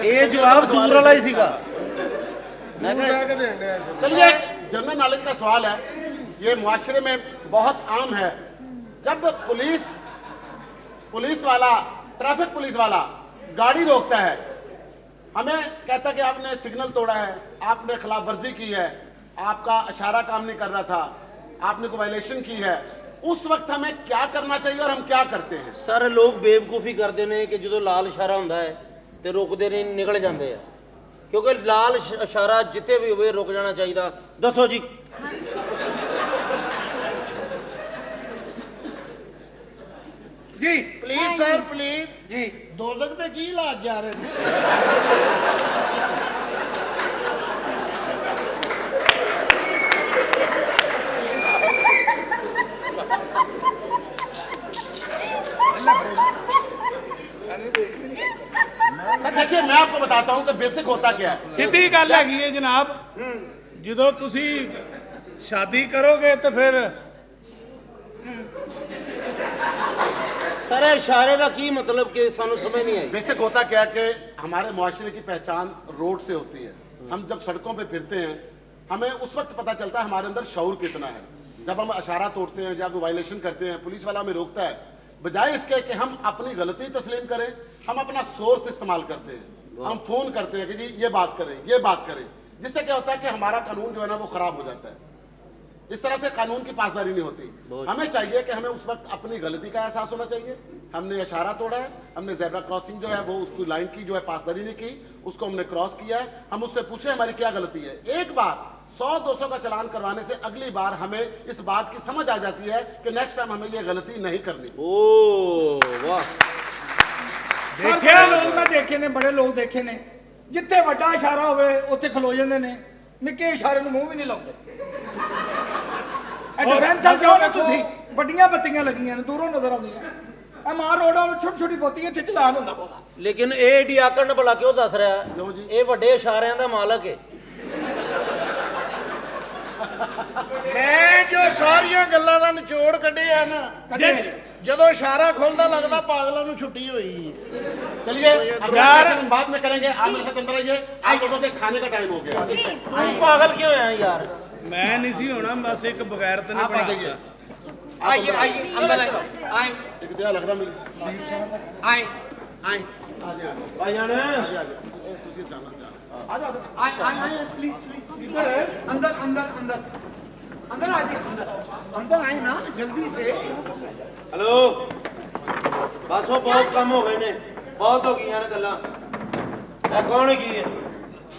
ਇਹ ਜਵਾਬ ਦੂਰ ਵਾਲਾ ਹੀ ਸੀਗਾ। ਦੂਰ ਬਹਿ ਕੇ ਦੇਣ ਡਿਆ ਸੀ। चलिए जनरल नॉलेज का सवाल है, ये मुआशरे में बहुत आम है। जब पुलिस वाला, ट्रैफिक पुलिस वाला गाड़ी रोकता है, हमें कहता कि आपने सिग्नल तोड़ा है, आपने खिलाफ वर्जी की है, आपका इशारा काम नहीं कर रहा था, आपने कोई वायलेशन की है, उस वक्त हमें क्या करना चाहिए और हम क्या करते हैं? ਸਾਰੇ ਲੋਕ ਬੇਵਕੂਫੀ ਕਰਦੇ ਨੇ ਕਿ ਜਦੋਂ ਲਾਲ ਇਸ਼ਾਰਾ ਹੁੰਦਾ ਹੈ ਤੇ ਰੁਕਦੇ ਨਹੀਂ, ਨਿਕਲ ਜਾਂਦੇ ਆ, ਕਿਉਂਕਿ ਲਾਲ ਇਸ਼ਾਰਾ ਜਿੱਥੇ ਵੀ ਹੋਵੇ ਰੁਕ ਜਾਣਾ ਚਾਹੀਦਾ। ਦੱਸੋ ਜੀ। ਜੀ ਪਲੀਜ਼ ਸਰ ਪਲੀਜ਼। ਜੀ ਦੋਜ਼ਖ ਤੇ ਕੀ ਇਲਾਜ ਜਾ ਰਹੇ ਨੇ? सर देखिए मैं आपको बताता हूं कि बेसिक होता क्या है। ਸਿੱਧੀ ਗੱਲ ਹੈਗੀ ਹੈ ਜਨਾਬ, ਜਦੋਂ ਤੁਸੀਂ ਸ਼ਾਦੀ ਕਰੋਗੇ ਤੇ ਫਿਰ ਸਰ ਇਸ਼ਾਰੇ ਦਾ ਕੀ ਮਤਲਬ ਕਿ ਸਾਨੂੰ ਸਮਝ ਨਹੀਂ ਆਈ। बेसिक होता क्या है कि हमारे मुआशरे की पहचान रोड से होती है। हम जब सड़कों पे फिरते हैं हमें उस वक्त पता चलता है हमारे अंदर शऊर कितना है। जब हम इशारा तोड़ते हैं या कोई वायलेशन करते हैं, पुलिस वाला हमें रोकता है, बजाय इसके कि हम अपनी गलती तस्लीम करें, हम अपना सोर्स इस्तेमाल करते हैं। हम फोन करते हैं कि जी ये बात करें, ये बात करें, जिससे क्या होता है कि हमारा कानून जो है ना वो खराब हो जाता है। इस तरह से कानून की पासदारी नहीं होती। हमें चाहिए कि हमें उस वक्त अपनी गलती का एहसास होना चाहिए। हमने इशारा तोड़ा है, हमने ज़ेब्रा क्रॉसिंग जो है वो उसकी लाइन की जो है पासदारी नहीं की, उसको हमने क्रॉस किया है, हम उससे पूछे हमारी क्या गलती है। एक बार 100-200 का चलान करवाने से अगली बार हमें इस बात की समझ आ जाती है कि नेक्स्ट टाइम हमें ये गलती नहीं करनी। ਓ ਵਾਹ। ਦੇਖਿਆ ਲੋਕ, ਮੈਂ ਦੇਖੇ ਨੇ, ਬੜੇ ਲੋਕ ਦੇਖੇ ਨੇ, ਜਿੱਥੇ ਵੱਡਾ ਇਸ਼ਾਰਾ ਹੋਵੇ ਉੱਥੇ ਖਲੋ ਜਾਂਦੇ ਨੇ, ਨਿੱਕੇ ਇਸ਼ਾਰੇ ਨੂੰ ਮੂੰਹ ਵੀ ਨਹੀਂ ਲਾਉਂਦੇ। ਐਡਵੈਂਸ ਚੱਲ ਜਾਓ ਨਾ ਤੁਸੀਂ, ਵੱਡੀਆਂ ਬੱਤੀਆਂ ਲੱਗੀਆਂ ਨੇ, ਦੂਰੋਂ ਨਜ਼ਰ ਆਉਂਦੀਆਂ। ਆ ਮਾਰ ਰੋਡਾਂ ਵਿੱਚ ਛੋਟੀ ਛੋਟੀ ਬੱਤੀ, ਇੱਥੇ ਚਲਾਨ ਹੁੰਦਾ ਬਹੁਤਾ। ਲੇਕਿਨ ਇਹ ਡੀਆਕਣ ਭਲਾ ਕਿਉਂ ਦੱਸ ਰਿਹਾ? ਕਿਉਂ ਜੀ? ਇਹ ਵੱਡੇ ਇਸ਼ਾਰਿਆਂ ਦਾ ਮਾਲਕ ਹੈ। ਮੈਂ ਜੋ ਸਾਰੀਆਂ ਗੱਲਾਂ ਦਾ ਨਿਚੋੜ ਕੱਢਿਆ ਨਾ, ਜਦੋਂ ਇਸ਼ਾਰਾ ਖੁੱਲਦਾ ਲੱਗਦਾ ਪਾਗਲਾਂ ਨੂੰ ਛੁੱਟੀ होई। चलिए हम बाद में करेंगे, आप मेरे साथ अंदर आइए, आप लोगों के खाने का टाइम हो गया। ਤੂੰ ਪਾਗਲ ਕਿਉਂ ਹੋਇਆ ਯਾਰ? ਮੈਂ ਨਹੀਂ ਸੀ ਹੋਣਾ, ਬਸ ਇੱਕ ਬਗੈਰਤ ਨੇ आप आ जाइए, ਬਣਾਤਾ। आइए आइए अंदर आइए आए एक दिया लग रहा मेरी। आए आए ਭਾਈ ਜਾਨ तुझे जाना आ जाओ। आए आए प्लीज इधर है, अंदर अंदर अंदर अंदर आ जाइए, अंदर आए ना जल्दी से। ਹੈਲੋ, ਬਸ ਉਹ ਬਹੁਤ ਕੰਮ ਹੋ ਗਏ ਨੇ, ਬਹੁਤ ਹੋ ਗਈਆਂ ਨੇ ਗੱਲਾਂ। ਇਹ ਕੌਣ ਕੀ ਹੈ?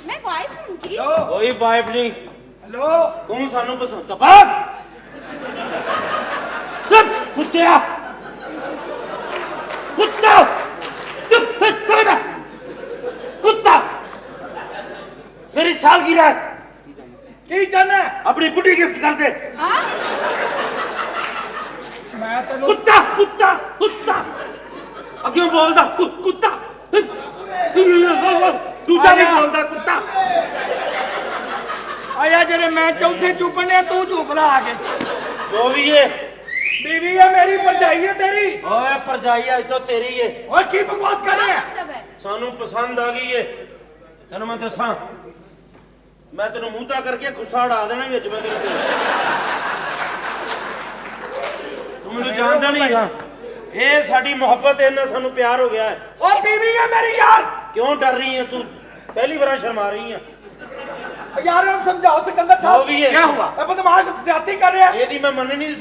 मैं वाइफ हूँ उनकी। ਕੋਈ ਵਾਈਫ ਨਹੀਂ, ਹੈਲੋ ਤੂੰ ਸਾਨੂੰ ਪਸੰਦ। ਚੁੱਪ ਚੁੱਪ ਕੁੱਤਿਆ, ਕੁੱਤਾ ਚੁੱਪ ਕਰ ਬੈ। ਯਾਰ ਕੀ ਚਾਹਨਾ? ਆਪਣੀ ਬੁੱਢੀ ਗਿਫਟ ਕਰ ਦੇ। ਮੈਂ ਤੈਨੂੰ ਕੁੱਤਾ ਕੁੱਤਾ ਕੁੱਤਾ ਅੱਗੇ ਬੋਲਦਾ ਕੁੱਤਾ ਦੂਜਾ ਵੀ ਬੋਲਦਾ ਕੁੱਤਾ। ਆਇਆ ਜਿਹੜੇ ਮੈਂ ਚੌਥੇ ਚੁੱਪਣੇ ਤੂੰ ਚੁੱਪ ਲਾ ਆ ਕੇ। ਜੋ ਵੀ ਏ ਬੀਵੀ ਹੈ ਮੇਰੀ, ਭਰਜਾਈ ਹੈ ਤੇਰੀ। ਓਏ ਭਰਜਾਈ ਅੱਜ ਤੋਂ ਤੇਰੀ ਏ। ਓਏ ਕੀ ਬਕਵਾਸ ਕਰ ਰਿਹਾ? मतलब है ਸਾਨੂੰ ਪਸੰਦ ਆ ਗਈ ਏ। ਤੈਨੂੰ ਮੈਂ ਦੱਸਾਂ, ਮੈਂ ਤੈਨੂੰ ਮੂੰਹ ਤਾਂ ਕਰਕੇ ਗੁੱਸਾ ਉਡਾ ਦੇਣਾ ਵਿੱਚ ਮੈਂ ਤੇਰੇ ਤੇ। ਤੂੰ ਮੈਨੂੰ ਜਾਣਦਾ ਨਹੀਂ ਹੈਗਾ। ਇਹ ਸਾਡੀ ਮੁਹੱਬਤ, ਇਹਨਾਂ ਸਾਨੂੰ ਪਿਆਰ ਹੋ ਗਿਆ ਹੈ। ਓ ਬੀਵੀ ਹੈ ਮੇਰੀ ਯਾਰ। ਕਿਉਂ ਡਰ ਰਹੀ ਹੈ ਤੂੰ? ਪਹਿਲੀ ਵਾਰ ਸ਼ਰਮਾ ਰਹੀ ਹੈ। यार हम समझाओ सिकंदर वो साहब भी है। क्या हुआ? अब बदमाश ज्यादती कर रहे हैं। ਇਹਦੀ ਮੈਂ ਮੰਨਣੀ ਨਹੀਂ।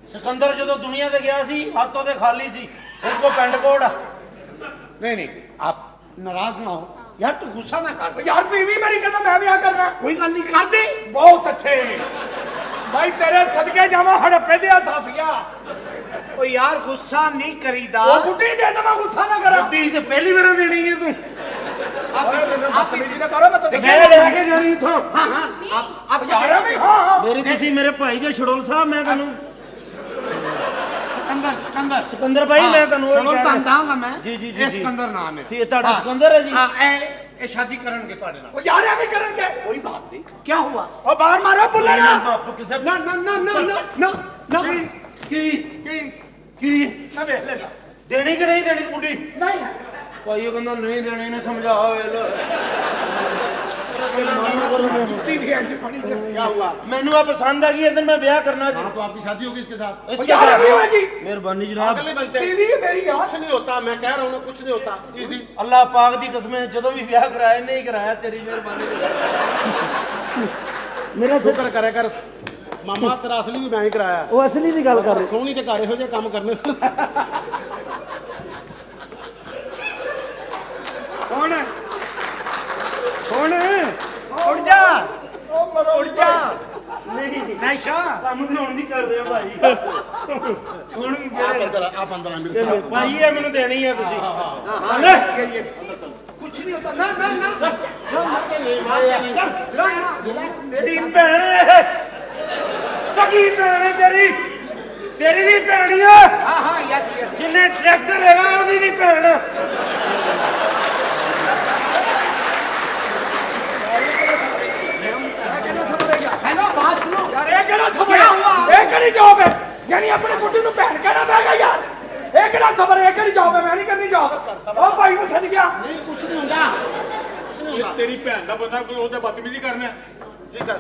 ਸਿਕੰਦਰ ਜਦੋਂ ਦੁਨੀਆ ਤੇ ਗਿਆ ਸੀ ਹੱਥੋਂ ਤੇ ਖਾਲੀ ਸੀ। ਉनको ਪੈਂਟ ਕੋਡ ਆ। नहीं नहीं, आप नाराज ना हो यार, तू गुस्सा ना कर। यार बीवी मेरी कहता मैं भी करना। कोई गल नहीं, कर दे। बहुत अच्छे भाई, तेरे सदके जावा हड़प्पे दिया साफिया। ओ यार गुस्सा नहीं करीदा। वो बुड्ढी दे दे, मैं गुस्सा ना करा। ਬੁੱਢੀ ਤੇ ਪਹਿਲੀ ਵਾਰ ਦੇਣੀ ਹੈ ਤੂੰ। बदतमीजी ना करो, मैं तो ਮੈਂ ਲੈ ਕੇ ਜਾਣੀ ਇੱਥੋਂ। हाँ हाँ, आप यार भी हाँ ਮੇਰੀ ਤੁਸੀਂ ਮੇਰੇ ਭਾਈ ਜੇ ਛੜੋਲ ਸਾਹਿਬ, ਮੈਂ ਤੁਹਾਨੂੰ सिकंदर ਸਿਕੰਦਰ ਭਾਈ ਮੈਂ ਤੁਹਾਨੂੰ ਉਹ चलो ਕਹਿ ਰਿਹਾ। दांगा मैं। जी, जी, जी, ये जी। सिकंदर नाम है। ठीक है, ਤੁਹਾਡਾ ਸਿਕੰਦਰ ਹੈ ਜੀ। हाँ, ए शादी करेंगे ਤੁਹਾਡੇ ਨਾਲ। वो यार भी करेंगे। कोई बात नहीं, क्या हुआ? और बाहर मारो बुल्ले ना। ਕਿਸੇ ना ना ना ना ना ना ना ਕੀ मैं देख लेना। ਦੇਣੀ ਕਿ ਨਹੀਂ ਦੇਣੀ ਬੁੱਢੀ? नहीं ਭਾਈ ਉਹ ਕਹਿੰਦਾ ਨਹੀਂ ਦੇਣੀ, ਇਹਨੂੰ ਸਮਝਾ ਵੇਲ। क्या हुआ? ਮੈਨੂੰ ਆ ਪਸੰਦ ਆ ਗਈ, ਇਹਦੇ ਮੈਂ ਵਿਆਹ ਕਰਨਾ ਜੀ। हाँ तो आपकी शादी होगी इसके साथ। इसके यार साथ भी होगी। ਮਿਹਰਬਾਨੀ ਜਨਾਬ। पागल नहीं बनते। बीवी है मेरी यार। कुछ नहीं होता, मैं कह रहा हूँ ना, कुछ नहीं होता। इजी। ਅੱਲਾਹ ਪਾਕ ਦੀ ਕਸਮ ਹੈ, ਜਦੋਂ ਵੀ ਵਿਆਹ ਕਰਾਇਆ ਨਹੀਂ ਕਰਾਇਆ, ਤੇਰੀ ਮਿਹਰਬਾਨੀ। ਮੇਰਾ शुक्र करे कर मामा, तेरा असली भी मैं ही कराया। ਉਹ ਅਸਲੀ ਦੀ ਗੱਲ ਕਰ सोनी के घर हो काम करने से। कौन है? कौन है? उड़ जा। ओ मरो उड़ जा। ਨਹੀਂ नैशा ਕੰਮ ਬਣਾਉਣ ਦੀ ਕਰ ਰਿਹਾ ਭਾਈ। ਹੁਣ ਵੀ आप अंदर आ मेरे साथ। ਭਾਈ ਇਹ ਮੈਨੂੰ ਦੇਣੀ ਹੈ ਤੁਸੀਂ। कुछ नहीं होता। ना ना ना मारते नहीं, मारते नहीं। ਤੇਰੀ ਭੈਣ ਹੈ, ਸਗੀ ਭੈਣ ਹੈ ਤੇਰੀ। ਤੇਰੀ ਵੀ ਭੈਣ ਹੀ ਆ। हाँ हाँ, यस यस। ਜਿੰਨੇ ਟਰੈਕਟਰ ਹੈਗਾ ਉਹਦੀ ਵੀ ਭੈਣ ਆ। हेलो, बात सुनो। यार ये केड़ा सबर क्या हुआ? है? ये केड़ी जॉब है? यानी अपने बुड्ढे नु भैन कहना पैगा यार। ये केड़ा सबर है? ये केड़ी जॉब है? मैं नहीं करनी जॉब। ओ भाई मैं सद गया। नहीं, कुछ नहीं होगा, कुछ नहीं होगा। ਤੇਰੀ ਭੈਣ ਦਾ ਬੰਦਾ ਕੋਈ ਉਹਦੇ ਬਦਤਮੀਜ਼ੀ ਕਰਨਾ। जी सर।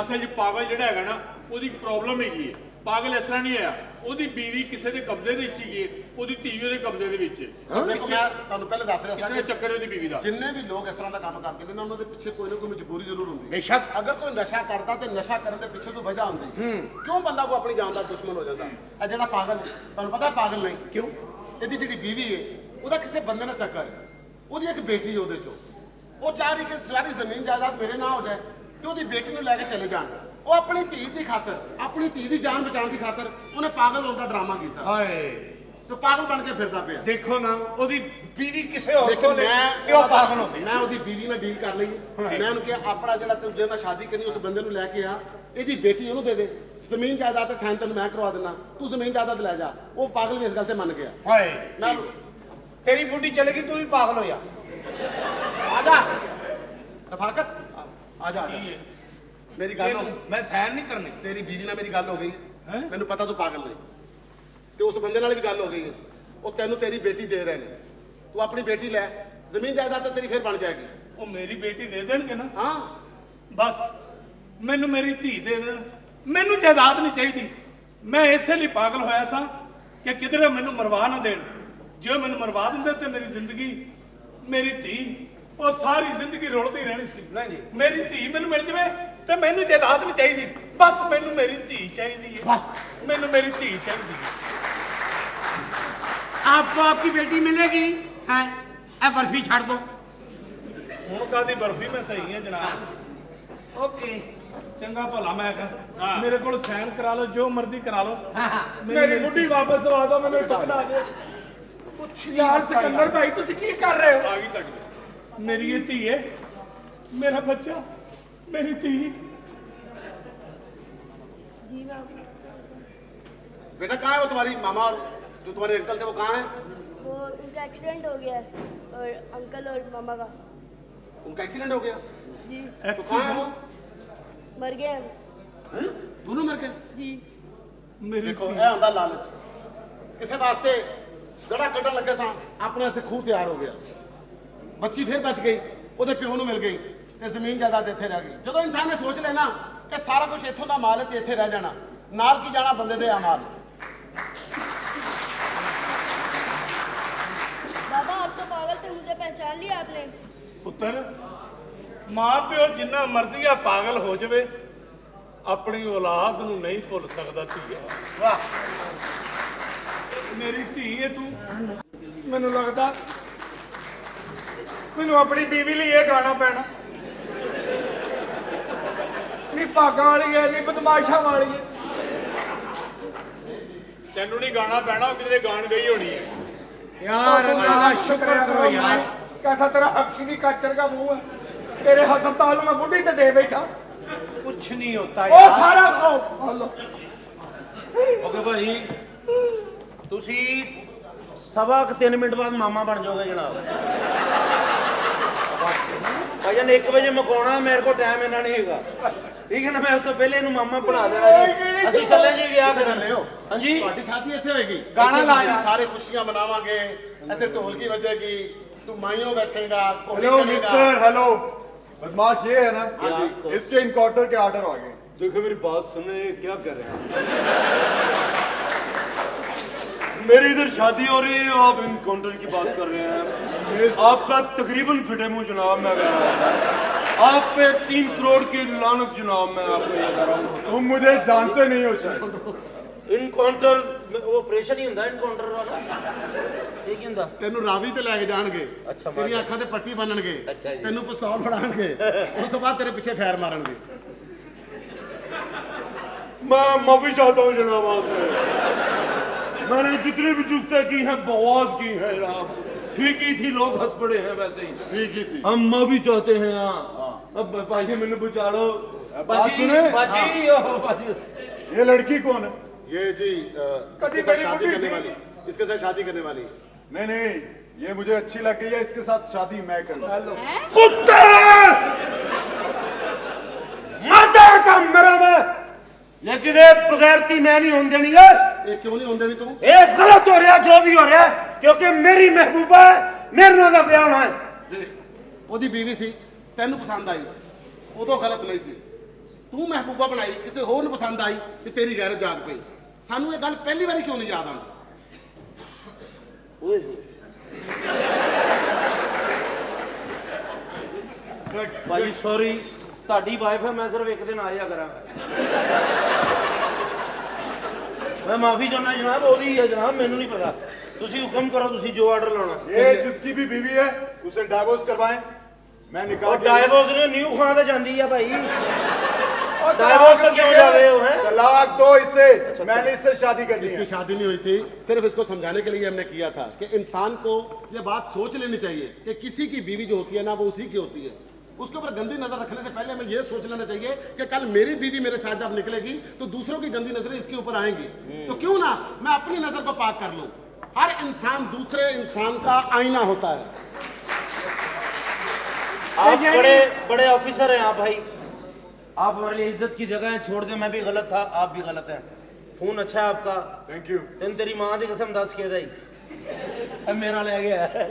ਅਸਲ 'ਚ ਪਾਗਲ ਜਿਹੜਾ ਹੈਗਾ ਨਾ, ਉਹਦੀ ਪ੍ਰੋਬਲਮ ਹੈਗੀ ਹੈ। ਪਾਗਲ ਇਸ ਤਰ੍ਹਾਂ ਨਹੀਂ ਹੈ, ਉਹਦੀ ਬੀਵੀ ਕਿਸੇ ਦੇ ਕਬਜ਼ੇ ਦੇ ਵਿੱਚ ਹੀ ਹੈ, ਉਹਦੀ ਧੀ ਉਹਦੇ ਕਬਜ਼ੇ ਦੇ ਵਿੱਚ ਹੈ। सर देखो, मैं ਤੁਹਾਨੂੰ ਪਹਿਲੇ ਦੱਸ ਰਿਹਾ ਕਿਸੇ ਸੀ ਦਾ ਚੱਕਰ ਹੈ ਉਹਦੀ ਬੀਵੀ ਦਾ। ਜਿੰਨੇ ਵੀ ਲੋਕ ਇਸ ਤਰ੍ਹਾਂ ਦਾ ਕੰਮ ਕਰਦੇ ਨੇ ਨਾ, ਉਹਨਾਂ ਦੇ ਪਿੱਛੇ ਕੋਈ ਨਾ ਕੋਈ ਮਜਬੂਰੀ ਜ਼ਰੂਰ ਹੁੰਦੀ ਹੈ। बेशक। ਅਗਰ ਕੋਈ ਨਸ਼ਾ ਕਰਦਾ ਤੇ ਨਸ਼ਾ ਕਰਨ ਦੇ ਪਿੱਛੇ ਕੋਈ ਵਜ੍ਹਾ ਹੁੰਦੀ, ਕਿਉਂ ਬੰਦਾ ਕੋ ਆਪਣੀ ਜਾਨ ਦਾ ਦੁਸ਼ਮਨ ਹੋ ਜਾਂਦਾ? ਇਹ ਜਿਹੜਾ ਪਾਗਲ ਹੈ, ਤੁਹਾਨੂੰ ਪਤਾ ਪਾਗਲ ਨਹੀਂ ਕਿਉਂ? ਇਹਦੀ ਜਿਹੜੀ ਬੀਵੀ ਹੈ, ਉਹਦਾ ਕਿਸੇ ਬੰਦੇ ਨਾਲ ਚੱਕਰ ਹੈ। ਉਹਦੀ ਇੱਕ ਬੇਟੀ ਉਹਦੇ ਚੋਂ, ਉਹ ਚਾਹ ਰਹੀ ਕਿ ਸਾਰੀ ਜ਼ਮੀਨ ਜਾਇਦਾਦ ਮੇਰੇ ਨਾਂ ਹੋ ਜਾਏ ਤੇ ਉਹਦੀ ਬੇਟੀ ਨੂੰ ਲੈ ਕੇ ਚਲੇ ਜਾਣ। ਉਹ ਆਪਣੀ ਧੀ ਦੀ ਖਾਤਰ, ਆਪਣੀ ਧੀ ਦੀ ਜਾਨ ਬਚਾਉਣ ਦੀ ਖਾਤਰ ਉਹਨੇ ਪਾਗਲ ਹੋਣ ਦਾ ਡਰਾਮਾ ਕੀਤਾ हाय, ਤੇ ਪਾਗਲ ਬਣ ਕੇ ਫਿਰਦਾ ਪਿਆ। देखो ना, ओदी बीवी किसे और ਲੇਕਿਨ को ले ਮੈਂ क्यों पागल हो गई? ਮੈਂ ਉਹਦੀ ਬੀਵੀ ਨਾਲ ਡੀਲ ਕਰ ਲਈ ਹੈ। ਮੈਂ ਉਹਨੂੰ ਕਿਹਾ ਆਪਣਾ ਜਿਹੜਾ ਤੂੰ ਜਿਹਦੇ ਨਾਲ ਸ਼ਾਦੀ ਕਰਨੀ ਉਸ ਬੰਦੇ ਨੂੰ ਲੈ ਕੇ ਆ, ਇਹਦੀ ਬੇਟੀ ਉਹਨੂੰ ਦੇ ਦੇ, ਜ਼ਮੀਨ ਜਾਇਦਾਦ ਤੇ ਸਾਈਨ ਤੈਨੂੰ ਮੈਂ ਕਰਵਾ ਦਿੰਦਾ, ਤੂੰ ਜ਼ਮੀਨ ਜਾਇਦਾਦ ਲੈ ਜਾ। ਉਹ ਪਾਗਲ ਵੀ ਇਸ ਗੱਲ ਤੇ ਮੰਨ ਗਿਆ। हाय, ਮੈਂ तेरी बुढ़ी चलेगी, तू भी पागल हो जा। ਆ ਜਾ ਰਫਾਕਤ, ਆ ਜਾ ਮੇਰੀ ਗੱਲ ਹੋ मैं सहन नहीं करनी। ਤੇਰੀ ਬੀਵੀ ਨਾਲ ਮੇਰੀ ਗੱਲ ਹੋ ਗਈ ਹੈ। ਮੈਨੂੰ ਪਤਾ ਤੂੰ ਪਾਗਲ ਨਹੀਂ, ਤੇ ਉਸ ਬੰਦੇ ਨਾਲ ਵੀ ਗੱਲ ਹੋ ਗਈ ਹੈ। ਉਹ ਤੈਨੂੰ ਤੇਰੀ ਬੇਟੀ ਦੇ ਰਹੇ ਨੇ, ਤੂੰ ਆਪਣੀ ਬੇਟੀ ਲੈ, ਜ਼ਮੀਨ ਜਾਇਦਾਦ ਤਾਂ ਤੇਰੀ ਫਿਰ ਬਣ ਜਾਏਗੀ। ਉਹ ਮੇਰੀ ਬੇਟੀ ਦੇ ਦੇਣਗੇ ਨਾ, ਹਾਂ ਬਸ ਮੈਨੂੰ ਮੇਰੀ ਧੀ ਦੇ ਦੇਣ, ਮੈਨੂੰ ਜਾਇਦਾਦ ਨਹੀਂ ਚਾਹੀਦੀ। ਮੈਂ ਇਸੇ ਲਈ ਪਾਗਲ ਹੋਇਆ ਸਾਂ ਕਿ ਕਿਧਰੇ ਮੈਨੂੰ ਮਰਵਾ ਨਾ ਦੇਣ। ਜੇ ਮੈਨੂੰ ਮਰਵਾ ਦਿੰਦੇ ਤੇ ਮੇਰੀ ਜ਼ਿੰਦਗੀ, ਮੇਰੀ ਧੀ, ਉਹ ਸਾਰੀ ਜ਼ਿੰਦਗੀ ਰੁਲਦੀ ਰਹਿਣੀ ਸੀ। ਮੇਰੀ ਧੀ ਮੈਨੂੰ ਮਿਲ ਜਵੇ ਤੇ ਮੈਨੂੰ ਜਾਇਦਾਦ ਨਹੀਂ ਚਾਹੀਦੀ, ਬਸ ਮੈਨੂੰ ਮੇਰੀ ਧੀ ਚਾਹੀਦੀ ਹੈ। बस ਮੈਨੂੰ ਮੇਰੀ ਧੀ ਚਾਹੀਦੀ ਹੈ। आपको आपकी बेटी मिलेगी। हैं? ए बर्फी छाड़ दो। ਹੁਣ ਕਾਦੀ ਬਰਫੀ, ਮੈਂ ਸਹੀ ਹਾਂ ਜਨਾਬ। ਓਕੇ, ਚੰਗਾ ਭਲਾ ਮੈਂ ਕਹਾਂ ਮੇਰੇ ਕੋਲ ਸਾਈਨ ਕਰਾ ਲਓ, ਜੋ ਮਰਜ਼ੀ ਕਰਾ ਲਓ। हाँ हाँ, मेरी बुड्ढी वापस दवा दो, मैंने इत्थों कढा दे। कुछ यार सिकंदर भाई तुसी की कर रहे हो? ਆ ਗਈ ਤੁਹਾਡੀ ਮੇਰੀ ਇਹ ਧੀ ਹੈ, ਮੇਰਾ ਬੱਚਾ। मेरी धी जी बाबू, बेटा कहाँ है वो तुम्हारी मामा और जो तुम्हारे अंकल थे वो कहाँ है? वो उनका एक्सीडेंट हो गया है, और अंकल और मामा का। उनका एक्सीडेंट हो गया? जी, तो कहाँ है वो? मर गए हैं। हैं? दोनों मर गए? जी, मेरी देखो धी ਇਹ ਹੁੰਦਾ ਲਾਲਚ ਕਿਸੇ ਵਾਸਤੇ ਗੜਾ ਕੱਢਣ ਲੱਗੇ ਸਾਂ ਆਪਣੇ ਸੇ ਖੂਹ ਤਿਆਰ ਹੋ ਗਿਆ ਬੱਚੀ ਫਿਰ ਬਚ ਗਈ ਉਹਦੇ ਪਿਓ ਨੂੰ ਮਿਲ ਗਈ ਤੇ ਜ਼ਮੀਨ ਜਾਇਦਾਦ ਇੱਥੇ ਰਹਿ ਗਈ ਜਦੋਂ ਇਨਸਾਨ ਨੇ ਸੋਚ ਲੈਣਾ ਕਿ ਸਾਰਾ ਕੁਝ ਇੱਥੋਂ ਦਾ ਮਾਲ ਹੈ ਤੇ ਇੱਥੇ ਰਹਿ ਜਾਣਾ ਨਾਲ ਕੀ ਜਾਣਾ ਬੰਦੇ ਦੇ ਅਮਾਲ बाबा आप तो पागल थे, मुझे पहचान लिया आपने। ਪੁੱਤਰ ਮਾਂ ਪਿਓ ਜਿੰਨਾ ਮਰਜ਼ੀ ਆ ਪਾਗਲ ਹੋ ਜਾਵੇ ਆਪਣੀ ਔਲਾਦ ਨੂੰ ਨਹੀਂ ਭੁੱਲ ਸਕਦਾ ਧੀਆ। ਵਾਹ ਮੇਰੀ ਧੀ ਹੈ ਤੂੰ। ਮੈਨੂੰ ਲੱਗਦਾ ਮੈਨੂੰ ਆਪਣੀ ਬੀਵੀ ਲਈ ਇਹ ਗਾਣਾ ਪੈਣਾ। ਨੀ ਭਾਗਾਂ ਵਾਲੀ ਹੈ, ਨੀ ਬਦਮਾਸ਼ਾਂ ਵਾਲੀ ਹੈ। ਤੈਨੂੰ ਨਹੀਂ ਗਾਣਾ ਪੈਣਾ, ਉਹ ਕਿਤੇ ਗਾਣ ਗਈ ਹੋਣੀ ਹੈ। यार अल्लाह का शुक्र करो यार कैसा तेरा हफ्सी की काचर का मुंह है, तेरे हस्पताल में बुढ़ी ते दे बैठा। कुछ नहीं होता ओ यार सारा हलो ओके भाई ਤੁਸੀਂ ਸਵਾ 3 ਮਿੰਟ ਬਾਅਦ ਮਾਮਾ ਬਣ ਜਾਓਗੇ ਜਨਾਬ। ਭਾਈਜਾਨ 1 ਵਜੇ ਮਕਾਉਣਾ, ਮੇਰੇ ਕੋਲ ਟਾਈਮ ਇੰਨਾ ਨਹੀਂ ਹੈਗਾ, ਠੀਕ ਹੈ ਨਾ। ਮੈਂ ਉਸ ਤੋਂ ਪਹਿਲੇ ਇਹਨੂੰ ਮਾਮਾ ਬਣਾ ਦੇਣਾ ਜੀ। ਅਸੀਂ ਚੱਲੇ ਜੀ ਵਿਆਹ ਕਰਨ। ਹਾਂਜੀ ਤੁਹਾਡੀ ਸ਼ਾਦੀ ਇੱਥੇ ਹੋਏਗੀ ਗਾਣਾ ਲਾ ਯਾਰ। ਸਾਰੇ ਖੁਸ਼ੀਆਂ ਮਨਾਵਾਂਗੇ ਇੱਥੇ ਢੋਲਕੀ ਵੱਜੇਗੀ ਤੂੰ ਮਾਈਓ बैठेगा हेलो मिस्टर हेलो बदमाश ये है ना हाँ जी। इसके इनकाउंटर के ऑर्डर आ गए। देखो मेरी बात सुने, क्या कर रहे हैं? मेरी इधर शादी हो रही है, आप इनकाउंटर की बात कर रहे हैं। आपका तकरीबन फिटे मुंह जनाब, मैं कह रहा हूं आप पे 3 करोड़ की लानत जनाब, मैं आपको ये कह रहा हूं। तुम मुझे जानते नहीं हो शायद। इनकाउंटर वो ऑपरेशन ही ਹੁੰਦਾ ਇਨਕਾਊਂਟਰ ਵਾਲਾ, ਇਹ ਕੀ ਹੁੰਦਾ? ਤੈਨੂੰ ਰਾਵੀ ਤੇ ਲੈ ਕੇ ਜਾਣਗੇ ਅੱਛਾ, ਤੇਰੀਆਂ ਅੱਖਾਂ ਤੇ ਪੱਟੀ ਬੰਨਣਗੇ ਅੱਛਾ ਜੀ। ਤੈਨੂੰ ਪਿਸਤੌਲ ਫੜਾਣਗੇ ਉਸ ਤੋਂ ਬਾਅਦ ਤੇਰੇ ਪਿੱਛੇ ਫਾਇਰ ਮਾਰਨਗੇ मैं माफी चाहता हूँ जनाब आपसे। मैंने जितनी भी चूकतें की हैं बकवास की है जनाब, ठीक ही थी, लोग हंस पड़े हैं वैसे ही, ठीक ही थी। हम माफी चाहते हैं। अब भाई मैंने बचा लो। बात सुने? बाजी ओ बाजी। ये लड़की कौन है? ये जी इसके साथ शादी करने वाली, इसके साथ शादी करने वाली। नहीं नहीं, ये मुझे अच्छी लग गई है, इसके साथ शादी मैं करूँ। कुत्ते मरता का मेरा मैं, लेकिन ये बगैरती मैं नहीं होने देनी है। ये क्यों नहीं होने देनी तू? ये गलत हो रहा जो भी हो रहा है, क्योंकि मेरी महबूबा है, मेरे नाल दा ब्याह होना है। देख ओदी बीवी सी ਤੈਨੂੰ ਪਸੰਦ ਆਈ, ਉਦੋਂ ਗਲਤ ਨਹੀਂ ਸੀ। ਤੂੰ ਮਹਿਬੂਬਾ ਬਣਾਈ, ਕਿਸੇ ਹੋਰ ਨੂੰ ਪਸੰਦ ਆਈ ਤੇ ਤੇਰੀ ਗੈਰਤ ਜਾਗ ਪਈ। ਸਾਨੂੰ ਇਹ ਗੱਲ ਪਹਿਲੀ ਵਾਰੀ ਕਿਉਂ ਨਹੀਂ ਯਾਦ ਆਉਂਦੀ? ਓਏ भाई सॉरी, ਤੁਹਾਡੀ ਵਾਈਫ ਹੈ, ਮੈਂ ਸਿਰਫ ਇੱਕ ਦਿਨ ਆਇਆ ਕਰਾਂਗਾ। मैं माफी चाहना जनाब, ਉਹਦੀ ਹੈ ਜਨਾਬ, ਮੈਨੂੰ नहीं पता। ਤੁਸੀਂ ਹੁਕਮ ਕਰੋ, ਤੁਸੀਂ ਜੋ ਆਰਡਰ ਲਾਉਣਾ। ये जिसकी भी बीवी है उसे डाइवोर्स करवाएं, मैं निकाह और डाइवोर्स ने न्यू खां ਤੇ ਜਾਂਦੀ ਆ भाई, डाइवोर्स तो क्यों जा रहे हो हैं? तलाक दो इसे, मैंने इससे शादी करनी इसकी है। शादी नहीं हुई थी, सिर्फ इसको समझाने के लिए हमने किया था कि इंसान को ये बात सोच लेनी चाहिए कि किसी की बीवी जो होती है ना वो उसी की होती है। उसके ऊपर गंदी नजर रखने से पहले हमें ये सोच लेना चाहिए कि कल मेरी बीवी मेरे साथ जब निकलेगी तो दूसरों की गंदी नजरें इसके ऊपर आएंगी, तो क्यों ना मैं अपनी नजर को पाक कर लूं। हर इंसान दूसरे इंसान का आईना होता है। आप बड़े बड़े ऑफिसर हैं आप भाई, आप हमारे लिए इज्जत की जगह है। छोड़ दे, मैं भी गलत था, आप भी गलत हैं। फोन अच्छा है आपका, थैंक यू। इन तेरी मां की कसम 10 के जाई, अब मेरा ले गया है।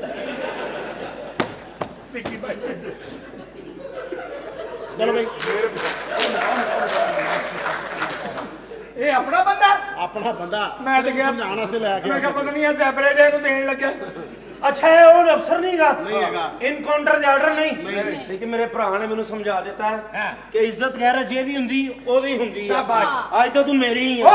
चलो भाई, ये अपना बंदा, अपना बंदा मैं तो क्या समझाना से ले मैं क्या पता नहीं है जैबरे जे ਨੂੰ ਦੇਣ ਲੱਗਾ। अच्छा है वो अफसर नहीं गा, नहीं हैगा। इनकाउंटर ਦੇ ਆਰਡਰ ਨਹੀਂ, नहीं। लेकिन मेरे ਭਰਾ ਨੇ ਮੈਨੂੰ ਸਮਝਾ ਦਿੱਤਾ ਹੈ ਕਿ ਇੱਜ਼ਤ ਗੈਰ ਜਿਹਦੀ ਹੁੰਦੀ ਉਹਦੀ ਹੁੰਦੀ ਹੈ। शाबाश। ਅੱਜ ਤਾਂ ਤੂੰ ਮੇਰੀ ਹੀ ਹੈ।